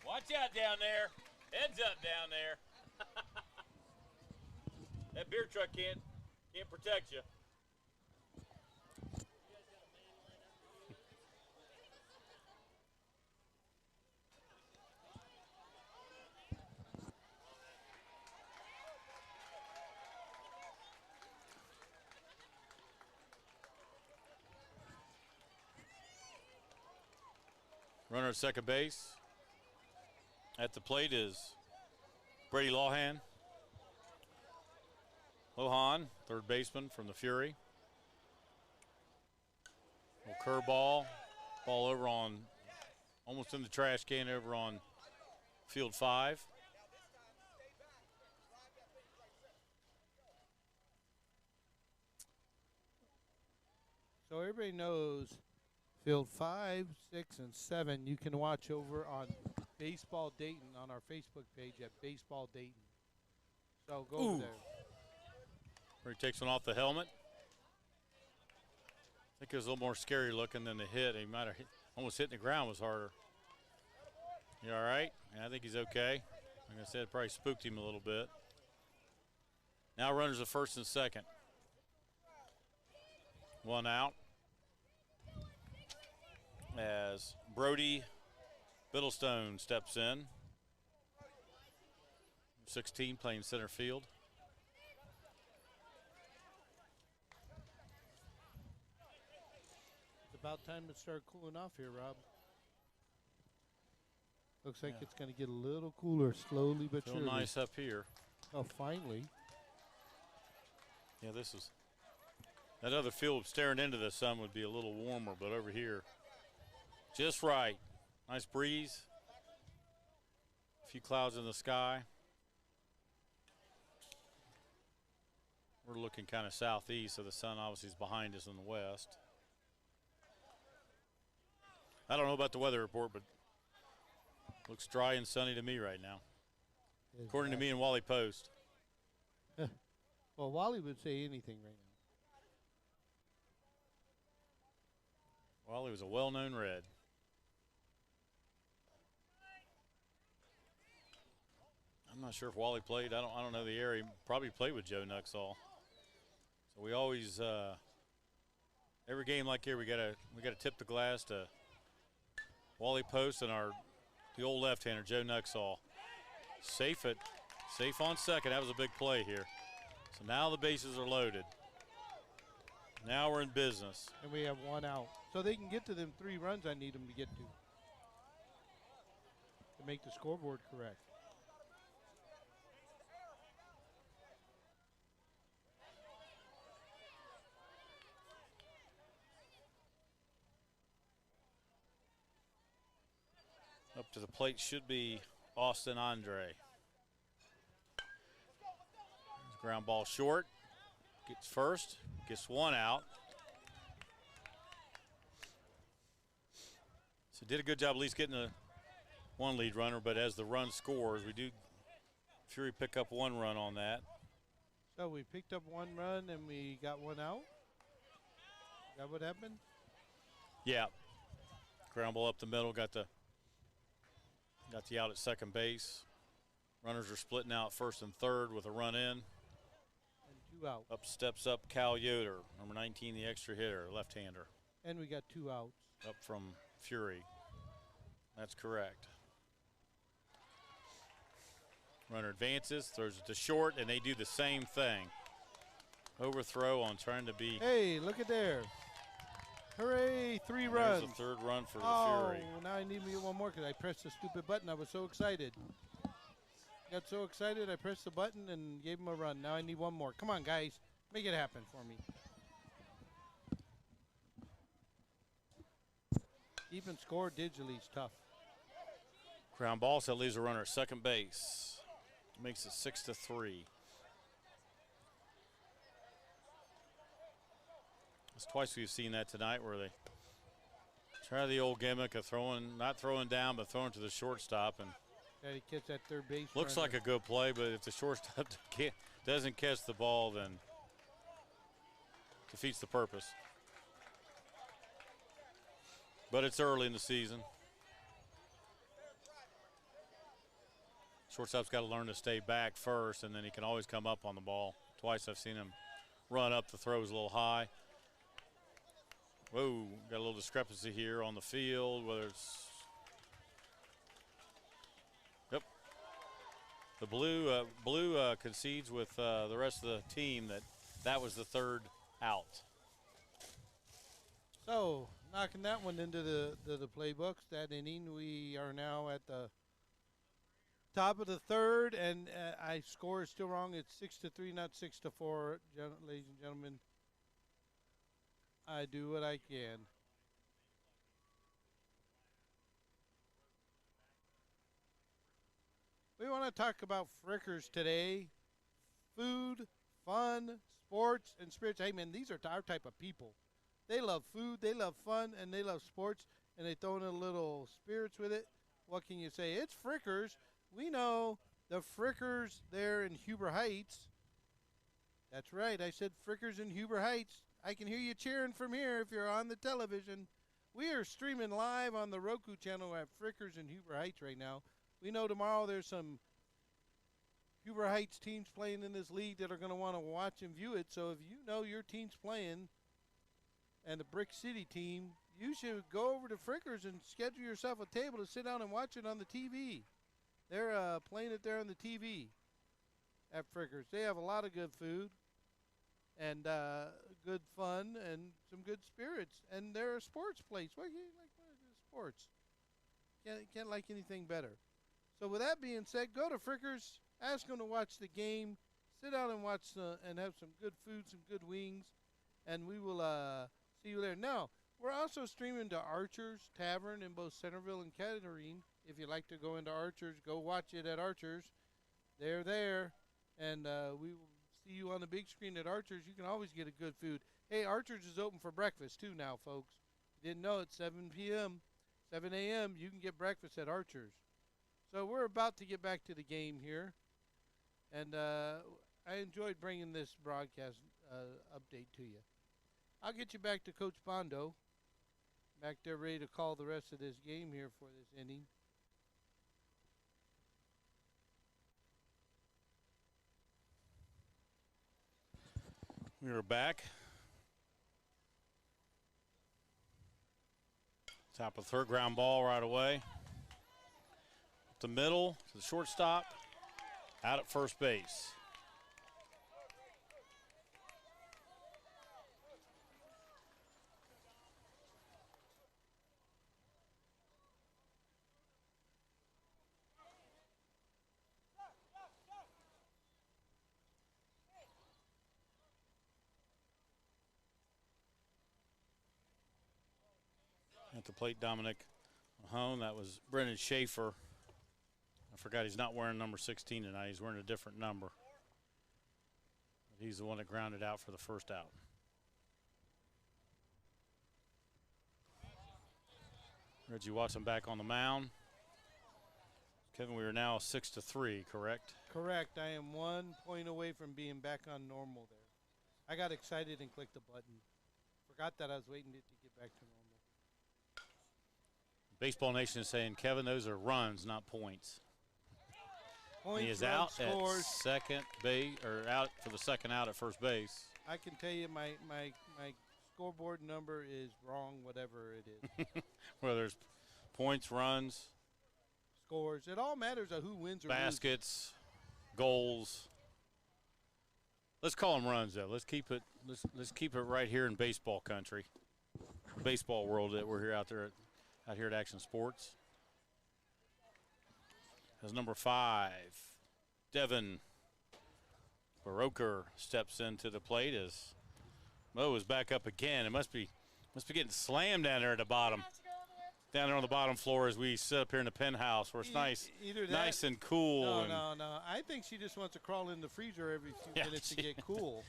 Watch out down there. Heads up down there. That beer truck can't protect you. Runner at second base. At the plate is Brady Lohan. Lohan, third baseman from the Fury. Little curveball. Ball over on, almost in the trash can over on field 5. So everybody knows field 5, 6, and 7 you can watch over on Baseball Dayton on our Facebook page at Baseball Dayton. So go over there. Where he takes one off the helmet. I think it was a little more scary looking than the hit. He might have almost hitting the ground was harder. You all right? Yeah, I think he's okay. Like I said, it probably spooked him a little bit. Now runners at first and second. 1 out. As Brody Biddlestone steps in. 16 playing center field. It's about time to start cooling off here, Rob. Looks like it's going to get a little cooler slowly but surely. Feel nice up here. Oh, finally. Yeah, this is. That other field staring into the sun would be a little warmer, but over here, just right. Nice breeze. A few clouds in the sky. We're looking kind of southeast, so the sun obviously is behind us in the west. I don't know about the weather report, but looks dry and sunny to me right now, according to me and Wally Post. Well, Wally would say anything right now. Wally was a well-known Red. I'm not sure if Wally played. I don't know the area. He probably played with Joe Nuxall. So we always every game like here we gotta tip the glass to Wally Post and the old left-hander Joe Nuxall. Safe on second. That was a big play here. So now the bases are loaded. Now we're in business. And we have one out. So they can get to them 3 runs I need them to get to make the scoreboard correct. Up to the plate should be Austin Andre. Ground ball short. Gets first. Gets one out. So did a good job at least getting one lead runner, but as the run scores, we do Fury pick up 1 run on that. So we picked up 1 run and we got 1 out? Is that what happened? Yeah. Ground ball up the middle, got the out at second base. Runners are splitting out first and third with a run in. And 2 out. Up steps up Cal Yoder, number 19, the extra hitter, left-hander. And we got 2 outs. Up from Fury. That's correct. Runner advances, throws it to short, and they do the same thing. Overthrow on trying to be. Hey, look at there. Hooray, 3 runs. There's the 3rd run for the Fury. Now I need to get 1 more because I pressed the stupid button. I was so excited. Got so excited I pressed the button and gave him a run. Now I need 1 more. Come on, guys. Make it happen for me. Keeping score digitally is tough. Ground ball, so that leaves a runner at second base. Makes it 6-3. It's twice we've seen that tonight where they try the old gimmick of not throwing down, but throwing to the shortstop. And he gets that third base. Looks like a good play, but if the shortstop doesn't catch the ball, then defeats the purpose. But it's early in the season. Shortstop's got to learn to stay back first, and then he can always come up on the ball. Twice I've seen him run up. The throw is a little high. Whoa, got a little discrepancy here on the field, whether it's. Yep. The blue concedes with the rest of the team that was the 3rd out. So, knocking that one into the playbooks, that inning, we are now at the top of the 3rd, and I score is still wrong. It's 6-3, not 6-4, ladies and gentlemen. I do what I can. We want to talk about Frickers today. Food, fun, sports, and spirits. Hey, man, these are our type of people. They love food, they love fun, and they love sports, and they throw in a little spirits with it. What can you say? It's Frickers. We know the Frickers there in Huber Heights. That's right. I said Frickers in Huber Heights. I can hear you cheering from here if you're on the television. We are streaming live on the Roku channel at Frickers in Huber Heights right now. We know tomorrow there's some Huber Heights teams playing in this league that are going to want to watch and view it. So if you know your team's playing and the Brick City team, you should go over to Frickers and schedule yourself a table to sit down and watch it on the TV. They're playing it there on the TV at Frickers. They have a lot of good food and good fun and some good spirits. And they're a sports place. What do you like? Sports. Can't like anything better. So with that being said, go to Frickers, ask them to watch the game, sit down and watch and have some good food, some good wings, and we will see you there. Now, we're also streaming to Archer's Tavern in both Centerville and Kettering. If you'd like to go into Archer's, go watch it at Archer's. They're there, and we will see you on the big screen at Archer's. You can always get a good food. Hey, Archer's is open for breakfast, too, now, folks. Didn't know it's 7 p.m., 7 a.m., you can get breakfast at Archer's. So we're about to get back to the game here. And I enjoyed bringing this broadcast update to you. I'll get you back to Coach Bondo. Back there ready to call the rest of this game here for this inning. We are back. Top of the third, ground ball right away. Up the middle to the shortstop. Out at first base. At the plate, Dominic Mahone. That was Brendan Schaefer. I forgot he's not wearing number 16 tonight. He's wearing a different number. But he's the one that grounded out for the first out. Reggie Watson back on the mound. Kevin, we are now 6-3, correct? Correct. I am 1 point away from being back on normal there. I got excited and clicked the button. Forgot that I was waiting to get back to normal. Baseball Nation is saying, Kevin, those are runs, not points. Points, He is runs, out scores. at second base, or out for the second out at first base. I can tell you my scoreboard number is wrong, whatever it is. Where there's points, runs, Scores. It all matters of who wins or baskets, goals. Let's call them runs, though. Let's keep it. Let's keep it right here in baseball country, baseball world that we're here out here at Action Sports. As number 5, Devin Baroker steps into the plate as Mo is back up again. It must be getting slammed down there at the bottom. Down there on the bottom floor as we sit up here in the penthouse where it's nice and cool. No. I think she just wants to crawl in the freezer every few minutes to get cool.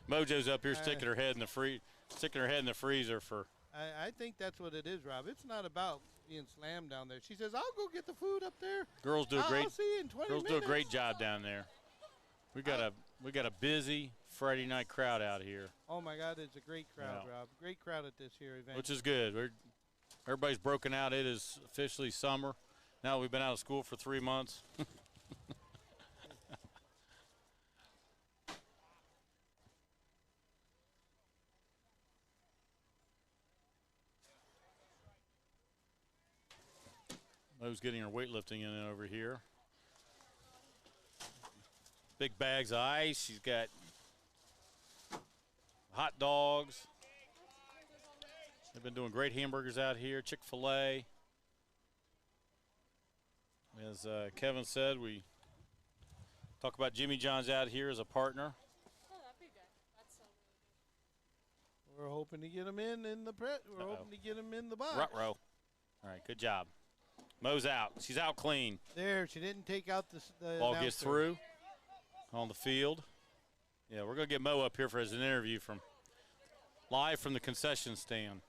Mojo's up here sticking her head in the freezer for. I think that's what it is, Rob. It's not about being slammed down there. She says, "I'll go get the food up there." Girls do a I'll see you in 20 girls minutes. do a great job down there. We got a busy Friday night crowd out here. Oh my God, it's a great crowd, Yeah. Rob. Great crowd at this here event. Which is good. Everybody's broken out. It is officially summer. Now we've been out of school for 3 months. Mo's getting her weightlifting in over here. Big bags of ice. She's got hot dogs. They've been doing great hamburgers out here. Chick-fil-A. As Kevin said, we talk about Jimmy John's out here as a partner. Oh, that'd be good. That's so really good. We're hoping to get them in the press. We're hoping to get them in the box. Ruh-roh. All right, good job. Mo's out. She's out clean. There, she didn't take out the Ball gets announcer. through on the field. Yeah, we're going to get Mo up here for his interview live from the concession stand.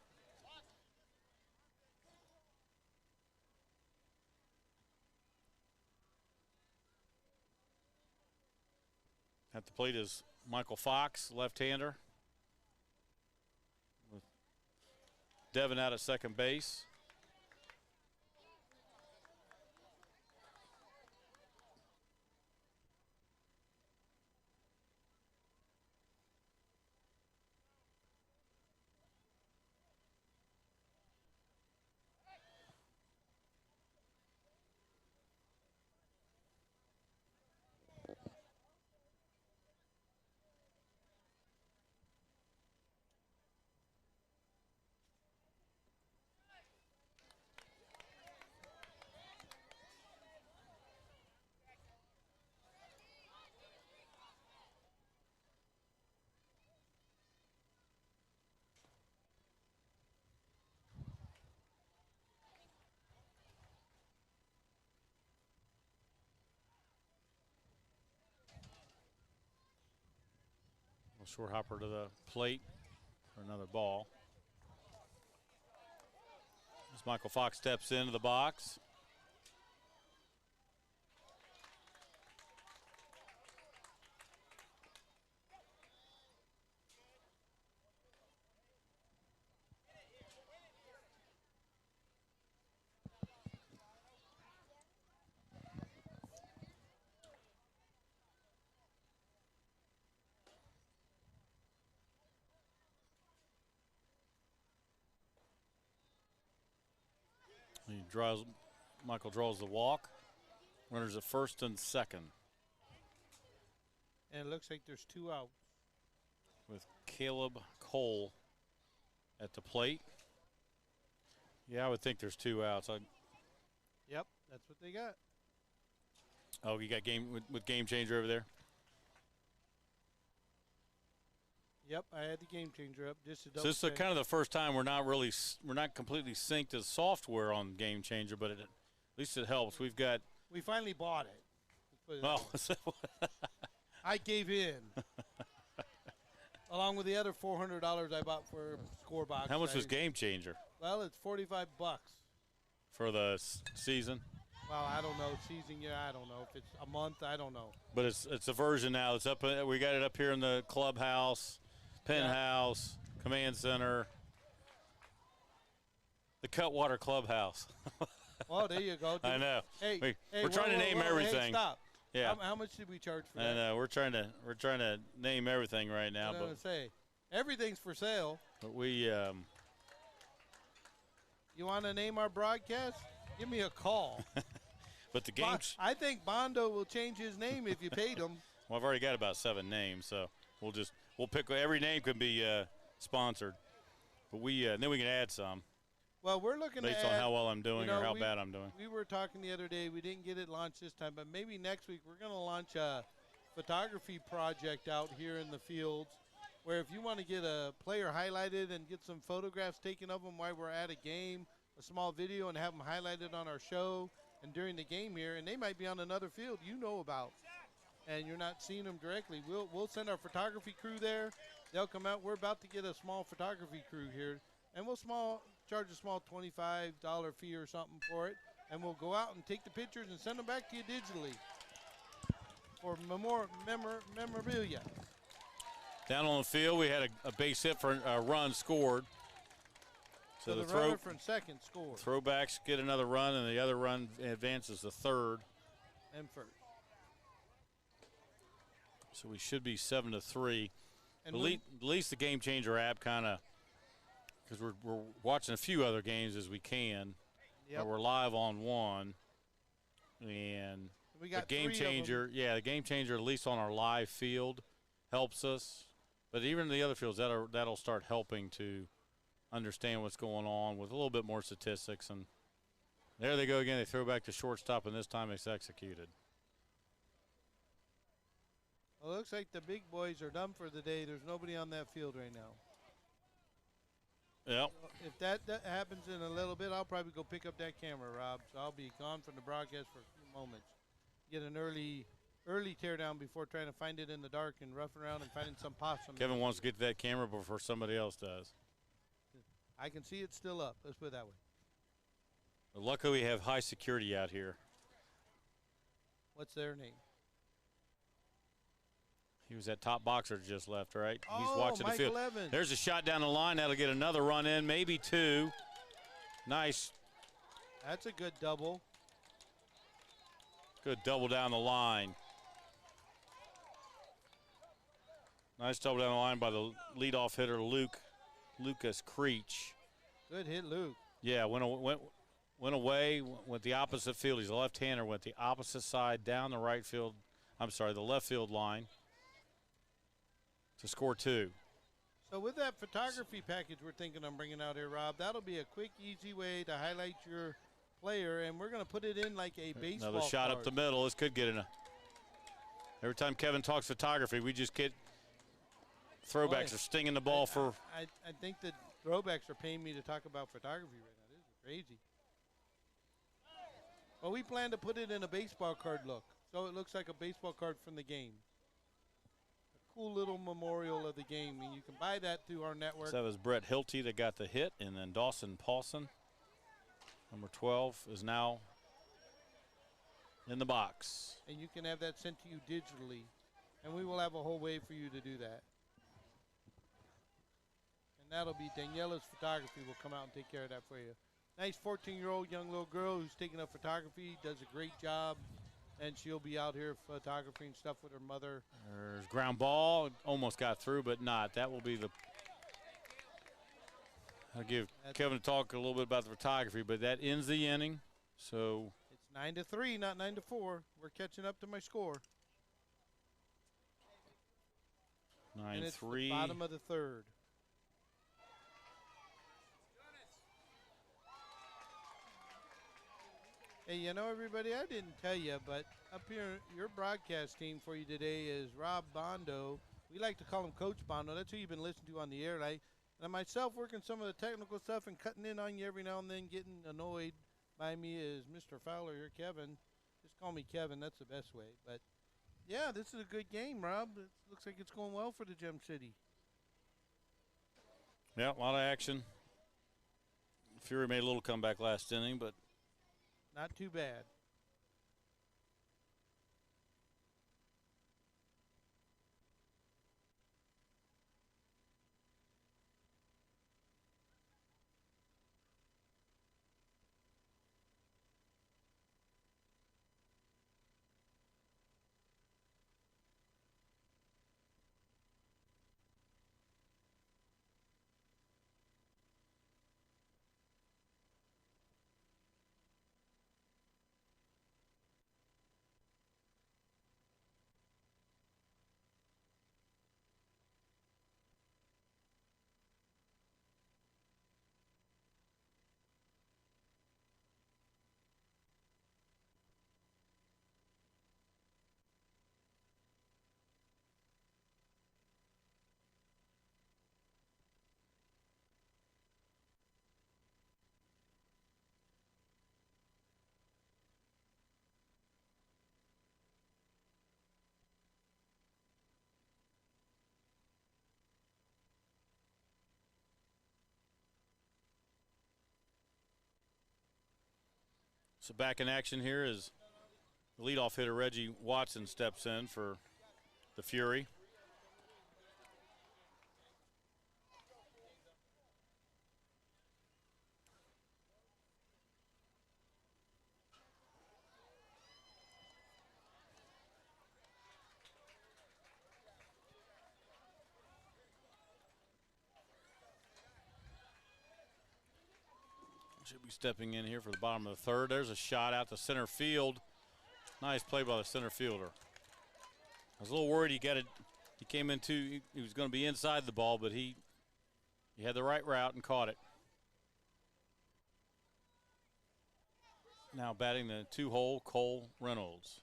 At the plate is Michael Fox, left-hander. With Devin out at second base. Short hopper to the plate for another ball. As Michael Fox steps into the box. Michael draws the walk. Runners at first and second. And it looks like there's 2 out. With Caleb Cole at the plate. Yeah, I would think there's 2 outs. Yep, that's what they got. Oh, you got game with game changer over there? Yep, I had the game changer up just to double So this is check. kind of the first time we're not completely synced as software on game changer, but at least it helps. We finally bought it. Let's put it that way. oh, I gave in. Along with the other $400 I bought for score box. how much was game changer Well, it's $45 for the season? Well, I don't know. Season year, I don't know. If it's a month, I don't know. But it's a version now. It's up. We got it up here in the clubhouse, penthouse, command center, the Cutwater Clubhouse. Well, there you go. I know. Hey, we're trying to name everything. Hey, stop. Yeah. How much did we charge for that? I know. We're trying to name everything right now, I was gonna say everything's for sale. but we You want to name our broadcast? Give me a call. but the games. I think Bondo will change his name if you paid him. Well, I've already got about 7 names, so we'll pick every name can be sponsored, but then we can add some Well, we're looking based to on add, how well I'm doing or how we- bad I'm doing. We were talking the other day. We didn't get it launched this time, but maybe next week we're going to launch a photography project out here in the fields where if you want to get a player highlighted and get some photographs taken of them while we're at a game, a small video, and have them highlighted on our show and during the game here, and they might be on another field you know about, and you're not seeing them directly. We'll send our photography crew there. They'll come out. We're about to get a small photography crew here, and we'll charge a small $25 fee or something for it, and we'll go out and take the pictures and send them back to you digitally for memorabilia. Down on the field, we had a base hit for a run scored. So the runner from second scored. Throwbacks get another run, and the other run advances to third. And first. So we should be 7-3. And At least the Game Changer app kind of, because we're watching a few other games as we can. Yep. But we're live on one. And We got the Game 3 of 'em. Changer, the Game Changer, at least on our live field, helps us. But even the other fields, that'll start helping to understand what's going on with a little bit more statistics. And there they go again. They throw back to shortstop, and this time it's executed. Well, it looks like the big boys are done for the day. There's nobody on that field right now. Yep. If that happens in a little bit, I'll probably go pick up that camera, Rob. So I'll be gone from the broadcast for a few moments. Get an early teardown before trying to find it in the dark and roughing around and finding some possum. Kevin wants to get to that camera before somebody else does. I can see it's still up. Let's put it that way. But luckily, we have high security out here. What's their name? He was that top boxer that just left, right? He's Oh, watching the field. Michael Evans. There's a shot down the line. That'll get another run in, maybe 2. Nice. That's a good double. Good double down the line. Nice double down the line by the leadoff hitter, Lucas Creech. Good hit, Luke. Yeah, went away, went the opposite field. He's a left-hander, went the opposite side down the the left field line to score 2. So with that photography package we're thinking of bringing out here, Rob, that'll be a quick, easy way to highlight your player, and we're going to put it in like a baseball Another shot card. up the middle. This could get in a. Every time Kevin talks photography, we just get throwbacks are stinging the ball for. I think the throwbacks are paying me to talk about photography right now. This is crazy. Well, we plan to put it in a baseball card look, so it looks like a baseball card from the game. A cool little memorial of the game, and you can buy that through our network. So that was Brett Hilty that got the hit, and then Dawson Paulson, number 12, is now in the box. And you can have that sent to you digitally, and we will have a whole way for you to do that. And that'll be Daniela's Photography will come out and take care of that for you. Nice 14-year-old young little girl who's taking up photography, does a great job, and she'll be out here photographing stuff with her mother. There's ground ball, almost got through, but not. That will be the. I'll give Kevin a talk a little bit about the photography, but that ends the inning. So It's 9-3, not 9-4. We're catching up to my score. And it's the 9-3. bottom of the third. Hey, you know, everybody, I didn't tell you, but up here, your broadcast team for you today is Rob Bondo. We like to call him Coach Bondo. That's who you've been listening to on the air. And myself working some of the technical stuff and cutting in on you every now and then, getting annoyed by me is Mr. Fowler here, Kevin. Just call me Kevin. That's the best way. But, yeah, this is a good game, Rob. It looks like it's going well for the Gem City. Yeah, a lot of action. Fury made a little comeback last inning, but Not too bad. so back in action here is the leadoff hitter Reggie Watson steps in for the Fury. Should be stepping in here for the bottom of the third. There's a shot out to center field. Nice play by the center fielder. I was a little worried he came into, he was going to be inside the ball, but he had the right route and caught it. Now batting the 2-hole Cole Reynolds.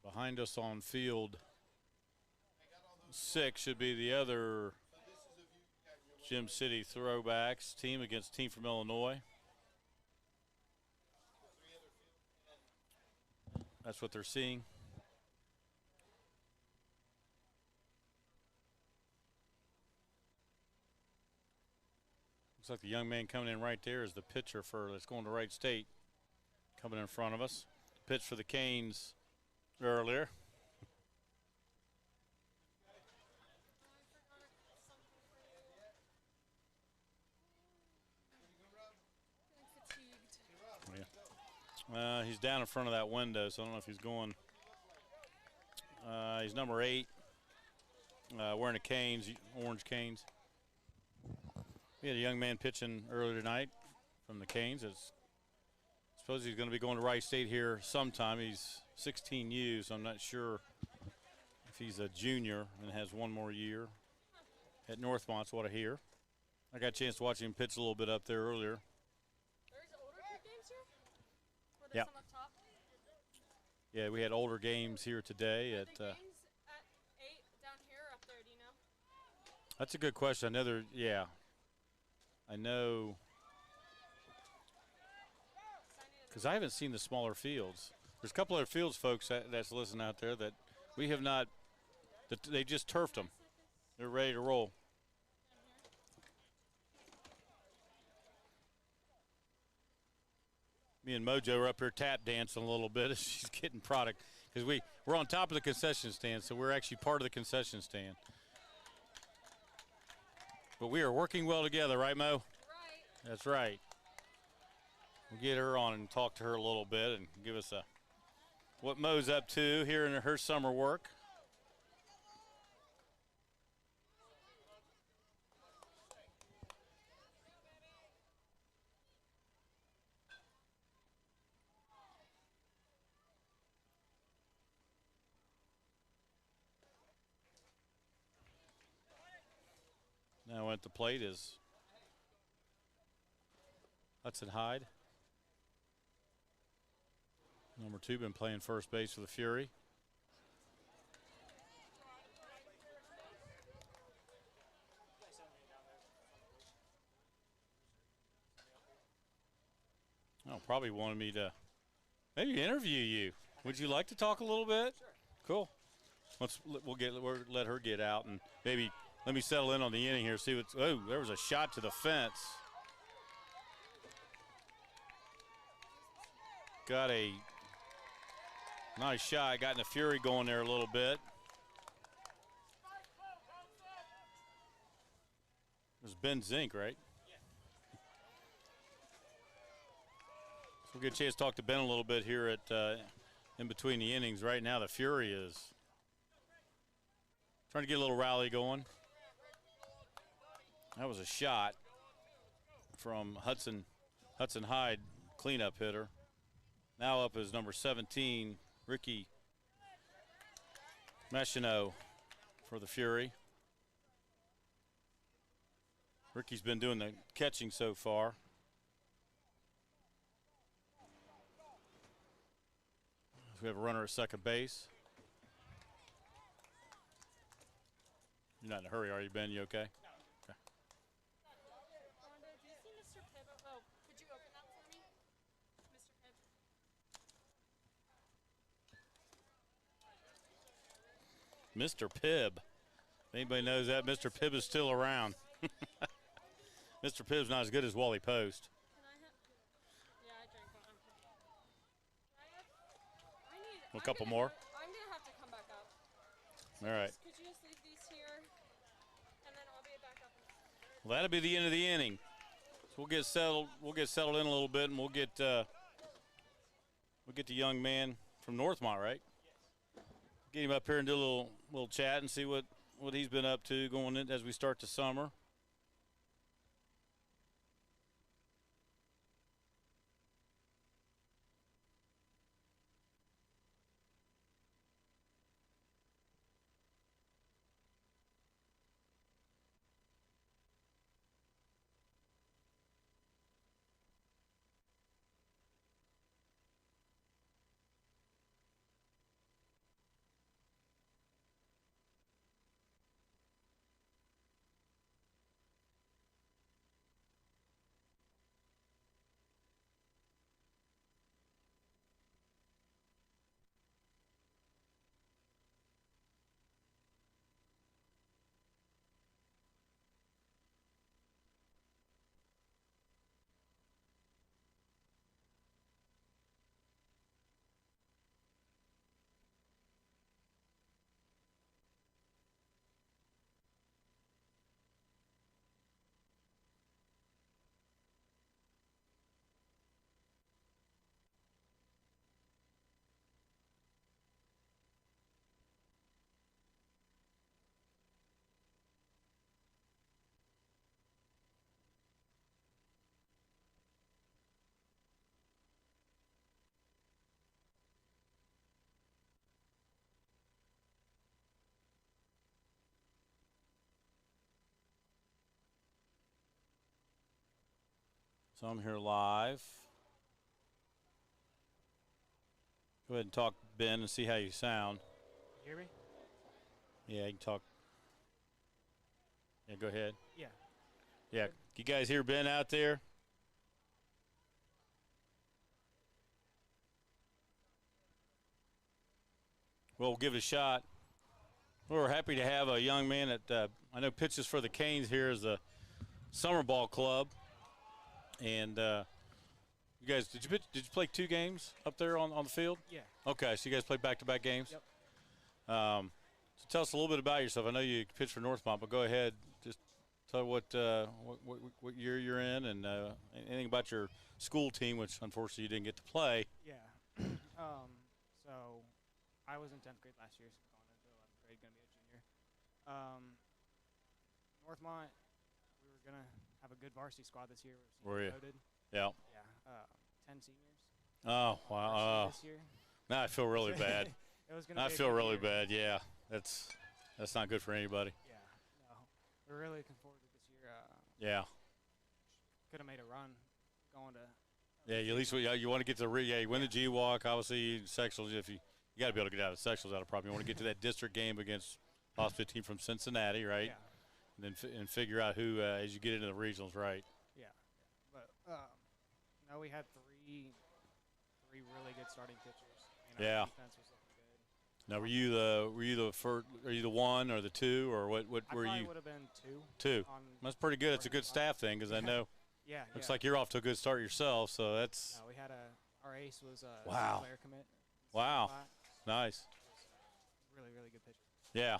Behind us on field 6 should be the other Gem City throwbacks team against team from Illinois. That's what they're seeing. Looks like the young man coming in right there is the pitcher that's going to Wright State, coming in front of us. Pitch for the Canes earlier. He's down in front of that window, so I don't know if he's going. He's number 8, wearing a Canes, orange Canes. We had a young man pitching earlier tonight from the Canes. I suppose he's going to be going to Wright State here sometime. He's 16U, so I'm not sure if he's a junior and has one more year at Northmont's, what I hear. I got a chance to watch him pitch a little bit up there earlier. There's older games here? Yeah. On up top? Yeah, we had older games here today. Are the games at 8 down here or up there, do you know? That's a good question. I know. Because I haven't seen the smaller fields. There's a couple other fields, folks, that's listening out there that we have not, they just turfed them. They're ready to roll. Me and Mojo are up here tap dancing a little bit as she's getting product. Because we're on top of the concession stand, so we're actually part of the concession stand. But we are working well together, right, Mo? Right. That's right. We'll get her on and talk to her a little bit and give us what Mo's up to here in her summer work. Now at the plate is Hudson Hyde. Number 2, been playing first base for the Fury. Oh, probably wanted me to maybe interview you. Would you like to talk a little bit? Sure. Cool. We'll let her get out and maybe let me settle in on the inning here. See what's. Oh, there was a shot to the fence. Got a nice shot. Got the Fury going there a little bit. It was Ben Zink, right? So we'll get a chance to talk to Ben a little bit here at in between the innings. Right now, the Fury is trying to get a little rally going. That was a shot from Hudson Hyde, cleanup hitter. Now up is number 17, Ricky Machino for the Fury. Ricky's been doing the catching so far. We have a runner at second base. You're not in a hurry, are you, Ben? You okay? Okay. Rhonda, do you see Mr. Pibb? Oh, could you open that for me? Mr. Pibb. Mr. Pibb. If anybody knows that, Mr. Pibb is still around. Mr. Pibb's not as good as Wally Post. Can I have? Yeah, I drank one. A couple more. I'm gonna have to come back up. All right. Could you just leave these here, and then I'll be back up. Well, that'll be the end of the inning. So we'll get settled. We'll get settled in a little bit, and we'll get the young man from Northmont, right? Get him up here and do a little chat and see what he's been up to going in as we start the summer. So I'm here live. Go ahead and talk, Ben, and see how you sound. You hear me? Yeah, you can talk. Yeah, go ahead. Yeah. Yeah, you guys hear Ben out there? Well, we'll give it a shot. We're happy to have a young man that I know pitches for the Canes here as the summer ball club. And you guys, did you play 2 games up there on the field? Yeah. Okay, so you guys played back-to-back games? Yep. So tell us a little bit about yourself. I know you pitched for Northmont, but go ahead. Just tell what what year you're in and anything about your school team, which unfortunately you didn't get to play. Yeah. So I was in 10th grade last year, so going into 11th grade, going to be a junior. Northmont, we were going to have a good varsity squad this year. Were you? Loaded. Yeah. Yeah, 10 seniors. Oh, wow. This year. Now I feel really bad. It was gonna I be a feel good really year. bad. Yeah, that's not good for anybody. Yeah, no. We're really looking forward to this year. Yeah. Could have made a run going to. Yeah, you at least you want to get to you win the G Walk. Obviously, sectionals. If you got to be able to get out of sectionals, out of problem. You want to get to that district game against possibly a team from Cincinnati, right? Yeah. And then figure out who as you get into the regionals, right? Yeah. But no, we had three really good starting pitchers. And Yeah. our defense was looking good. Now, were you the first? Are you the one or the two or what? What I were probably you? would have been two. Two. On That's pretty good. It's a good staff thing because I know. Yeah. Looks yeah. like you're off to a good start yourself. So that's We had our ace was a Wow. player commit. wow, Spot. nice. Really, really good pitcher. Yeah.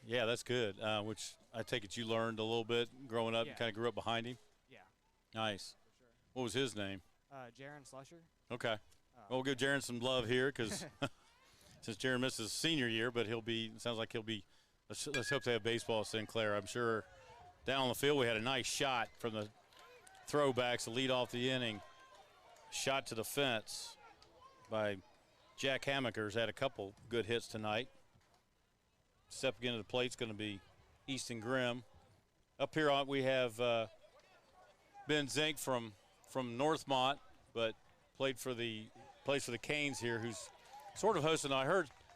Yeah, that's good. Which I take it you learned a little bit growing up. Yeah. You kind of grew up behind him. Yeah, Nice. for sure. What was his name? Jaron Slusher. Okay. Well, we'll give Jaron some love here because since Jaron missed his senior year, but sounds like he'll be. Let's hope they have baseball at Sinclair. I'm sure down on the field we had a nice shot from the throwbacks to lead off the inning. Shot to the fence by Jack Hammaker's had a couple good hits tonight. Stepping into the plate's going to be Easton Grimm. Up here we have Ben Zink from Northmont, but plays for the Canes here, who's sort of hosting. I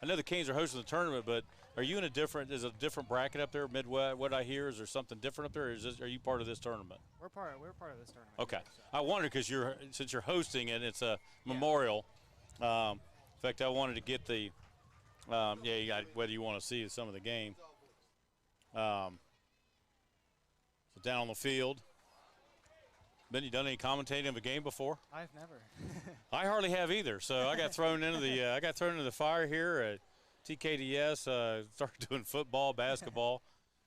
know the Canes are hosting the tournament, but are you in a different bracket up there, Midwest? What I hear, is there something different up there? Or are you part of this tournament? We're part of this tournament. Okay, So. I wondered because since you're hosting and it's a memorial. In fact, I wanted to get the you got whether you want to see some of the game. So down on the field. Ben, you done any commentating of a game before? I've never. I hardly have either. So I got thrown into the fire here at TKDS. Started doing football, basketball,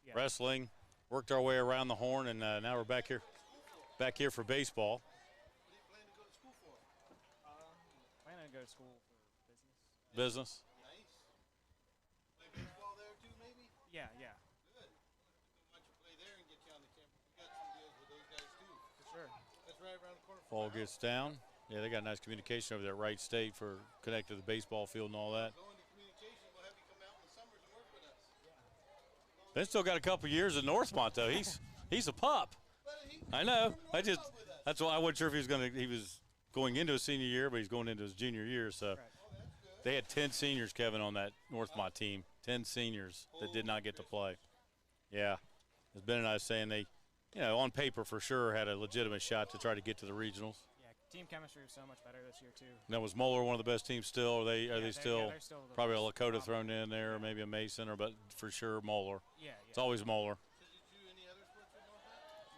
Yeah. wrestling. Worked our way around the horn, and now we're back here for baseball. What do you plan to go to school for? Planning to go to school for business. Business. Nice. Play baseball there too, maybe? Yeah. Good. Why don't you play there and get you on the campus? We got some deals with those guys too. For sure. That's right around the corner from Ball our gets house. down. Yeah, they got nice communication over there at Wright State for connected to the baseball field and all that. Go into communication. We'll have you come out in the summers and work with us. Ben still got a couple years at Northmont though. He's a pup. But he I know. with us. That's why I wasn't sure if he was going into his senior year, but he's going into his junior year. So Right. they had 10 seniors, Kevin, on that Northmont team. 10 seniors that did not get to play. Yeah, as Ben and I was saying, they, on paper for sure had a legitimate shot to try to get to the regionals. Yeah. Team chemistry was so much better this year too. Now was Moeller one of the best teams still? Are they they're still still the probably a most Lakota dominant. thrown in there, or maybe a Mason, but for sure Moeller. Yeah. It's always Moeller. Did you do any other sports with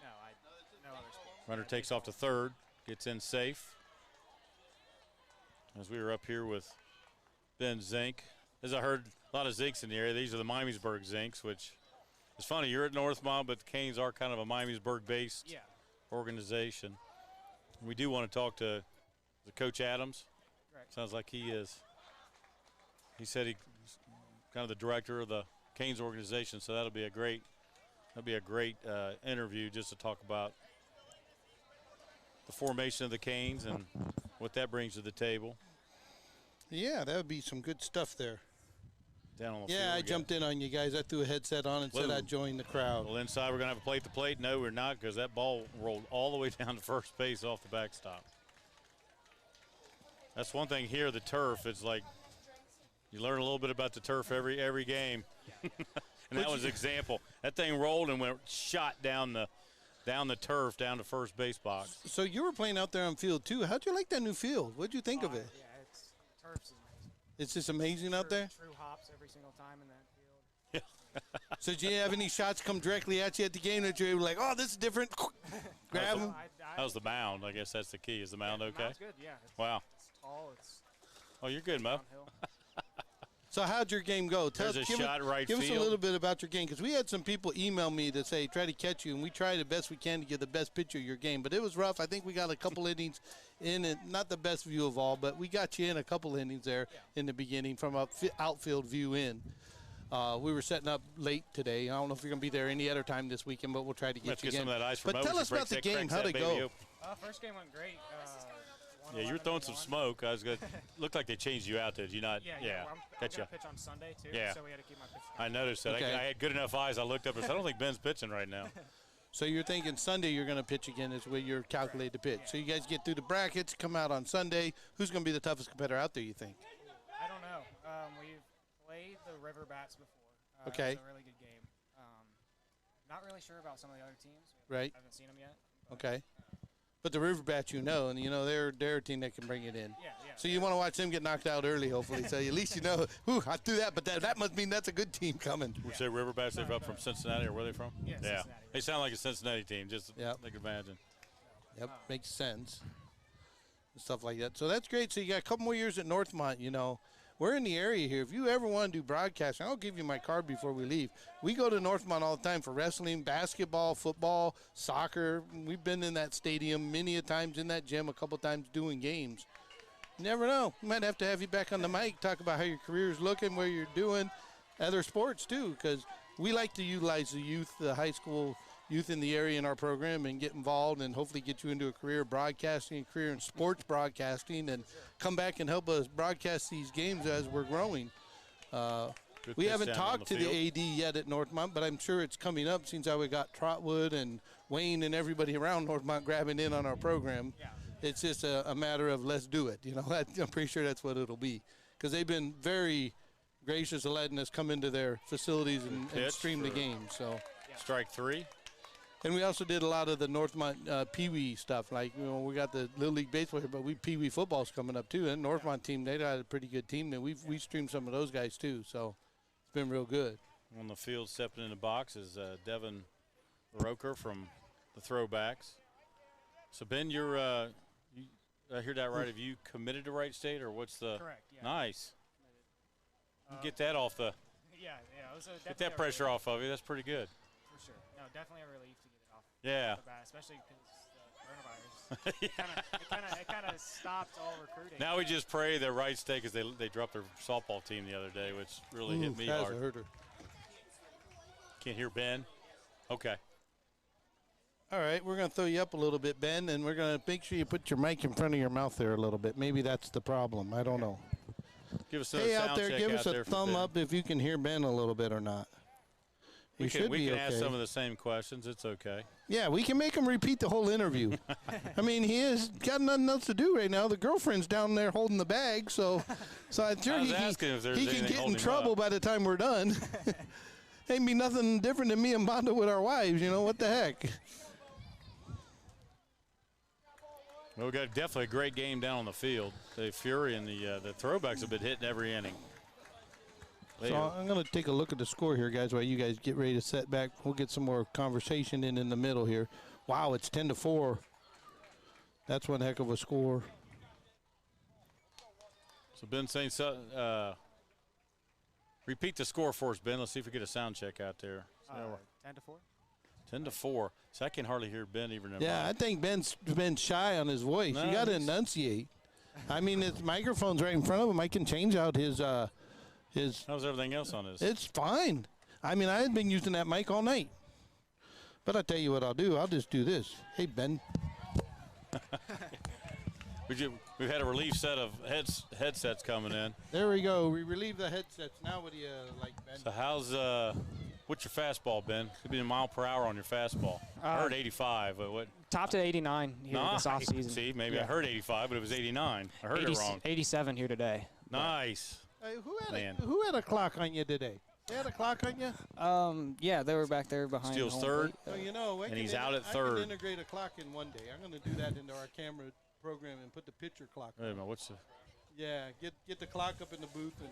Northmont? No other sports. Runner takes off to third, gets in safe. As we were up here with Ben Zink. As I heard a lot of Zinks in the area, these are the Miamisburg Zinks, which is funny. You're at Northmont, but the Canes are kind of a Miamisburg-based Yeah. organization. We do want to talk to Coach Adams. Correct. Sounds like he is. He said he's kind of the director of the Canes organization, so that'll be a great interview just to talk about the formation of the Canes and what that brings to the table. Yeah, that would be some good stuff there. Down on the Yeah, field, I we got- jumped in on you guys. I threw a headset on and said Whoa. I'd join the crowd. Well, inside we're going to have a plate to plate. No, we're not, because that ball rolled all the way down to first base off the backstop. That's one thing here, the turf. It's like you learn a little bit about the turf every game. And that was an example. That thing rolled and went shot down the turf, down to first base box. So you were playing out there on field too. How'd you like that new field? What'd you think of it? Yeah, turf's amazing. It's just amazing out there. True hops every single time in that field. So did you have any shots come directly at you at the game that you were like, oh, this is different? Grab them. How's the mound? I guess that's the key. Is the mound okay? Mound's good, yeah. Wow. It's tall. It's Oh, you're good, Mo. downhill. So how'd your game go? There's a shot right Give us a field. little bit about your game, because we had some people email me to say try to catch you, and we try the best we can to get the best picture of your game. But it was rough. I think we got a couple innings in it, not the best view of all, but we got you in a couple innings there in the beginning from a outfield view in. We were setting up late today. I don't know if you're going to be there any other time this weekend, but we'll try to get you some again. of that ice from But tell us about the game. How'd it go? First game went great. Yeah, you were throwing some smoke. I was good. Looked like they changed you out, did you not? Yeah. Yeah. Well, I'm Gotcha. gonna pitch on Sunday too. Yeah. So we had to keep my pitch. I noticed that. Okay. I had good enough eyes. I looked up and said, I don't think Ben's pitching right now. So you're thinking Sunday you're going to pitch again is where you're calculated to pitch. So you guys get through the brackets, come out on Sunday. Who's going to be the toughest competitor out there, you think? I don't know. We've played the River Bats before. Okay. It was a really good game. Not really sure about some of the other teams. Right. I haven't seen them yet. Okay. But the River Bats, and they're a team that can bring it in. Yeah. So you want to watch them get knocked out early, hopefully. So at least whew, I threw that, but that must mean that's a good team coming. Would you say River Bats, they're up from Cincinnati, or where are they from? Yeah, Cincinnati. They sound like a Cincinnati team, just Yep. I can imagine. Yep, makes sense. And stuff like that. So that's great. So you got a couple more years at Northmont, We're in the area here. If you ever want to do broadcasting, I'll give you my card before we leave. We go to Northmont all the time for wrestling, basketball, football, soccer. We've been in that stadium many a times, in that gym a couple times doing games. You never know. We might have to have you back on the mic, talk about how your career is looking, where you're doing, other sports too, because we like to utilize the youth, the high school youth in the area in our program, and get involved and hopefully get you into a career broadcasting, a career in sports broadcasting, and come back and help us broadcast these games as we're growing. We haven't talked to the AD yet at Northmont, but I'm sure it's coming up. Seems how we got Trotwood and Wayne and everybody around Northmont grabbing in on our program. Yeah. It's just a matter of let's do it. I'm pretty sure that's what it'll be, because they've been very gracious of letting us come into their facilities and stream the game. So, Strike three. and we also did a lot of the Northmont Pee Wee stuff. Like, we got the Little League Baseball here, but Pee Wee football's coming up too. And Northmont team, they got a pretty good team. And we streamed some of those guys too. So it's been real good. On the field, stepping in the box is Devin Roker from the Throwbacks. So Ben, I hear that right? Have you committed to Wright State, or what's the? Correct. Yeah. Nice. Get that off the. Yeah. It was Get that pressure off of you. That's pretty good. For sure. No, definitely a relief to get it off. Yeah. The bat, especially because the coronavirus. It kind of stopped all recruiting. Now we just pray that Wright State, because they dropped their softball team the other day, which really hit me that's hard. a hurter. Can't hear Ben. Okay. All right, we're going to throw you up a little bit, Ben, and we're going to make sure you put your mic in front of your mouth there a little bit. Maybe that's the problem. I don't know. Give us another Hey, sound out there, check give out us a there from thumb Ben. up if you can hear Ben a little bit or not. We should can be ask okay. some of the same questions. It's okay. Yeah, we can make him repeat the whole interview. I mean, he has got nothing else to do right now. The girlfriend's down there holding the bag, so I'm sure I was asking if there's he can anything get in holding him trouble up. by the time we're done. Ain't be nothing different than me and Bondo with our wives, what the heck. Well, we got definitely a great game down on the field. The Fury and the Throwbacks have been hitting every inning. So I'm going to take a look at the score here, guys, while you guys get ready to set back. We'll get some more conversation in the middle here. Wow, it's 10-4. That's one heck of a score. So Ben saying, repeat the score for us, Ben. Let's see if we get a sound check out there. 10-4. 10-4. So I can hardly hear Ben even. Yeah, I think Ben's been shy on his voice. No, You got to he's- enunciate. I mean, his microphone's right in front of him. I can change out his. How's everything else on this? It's fine. I mean, I've been using that mic all night. But I'll tell you what I'll do. I'll just do this. Hey, Ben. We've had a relief set of headsets coming in. There we go. We relieve the headsets. Now what do you like, Ben? So what's your fastball, Ben? Could be a mile per hour on your fastball. I heard 85. But what? Topped at 89 here this offseason. See, maybe I heard 85, but it was 89. I heard it wrong. 87 here today. Nice. Hey, Man. who had a clock on you today? They had a clock on you? Yeah, they were back there behind. Steals home third. plate. So, And he's out at third. I can integrate a clock in one day. I'm going to do that into our camera program and put the pitcher clock Wait a on. minute, what's the? Yeah, get the clock up in the booth and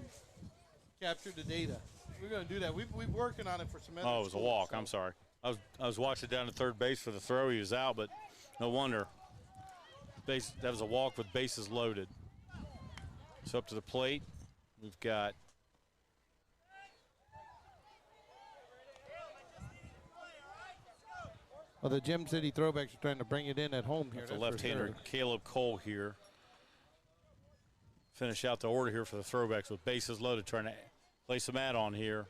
capture the data. We're going to do that. We've working on it for some other Oh, it was a schools, walk. so. I'm sorry. I was watching down to third base for the throw. He was out, but no wonder. That was a walk with bases loaded. So up to the plate, we've got Well, the Gem City throwbacks are trying to bring it in at home here. The that's for left-hander sure. Caleb Cole here. Finish out the order here for the throwbacks with bases loaded, trying to play some add-on here.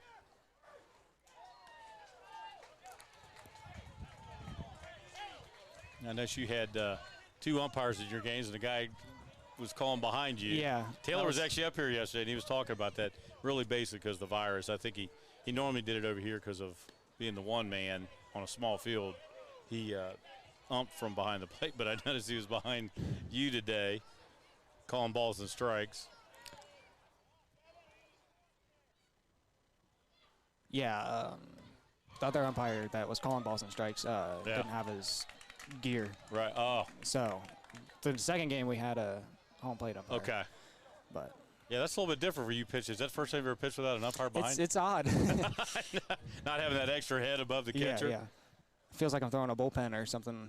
I know you had 2 umpires at your games, and the guy was calling behind you. Yeah. Taylor was actually up here yesterday, and he was talking about that really basic because of the virus. I think he normally did it over here because of being the one man on a small field. He umped from behind the plate, but I noticed he was behind you today calling balls and strikes. Yeah, the other umpire that was calling balls and strikes didn't have his gear. Right. Oh. So the second game we had a home plate umpire. Okay. But yeah, that's a little bit different for you pitches. Is that the first time you've ever pitched without an umpire behind? it's odd. Not having that extra head above the catcher. Yeah. Feels like I'm throwing a bullpen or something.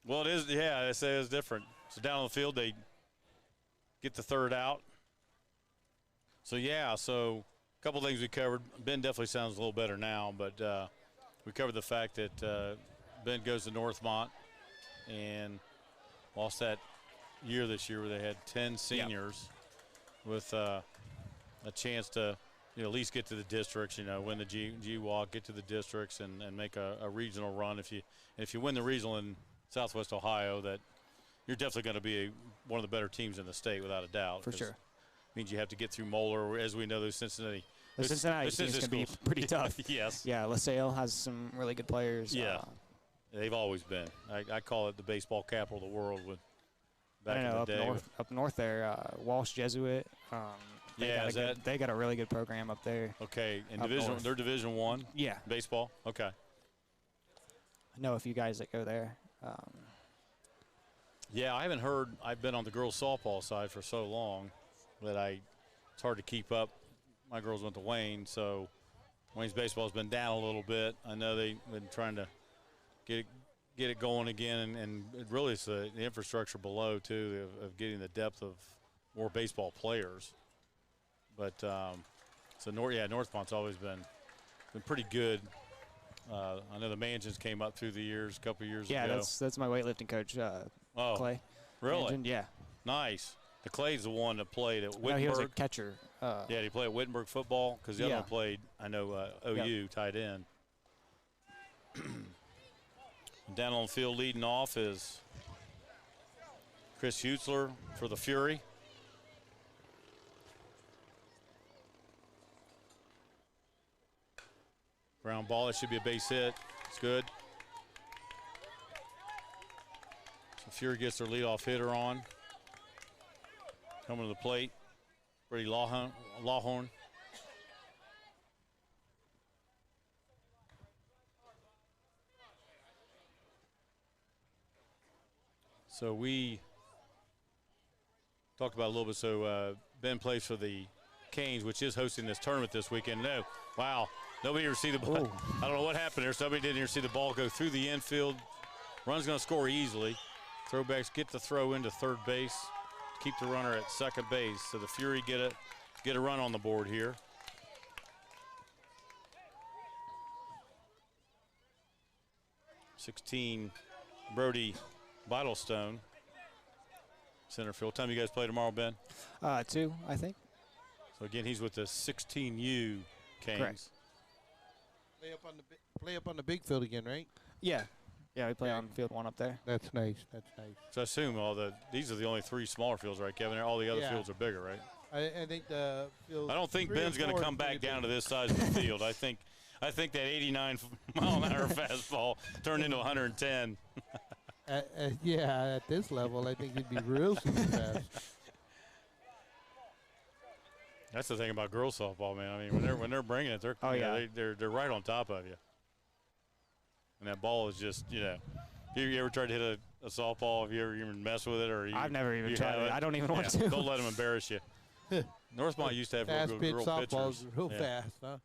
Well, it is. Yeah, I say it's different. So down on the field, they get the third out. So yeah, a couple things we covered. Ben definitely sounds a little better now, but we covered the fact that Ben goes to Northmont and lost that year this year where they had 10 seniors with a chance to at least get to the districts, win the G-Walk, get to the districts and make a regional run. If you win the regional in Southwest Ohio, that you're definitely going to be one of the better teams in the state without a doubt. For sure. Means you have to get through Moeller, as we know, those Cincinnati. The Cincinnati teams can be pretty tough. Yes. Yeah, LaSalle has some really good players. Yeah. They've always been. I call it the baseball capital of the world back in the day. Up north there, Walsh Jesuit. They got a really good program up there. Okay, and they're Division I. Yeah. Baseball. Okay. I know a few guys that go there. Yeah, I haven't heard. I've been on the girls softball side for so long that it's hard to keep up. My girls went to Wayne, so Wayne's baseball has been down a little bit. I know they've been trying to get it going again, and it really is the infrastructure below too of getting the depth of more baseball players. But Northmont's always been pretty good. I know the Mansions came up through the years, a couple of years ago. Yeah, that's my weightlifting coach, Clay. Really? Mansion, yeah. Nice. The Clay's the one that played at Wittenberg. No, he was a catcher. He played at Wittenberg football because the other one played, I know, OU tight end. Down on the field leading off is Chris Hutzler for the Fury. Ground ball, it should be a base hit. It's good. So Fury gets their leadoff hitter on. Coming to the plate, Brady Lawhorn. So we talked about it a little bit. So Ben plays for the Canes, which is hosting this tournament this weekend. No, wow, nobody ever see the ball. Ooh. I don't know what happened there. Somebody didn't even see the ball go through the infield. Run's going to score easily. Throwbacks get the throw into third base. Keep the runner at second base. So the Fury get a run on the board here. '16 Brody Bittlestone, center field. What time you guys play tomorrow, Ben? 2, I think. So again, he's with the 16U Canes. Correct. Play up on the big field again, right? Yeah. Yeah, we play on field 1 up there. That's nice. That's nice. So I assume these are the only 3 smaller fields, right, Kevin? All the other fields are bigger, right? I think the field. I don't think Ben's going to come back down to this size of the field. I think that 89-mile-an-hour fastball turned into 110. At this level, I think he'd be real super fast. That's the thing about girls softball, man. I mean, when they're bringing it, they're right on top of you. And that ball is just, you ever tried to hit a softball? Have you ever even messed with it? I've never even tried it. I don't even want to. Don't let them embarrass you. Northmont used to have fast real pitch pitchers. softballs real fast, huh?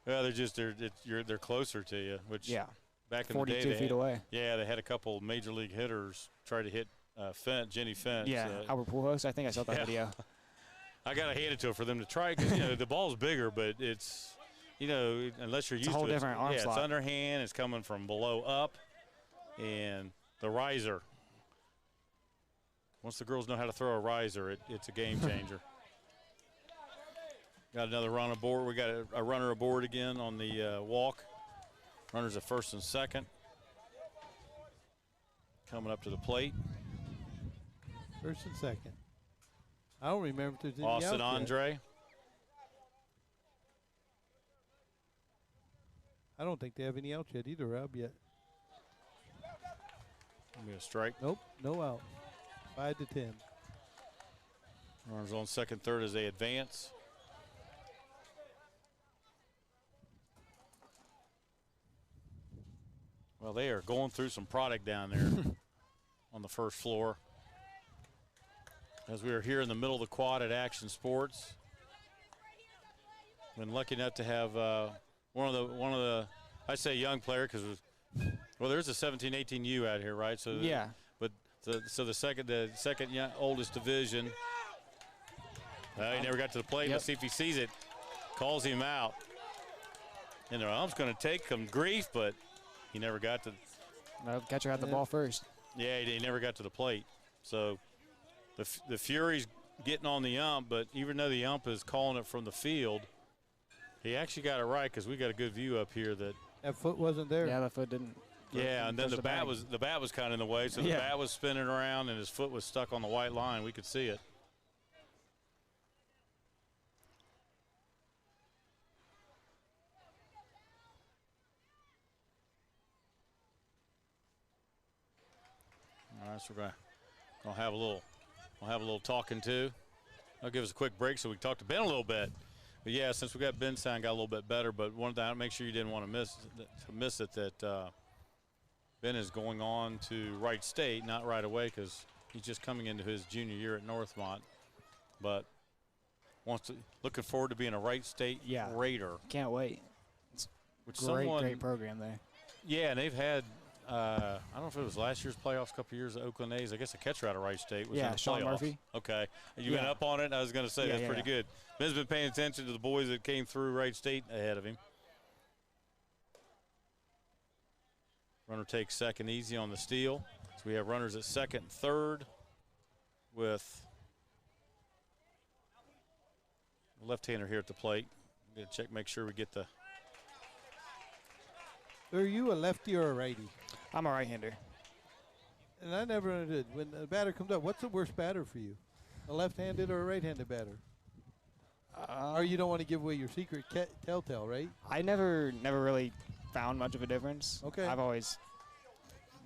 Yeah, they're closer to you, which back in the day, 42 feet away. Yeah, they had a couple major league hitters try to hit Jenny Fentz. Yeah, Albert Pujols. I think I saw that video. I got to hand it to her for them to try because the ball's bigger, but it's you know, unless you're It's a used whole to it. different arm Yeah, slot. it's underhand. It's coming from below up. And the riser. Once the girls know how to throw a riser, it's a game changer. Got another run aboard. We got a runner aboard again on the walk. Runners at first and second. Coming up to the plate. First and second. I don't remember if there's any Austin outs yet. Andre. I don't think they have any outs yet either, Rob, yet. Be a strike. Nope, no out. 5 to 10. Runners on second, third as they advance. Well, they are going through some product down there on the first floor. As we are here in the middle of the quad at Action Sports. Been lucky enough to have one of the I say young player because well, there's a 17-18U out here, right? So Yeah. But the second oldest division. He never got to the plate. Yep. Let's see if he sees it. Calls him out. And their arm's going to take some grief, but he never got to. No, catcher had the ball first. Yeah, he never got to the plate. So the Fury's getting on the ump, but even though the ump is calling it from the field, he actually got it right because we got a good view up here that. That foot wasn't there. Yeah, the foot didn't. Yeah, and then touch the bat bag. was kind of in the way, so the Yeah. bat was spinning around and his foot was stuck on the white line. We could see it. All right, so we're gonna have a little talking too. I'll give us a quick break so we can talk to Ben a little bit. But yeah, since we got Ben's sound got a little bit better, but wanted to make sure you didn't want to miss it that Ben is going on to Wright State, not right away because he's just coming into his junior year at Northmont, but looking forward to being a Wright State Raider. Can't wait. Which Great program there. Yeah, and they've had I don't know if it was last year's playoffs, a couple years of Oakland A's. I guess a catcher out of Wright State was in the Sean playoffs. Murphy. Okay, you been up on it? I was going to say that's pretty good. Ben's been paying attention to the boys that came through Wright State ahead of him. Runner takes second easy on the steal. So we have runners at second and third with the left-hander here at the plate. I'm going to check, make sure we get the. Are you a lefty or a righty? I'm a right-hander. And I never understood. When the batter comes up, what's the worst batter for you? A left-handed or a right-handed batter? Or you don't want to give away your secret telltale, right? I never really found much of a difference. Okay. I've always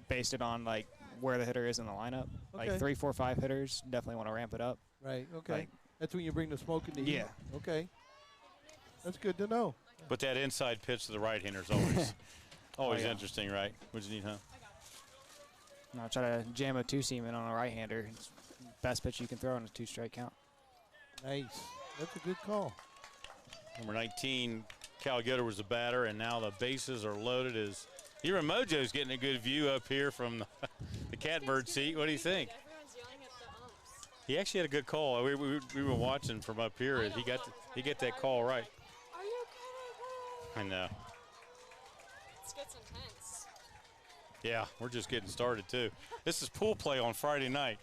based it on like where the hitter is in the lineup. Okay. Like 3, 4, 5 hitters definitely want to ramp it up. Right. Okay. Like- That's when you bring the smoke in the heat. Yeah. Okay. That's good to know. But that inside pitch to the right-hander is always always yeah. interesting, right? What do you need, huh? I'll try to jam a 2-seam in on a right-hander. It's the best pitch you can throw on a 2-strike count. Nice. That's a good call. Number 19, Cal Gooder was the batter, and now the bases are loaded. As even Mojo's getting a good view up here from the catbird seat. What do you think? Everyone's yelling at the umps. He actually had a good call. We were watching from up here. He got that call right. Are you kidding? I know. This gets intense. Yeah, we're just getting started too. This is pool play on Friday night.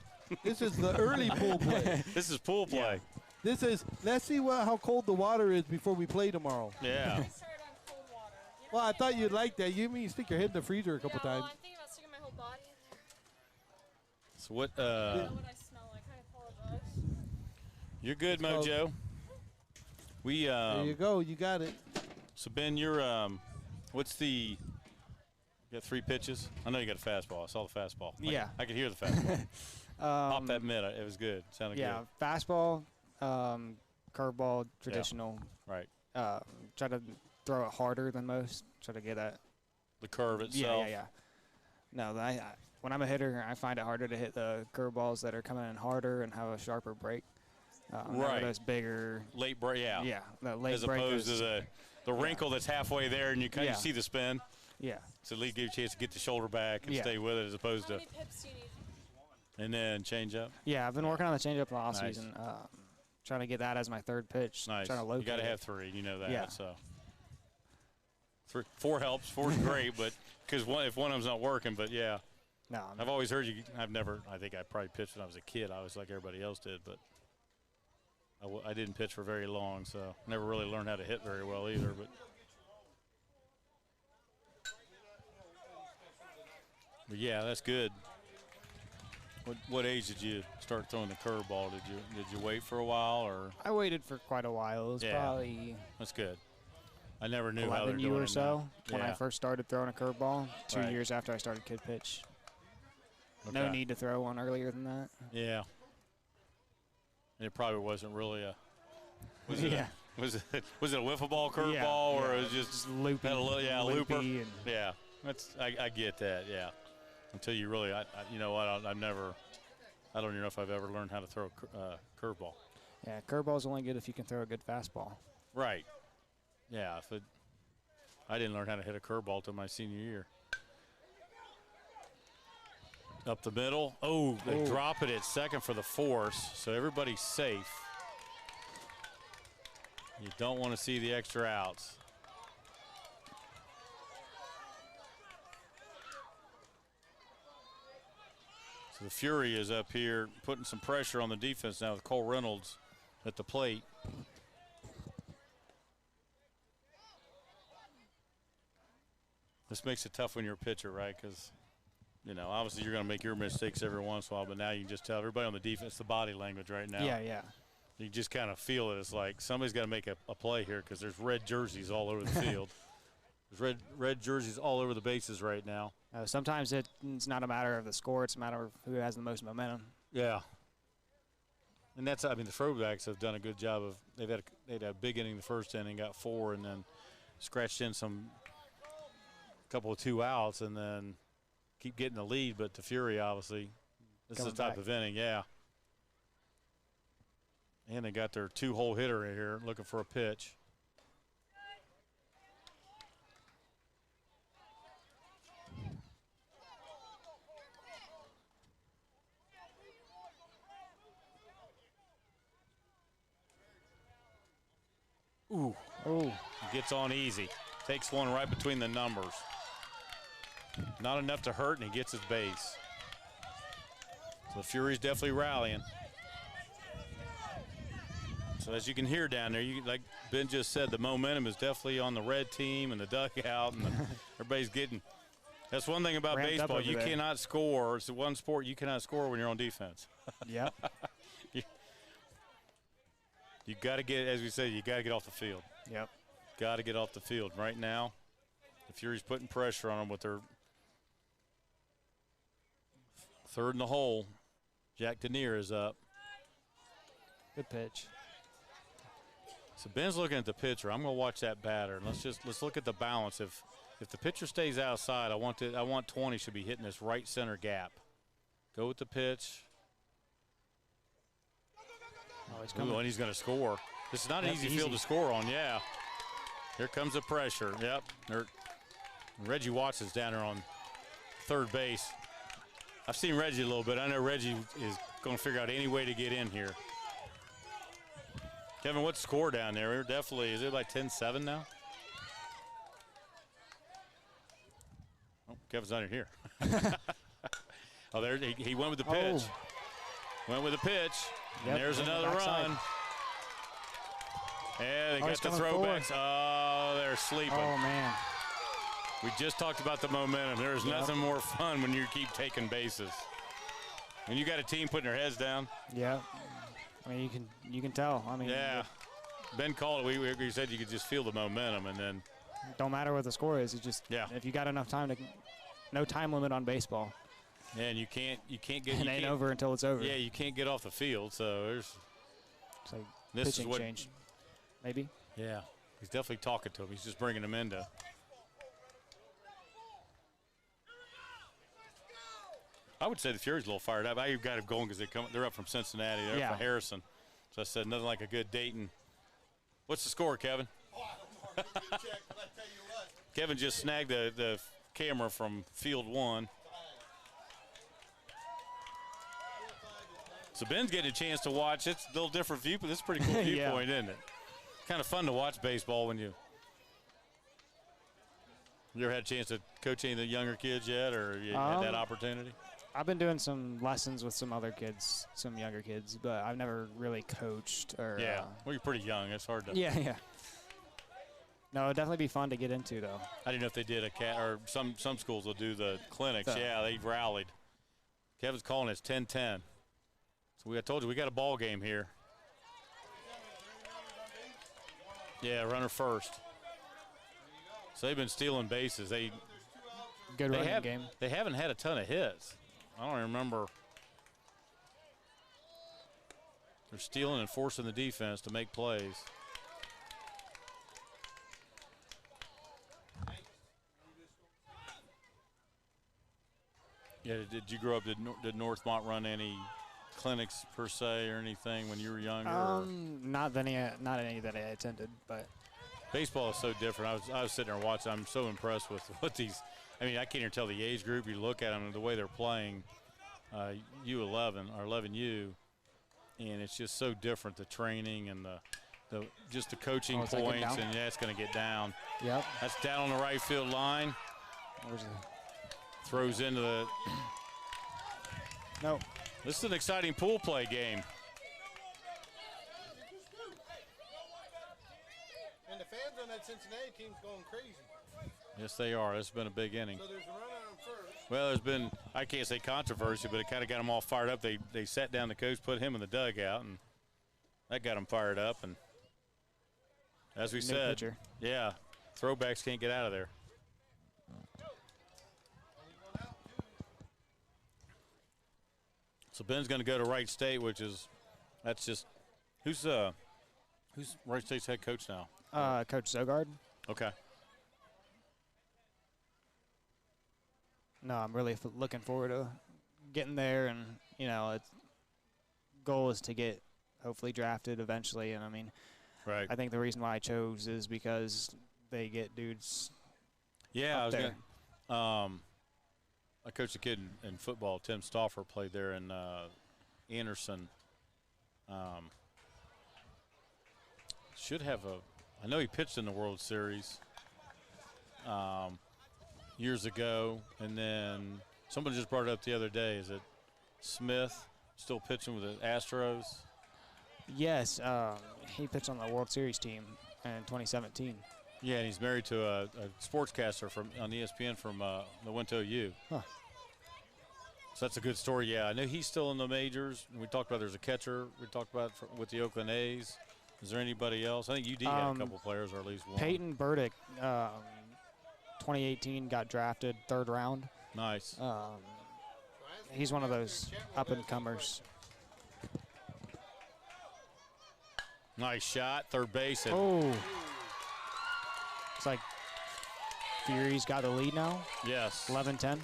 This is the early pool play. This is pool play. This is, let's see how cold the water is before we play tomorrow. Yeah. I started on cold water. You Well, I know, thought you'd like that. You mean stick your head in the freezer a couple yeah, times. well, I'm thinking about sticking my whole body in there. So what? I don't know what I smell like. I apologize. You're good, It's Mojo. We There you go. You got it. So Ben, you're what's the? You got 3 pitches. I know you got a fastball. I saw the fastball. I could hear the fastball. Pop that mid. It was good. Sounded Yeah, good. fastball, curveball, traditional. Right. Try to throw it harder than most. Try to get that. The curve itself. Yeah. No, when I'm a hitter, I find it harder to hit the curveballs that are coming in harder and have a sharper break. Right. Those bigger. Late break. Yeah. Yeah, the late As break opposed is- to the wrinkle that's halfway there, and you kind of Yeah. see the spin. Yeah. So at least give you a chance to get the shoulder back and Yeah. stay with it, as opposed How to many pips do you need? and then change up. Yeah, I've been working on the changeup last Nice. season. Trying to get that as my third pitch. Nice. Trying to You locate got to it. have 3. You know that. Yeah. So 4 helps. 4's great, but because if one of them's not working, but yeah. No, I've always heard you. I think I probably pitched when I was a kid. I was like everybody else did, but I didn't pitch for very long, so never really learned how to hit very well either. But yeah, that's good. What age did you start throwing the curveball? Did you wait for a while, or? I waited for quite a while. It was probably that's good. I never knew how they were 11 doing years or so when I Yeah. first started throwing a curveball. 2 Right. years after I started kid pitch. Okay. No need to throw one earlier than that. Yeah. And it probably wasn't really a. Was it? Yeah. Was it a wiffle ball curveball, Yeah, or yeah. it was just loopy? had a little, yeah, loopy looper. and Yeah, I get that. Yeah, until you really, you know what? I've never. I don't even know if I've ever learned how to throw a curveball. yeah, curveball's only good if you can throw a good fastball. Right. Yeah. I didn't learn how to hit a curveball till my senior year. Up the middle. Oh, they drop it at second for the force, so everybody's safe. You don't want to see the extra outs. So the Fury is up here putting some pressure on the defense now with Cole Reynolds at the plate. This makes it tough when you're a pitcher, right? Because, you know, obviously you're going to make your mistakes every once in a while, but now you can just tell everybody on the defense the body language right now. Yeah, yeah. You just kind of feel it. It's like somebody's got to make a play here because there's red jerseys all over the field. There's red jerseys all over the bases right now. Sometimes it's not a matter of the score. It's a matter of who has the most momentum. Yeah. And that's, I mean, the throwbacks have done a good job of, they'd had a big inning the first inning, got 4, and then scratched in couple of 2 outs, and then keep getting the lead. But the Fury, obviously, this is the type of inning, yeah. And they got their 2-hole hitter in here looking for a pitch. Ooh. Oh. Gets on easy. Takes one right between the numbers. Not enough to hurt, and he gets his base. So the Fury's definitely rallying. So as you can hear down there, like Ben just said, the momentum is definitely on the red team and the dugout, and everybody's getting. That's one thing about Ramped up baseball. over You there. cannot score. It's the one sport you cannot score when you're on defense. Yep. You got to get, as we said, you got to get off the field. Yep. Got to get off the field. Right now, the Fury's putting pressure on them with their third in the hole. Jack Denier is up. Good pitch. So Ben's looking at the pitcher. I'm going to watch that batter, and let's look at the balance. If the pitcher stays outside, I want 20 should be hitting this right center gap. Go with the pitch. Oh, he's coming. Ooh, and he's going to score. This is not an That's easy field to score on. Yeah. Here comes the pressure. Yep. Reggie Watts is down there on third base. I've seen Reggie a little bit. I know Reggie is going to figure out any way to get in here. Kevin, what's the score down there? We're definitely, is it like 10-7 now? Oh, Kevin's not in here. Oh, there he went with the pitch. Went with the pitch. Yep, And there's on the another backside. run. Yeah, they he's got the coming forward. throwbacks. Oh, they're sleeping. Oh, man. We just talked about the momentum. There's nothing more fun when you keep taking bases. When you got a team putting their heads down. Yeah. I mean, you can tell. I mean, Yeah. Ben called it. We said you could just feel the momentum, and then it don't matter what the score is. It's just if you got enough time no time limit on baseball. Yeah, and you can't get. It ain't over until it's over. Yeah, you can't get off the field. So there's. It's like This is pitching what. change, maybe. Yeah, he's definitely talking to him. He's just bringing him into. I would say the Fury's a little fired up. I got him going because they're up from Cincinnati. They're up from Harrison. So I said nothing like a good Dayton. What's the score, Kevin? Kevin just snagged the camera from field 1. So Ben's getting a chance to watch. It's a little different view, but this is a pretty cool viewpoint, isn't it? Kind of fun to watch baseball when you. You ever had a chance to coach any of the younger kids yet, or you had that opportunity? I've been doing some lessons with some other kids, some younger kids, but I've never really coached. Or Yeah. Well, you're pretty young. It's hard to. Yeah. No, it'd definitely be fun to get into, though. I didn't know if they did or some schools will do the clinics. So. Yeah, they rallied. Kevin's calling it's 10-10. So I told you we got a ball game here. Yeah, runner first. So they've been stealing bases. Good running game. They haven't had a ton of hits. I don't remember. They're stealing and forcing the defense to make plays. Yeah, did you grow up, did Northmont run any clinics per se or anything when you were younger? Not any that I attended, but baseball is so different. I was sitting there watching. I'm so impressed with what these. I mean, I can't even tell the age group. You look at them and the way they're playing, U11 or 11U, and it's just so different. The training and just the coaching points, and yeah, it's going to get down. Yep. That's down on the right field line. Throws into the. No. This is an exciting pool play game. And the fans on that Cincinnati team's going crazy. Yes, they are. It's been a big inning. So there's a runner on first. Well, there's been, I can't say controversy, but it kind of got them all fired up. They sat down the coach, put him in the dugout, and that got them fired up. And as we said, pitcher. Yeah, throwbacks can't get out of there. So Ben's going to go to Wright State, that's just who's Wright State's head coach now? Coach Zogard. Okay. No, I'm really looking forward to getting there, and its goal is to get hopefully drafted eventually. And I mean, right. I think the reason why I chose is because they get dudes. Yeah, up there. I coached a kid in football. Tim Stauffer played there in Anderson. Should have I know he pitched in the World Series years ago, and then someone just brought it up the other day. Is it Smith still pitching with the Astros? Yes, he pitched on the World Series team in 2017. Yeah, and he's married to a sportscaster on ESPN from the went to OU. Huh. So that's a good story. Yeah, I know he's still in the majors. We talked about there's a catcher. We talked about with the Oakland A's. Is there anybody else? I think UD had a couple players, or at least one. Peyton Burdick, 2018, got drafted 3rd round. Nice. He's one of those up-and-comers. Nice shot, third base. Oh. It's like Fury's got the lead now. Yes. 11-10.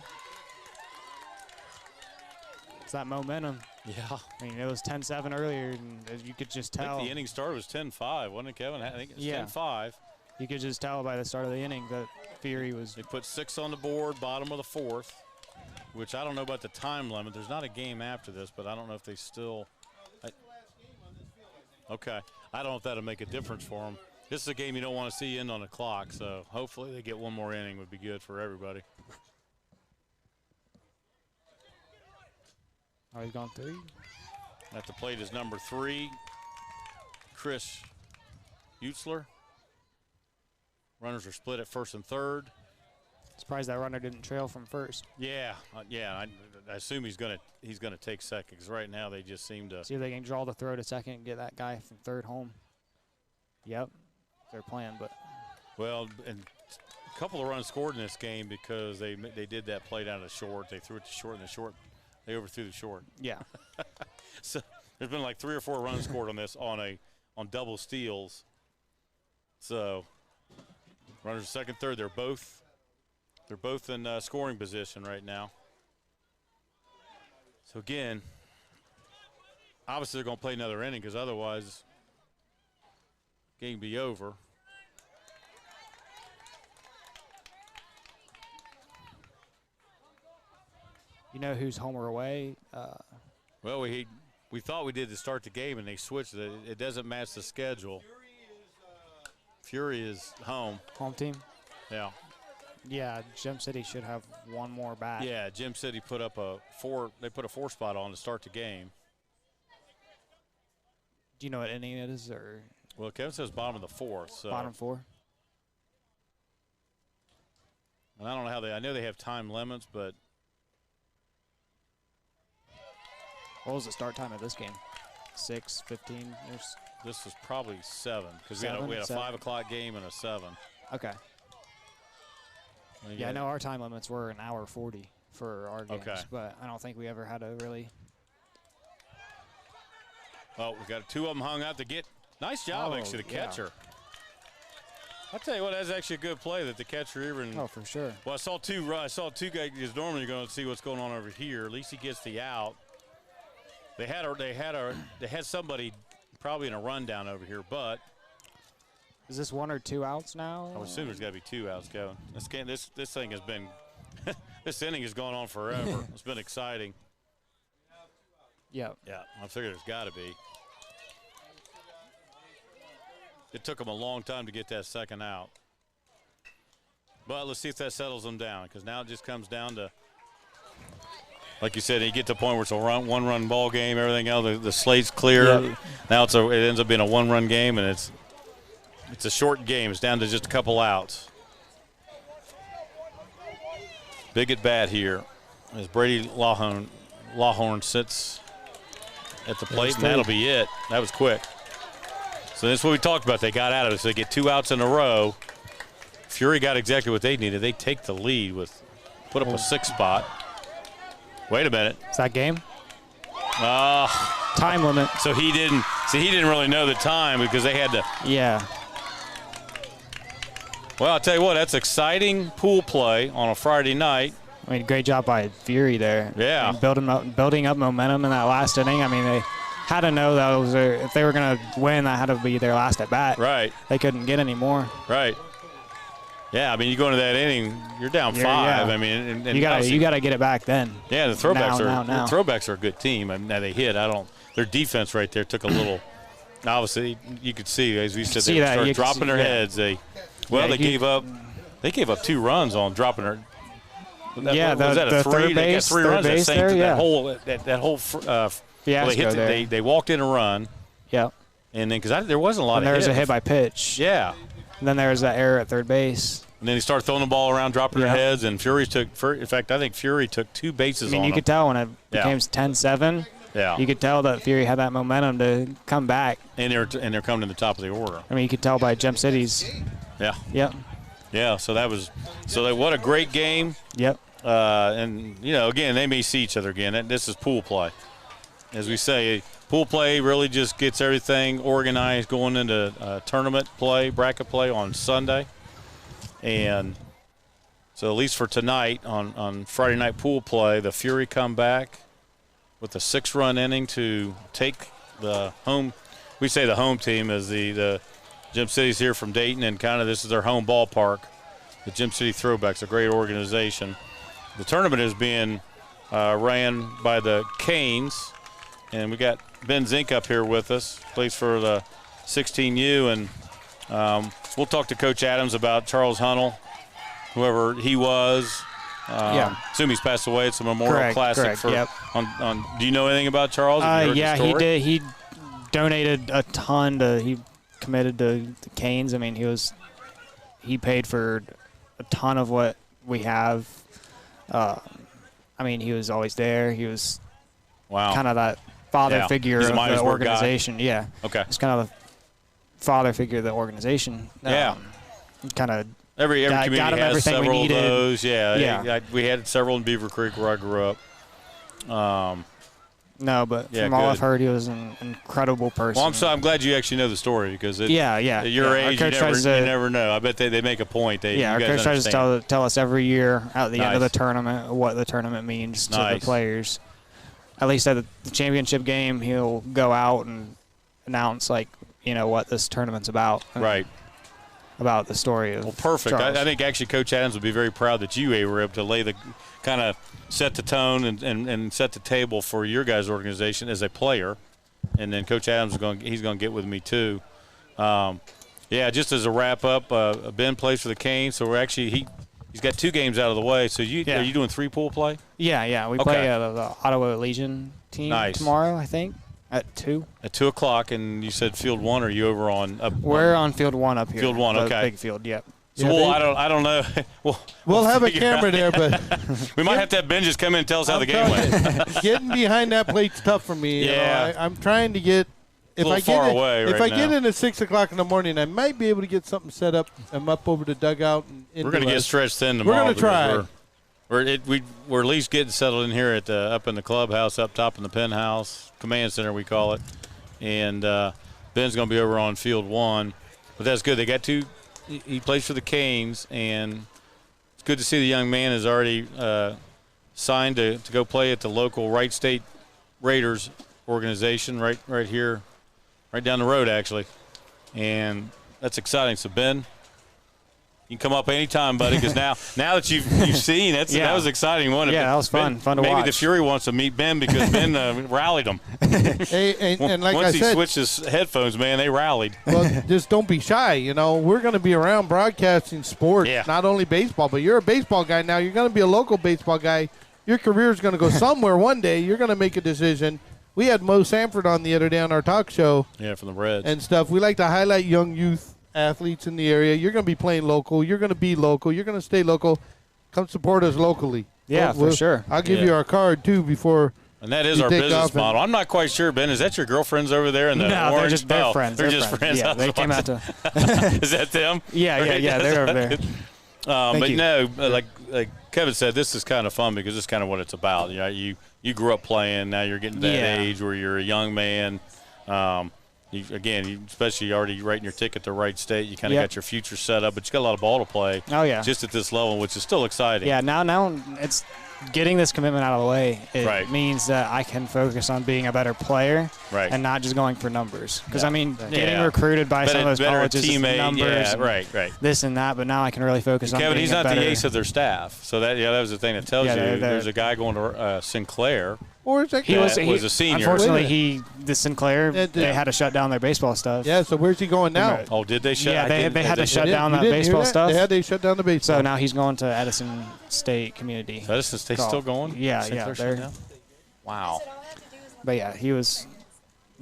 It's that momentum. Yeah. I mean, it was 10-7 earlier, and as you could just tell. I think the inning started was 10-5, wasn't it, Kevin? I think it was 10-5. You could just tell by the start of the inning that Fury was. They put 6 on the board, bottom of the 4th, which I don't know about the time limit. There's not a game after this, but I don't know if they still. Okay. I don't know if that'll make a difference for them. This is a game you don't want to see end on the clock, so hopefully they get one more inning would be good for everybody. Oh, he's gone 3. At the plate is number 3, Chris Utzler. Runners are split at 1st and 3rd. Surprised that runner didn't trail from 1st. Yeah. I assume he's gonna take 2nd because right now they just seem to see if they can draw the throw to 2nd and get that guy from 3rd home. Yep, their plan, but. Well, and a couple of runs scored in this game because they did that play down to short. They threw it to short, and they overthrew the short. Yeah. So there's been like 3 or 4 runs scored on this on double steals. So runners 2nd, 3rd. They're both in scoring position right now. So again, obviously they're going to play another inning because otherwise, game be over. You know who's home or away? Well, we thought we did to start the game, and they switched it. It doesn't match the schedule. Fury is home. Home team? Yeah. Yeah, Gem City should have one more bat. Yeah, Gem City put up a 4. They put a 4 spot on to start the game. Do you know what inning it is, or Well, Kevin says bottom of the 4th. So. bottom 4? And I don't know how I know they have time limits, but What was the start time of this game? 6:15. this was probably 7 because we had a 5 o'clock game and a 7. Okay. Yeah, I know our time limits were an hour 40 for our games, but I don't think we ever had a really. Oh, we got 2 of them hung out to get. Nice job, actually, the catcher. I'll tell you what, that's actually a good play that the catcher even. Oh, for sure. Well, I saw two guys. Because normally you're going to see what's going on over here. At least he gets the out. They had somebody probably in a rundown over here, but. Is this 1 or 2 outs now? I would assume there's got to be 2 outs going. This thing has been. This inning has gone on forever. It's been exciting. Yeah. Yeah, I figure there's got to be. It took them a long time to get that second out. But let's see if that settles them down, because now it just comes down to, like you said, you get to the point where it's a one-run ball game, everything else, the slate's clear. Yeah. Now it ends up being a one-run game, and it's a short game. It's down to just a couple outs. Big at bat here as Brady Lawhorn sits at the plate, and that'll be it. That was quick. So that's what we talked about. They got out of it. So they get 2 outs in a row. Fury got exactly what they needed. They take the lead put up a 6 spot. Wait a minute. Is that game? Time limit. So he didn't really know the time because they had to. Yeah. Well, I'll tell you what, that's exciting pool play on a Friday night. I mean, great job by Fury there. Yeah. I mean, building up momentum in that last inning. I mean, they had to know that if they were going to win, that had to be their last at bat. Right. They couldn't get any more. Right. Yeah, I mean, you go into that inning, you're down 5. Yeah. I mean, and you got to get it back then. Yeah, the throwbacks now. The throwbacks are a good team. I mean, now they hit. Their defense right there took a little. Obviously, you could see as we said they started dropping their heads. They gave up. They gave up 2 runs on dropping their. Was that a 3? They got 3 runs. That whole they walked in a run. Yeah. And then because there wasn't a lot of. There was a hit by pitch. Yeah. And then there was that error at third base. And then he started throwing the ball around, dropping their heads, and in fact, I think Fury took 2 bases on you them. could tell when it became 10-7. Yeah. You could tell that Fury had that momentum to come back. And they're coming to the top of the order. I mean, you could tell by Gem City's. Yeah. Yep. Yeah. What a great game. Yep. And again, they may see each other again. This is pool play, as we say. Pool play really just gets everything organized going into tournament play, bracket play on Sunday. And so at least for tonight on Friday night pool play, the Fury come back with a 6-run inning to take the home. We say the home team as the Gem City's here from Dayton, and kind of this is their home ballpark. The Gem City Throwbacks, a great organization. The tournament is being ran by the Canes, and we got Ben Zink up here with us, plays for the 16U, and we'll talk to Coach Adams about Charles Hunnell, whoever he was. Assume he's passed away. It's a memorial classic for. Yep. Do you know anything about Charles? Yeah, he did. He donated a ton he committed to the Canes. I mean, he paid for a ton of what we have. I mean, he was always there. He was kind of that father figure of the organization. Guy. Yeah. Okay. He's kind of the father figure of the organization. Kind of. Every community got him has everything several we needed. of those. Yeah. We had several in Beaver Creek where I grew up. No, but from all I've heard, he was an incredible person. Well, I'm glad you actually know the story because at your age, you never know. I bet they make a point. Our coach tries to tell us every year at the end of the tournament what the tournament means to the players. At least at the championship game, he'll go out and announce what this tournament's about. Right. About the story of. Well, perfect. Charles. I think actually Coach Adams would be very proud that you were able to lay the kind of set the tone and set the table for your guys' organization as a player, and then Coach Adams he's going to get with me too. Just as a wrap up, Ben plays for the Canes, so we're actually he's got 2 games out of the way. So are you doing 3 pool play? Yeah. We Okay. play the Ottawa Legion team tomorrow, I think, at 2. At 2 o'clock, and you said field 1. Or are you over on? We're on field 1 up here. Field 1, the okay. Big field, yep. So I don't know. We'll have a figure camera out. there, but We might have to have Ben just come in and tell us how I'm the game telling went. you, getting behind that plate's tough for me. You know, Yeah. I'm trying to get. If little I get far in, away if right I get now. in at 6 o'clock in the morning, I might be able to get something set up. I'm up over the dugout. And We're going to get into stretched thin We're tomorrow. gonna try. We're at least getting settled in here at up in the clubhouse, up top in the penthouse, command center we call it. And Ben's going to be over on field 1. But that's good. They got 2. He plays for the Canes, and it's good to see the young man is already signed to go play at the local Wright State Raiders organization right here, right down the road actually. And that's exciting. So Ben, you can come up anytime, buddy, because now that you've seen that was exciting, wasn't it? Yeah, that was fun to maybe watch. Maybe the Fury wants to meet Ben because Ben rallied them. Hey, and like Once I he said, switched his headphones, man, they rallied. well, just don't be shy. You know, we're going to be around broadcasting sports, not only baseball, but you're a baseball guy now. You're going to be a local baseball guy. Your career is going to go somewhere one day. You're going to make a decision. We had Mo Sanford on the other day on our talk show. Yeah, from the Reds. And stuff. We like to highlight young youth athletes in the area. You're going to be playing local. You're going to be local. You're going to stay local. Come support us locally. Yeah, for sure. I'll give you our card, too, before And that is you our take business off model. I'm not quite sure, Ben. Is that your girlfriends over there in the No, orange? they're friends. They're just friends. Yeah, they came out to. Is that them? Yeah, they're over there. But you. no, like Kevin said, this is kind of fun because this is kind of what it's about. You know, you grew up playing. Now you're getting to that age where you're a young man. You especially already writing your ticket to Wright State. You kind of got your future set up, but you got a lot of ball to play. Oh yeah. Just at this level, which is still exciting. Yeah. Now it's getting this commitment out of the way. It means that I can focus on being a better player, and not just going for numbers. Because I mean, getting recruited by some of those colleges, teammate, numbers, right. this and that. But now I can really focus on. Kevin, being he's a not better, the ace of their staff. So that was the thing that tells you there's a guy going to Sinclair. Or is that he was a senior. Unfortunately, the Sinclair, they had to shut down their baseball stuff. Yeah, so where's he going now? Oh, did they shut? Yeah, they had to shut down that baseball stuff. They shut down the baseball. So now he's going to Edison State Community. Edison State's still going? Yeah, they're wow. But yeah, he was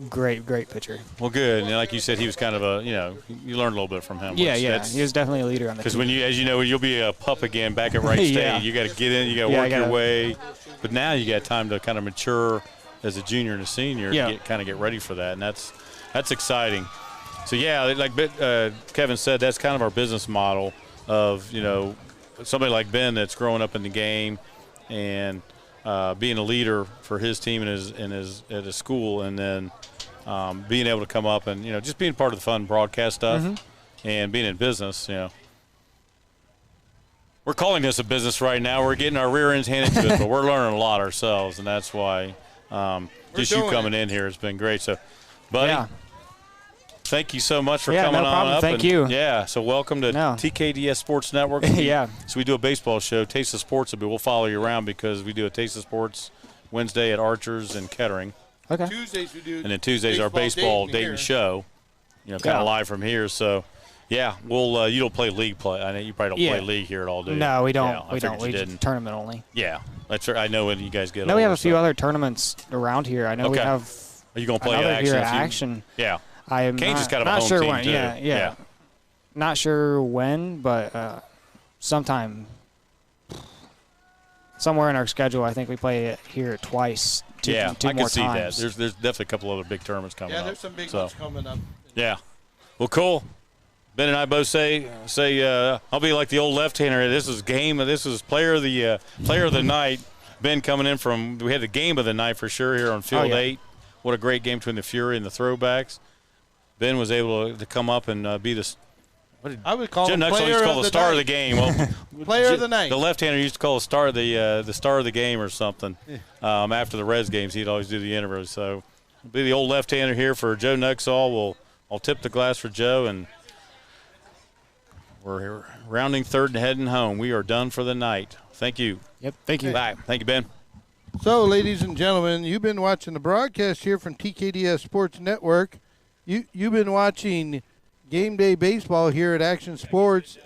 great pitcher. Well, good. And like you said, he was kind of you learned a little bit from him. Yeah. He was definitely a leader on the team. Because as you know, you'll be a pup again back at Wright State. You got to get in, you got to work your way. But now you got time to kind of mature as a junior and a senior to get ready for that, and that's exciting. So yeah, like Kevin said, that's kind of our business model of somebody like Ben that's growing up in the game and being a leader for his team and at his school, and then being able to come up and just being part of the fun broadcast stuff and being in business. We're calling this a business right now. We're getting our rear ends handed to us, but we're learning a lot ourselves, and that's why just you coming in here has been great. So, buddy, thank you so much for coming on up. Thank you. Yeah, so welcome to TKDS Sports Network. Yeah. So we do a baseball show, Taste of Sports, but we'll follow you around because we do a Taste of Sports Wednesday at Archers and Kettering. Okay. Tuesdays we do. And then Tuesdays our baseball Dayton show, kind of live from here. So. Yeah, well, you don't play league play. I know you probably don't play league here at all, do you? No, we don't. Yeah, we don't. We didn't. Tournament only. Yeah, that's right. I know when you guys get. No, we have a few other tournaments around here. I know we have. Are you going to play another Action? Here at Action. Yeah. I am Canes is kind of not a home sure team when. too. Yeah. Not sure when, but sometime somewhere in our schedule, I think we play it here twice. Two I more can see times. that. There's definitely a couple other big tournaments coming up. Yeah, there's some big ones coming up. Yeah. Well, cool. Ben and I both say I'll be like the old left-hander. This is player of the night. Ben coming in from we had the game of the night for sure here on Field 8. What a great game between the Fury and the Throwbacks. Ben was able to come up and be the. I would call Joe him Nuxall player used to call of the star of the game. Well, player of the night. The left-hander used to call the star of the game or something. After the Reds games, he'd always do the interviews. So, be the old left-hander here for Joe Nuxall. I'll tip the glass for Joe, and we're rounding third and heading home. We are done for the night. Thank you. Yep. Thank you. Bye. Thank you, Ben. So, ladies and gentlemen, you've been watching the broadcast here from TKDS Sports Network. You've been watching Game Day Baseball here at Action Sports.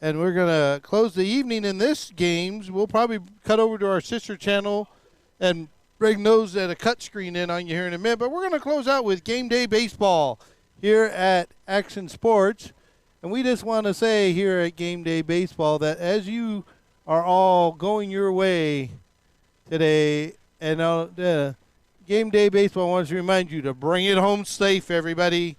And we're going to close the evening in this games. We'll probably cut over to our sister channel and bring those at a cut screen in on you here in a minute. But we're going to close out with Game Day Baseball here at Action Sports. And we just want to say here at Game Day Baseball that as you are all going your way today, and Game Day Baseball wants to remind you to bring it home safe, everybody.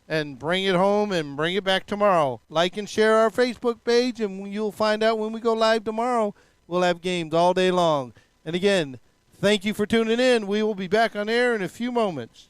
And bring it home and bring it back tomorrow. Like and share our Facebook page, and you'll find out when we go live tomorrow. We'll have games all day long. And again, thank you for tuning in. We will be back on air in a few moments.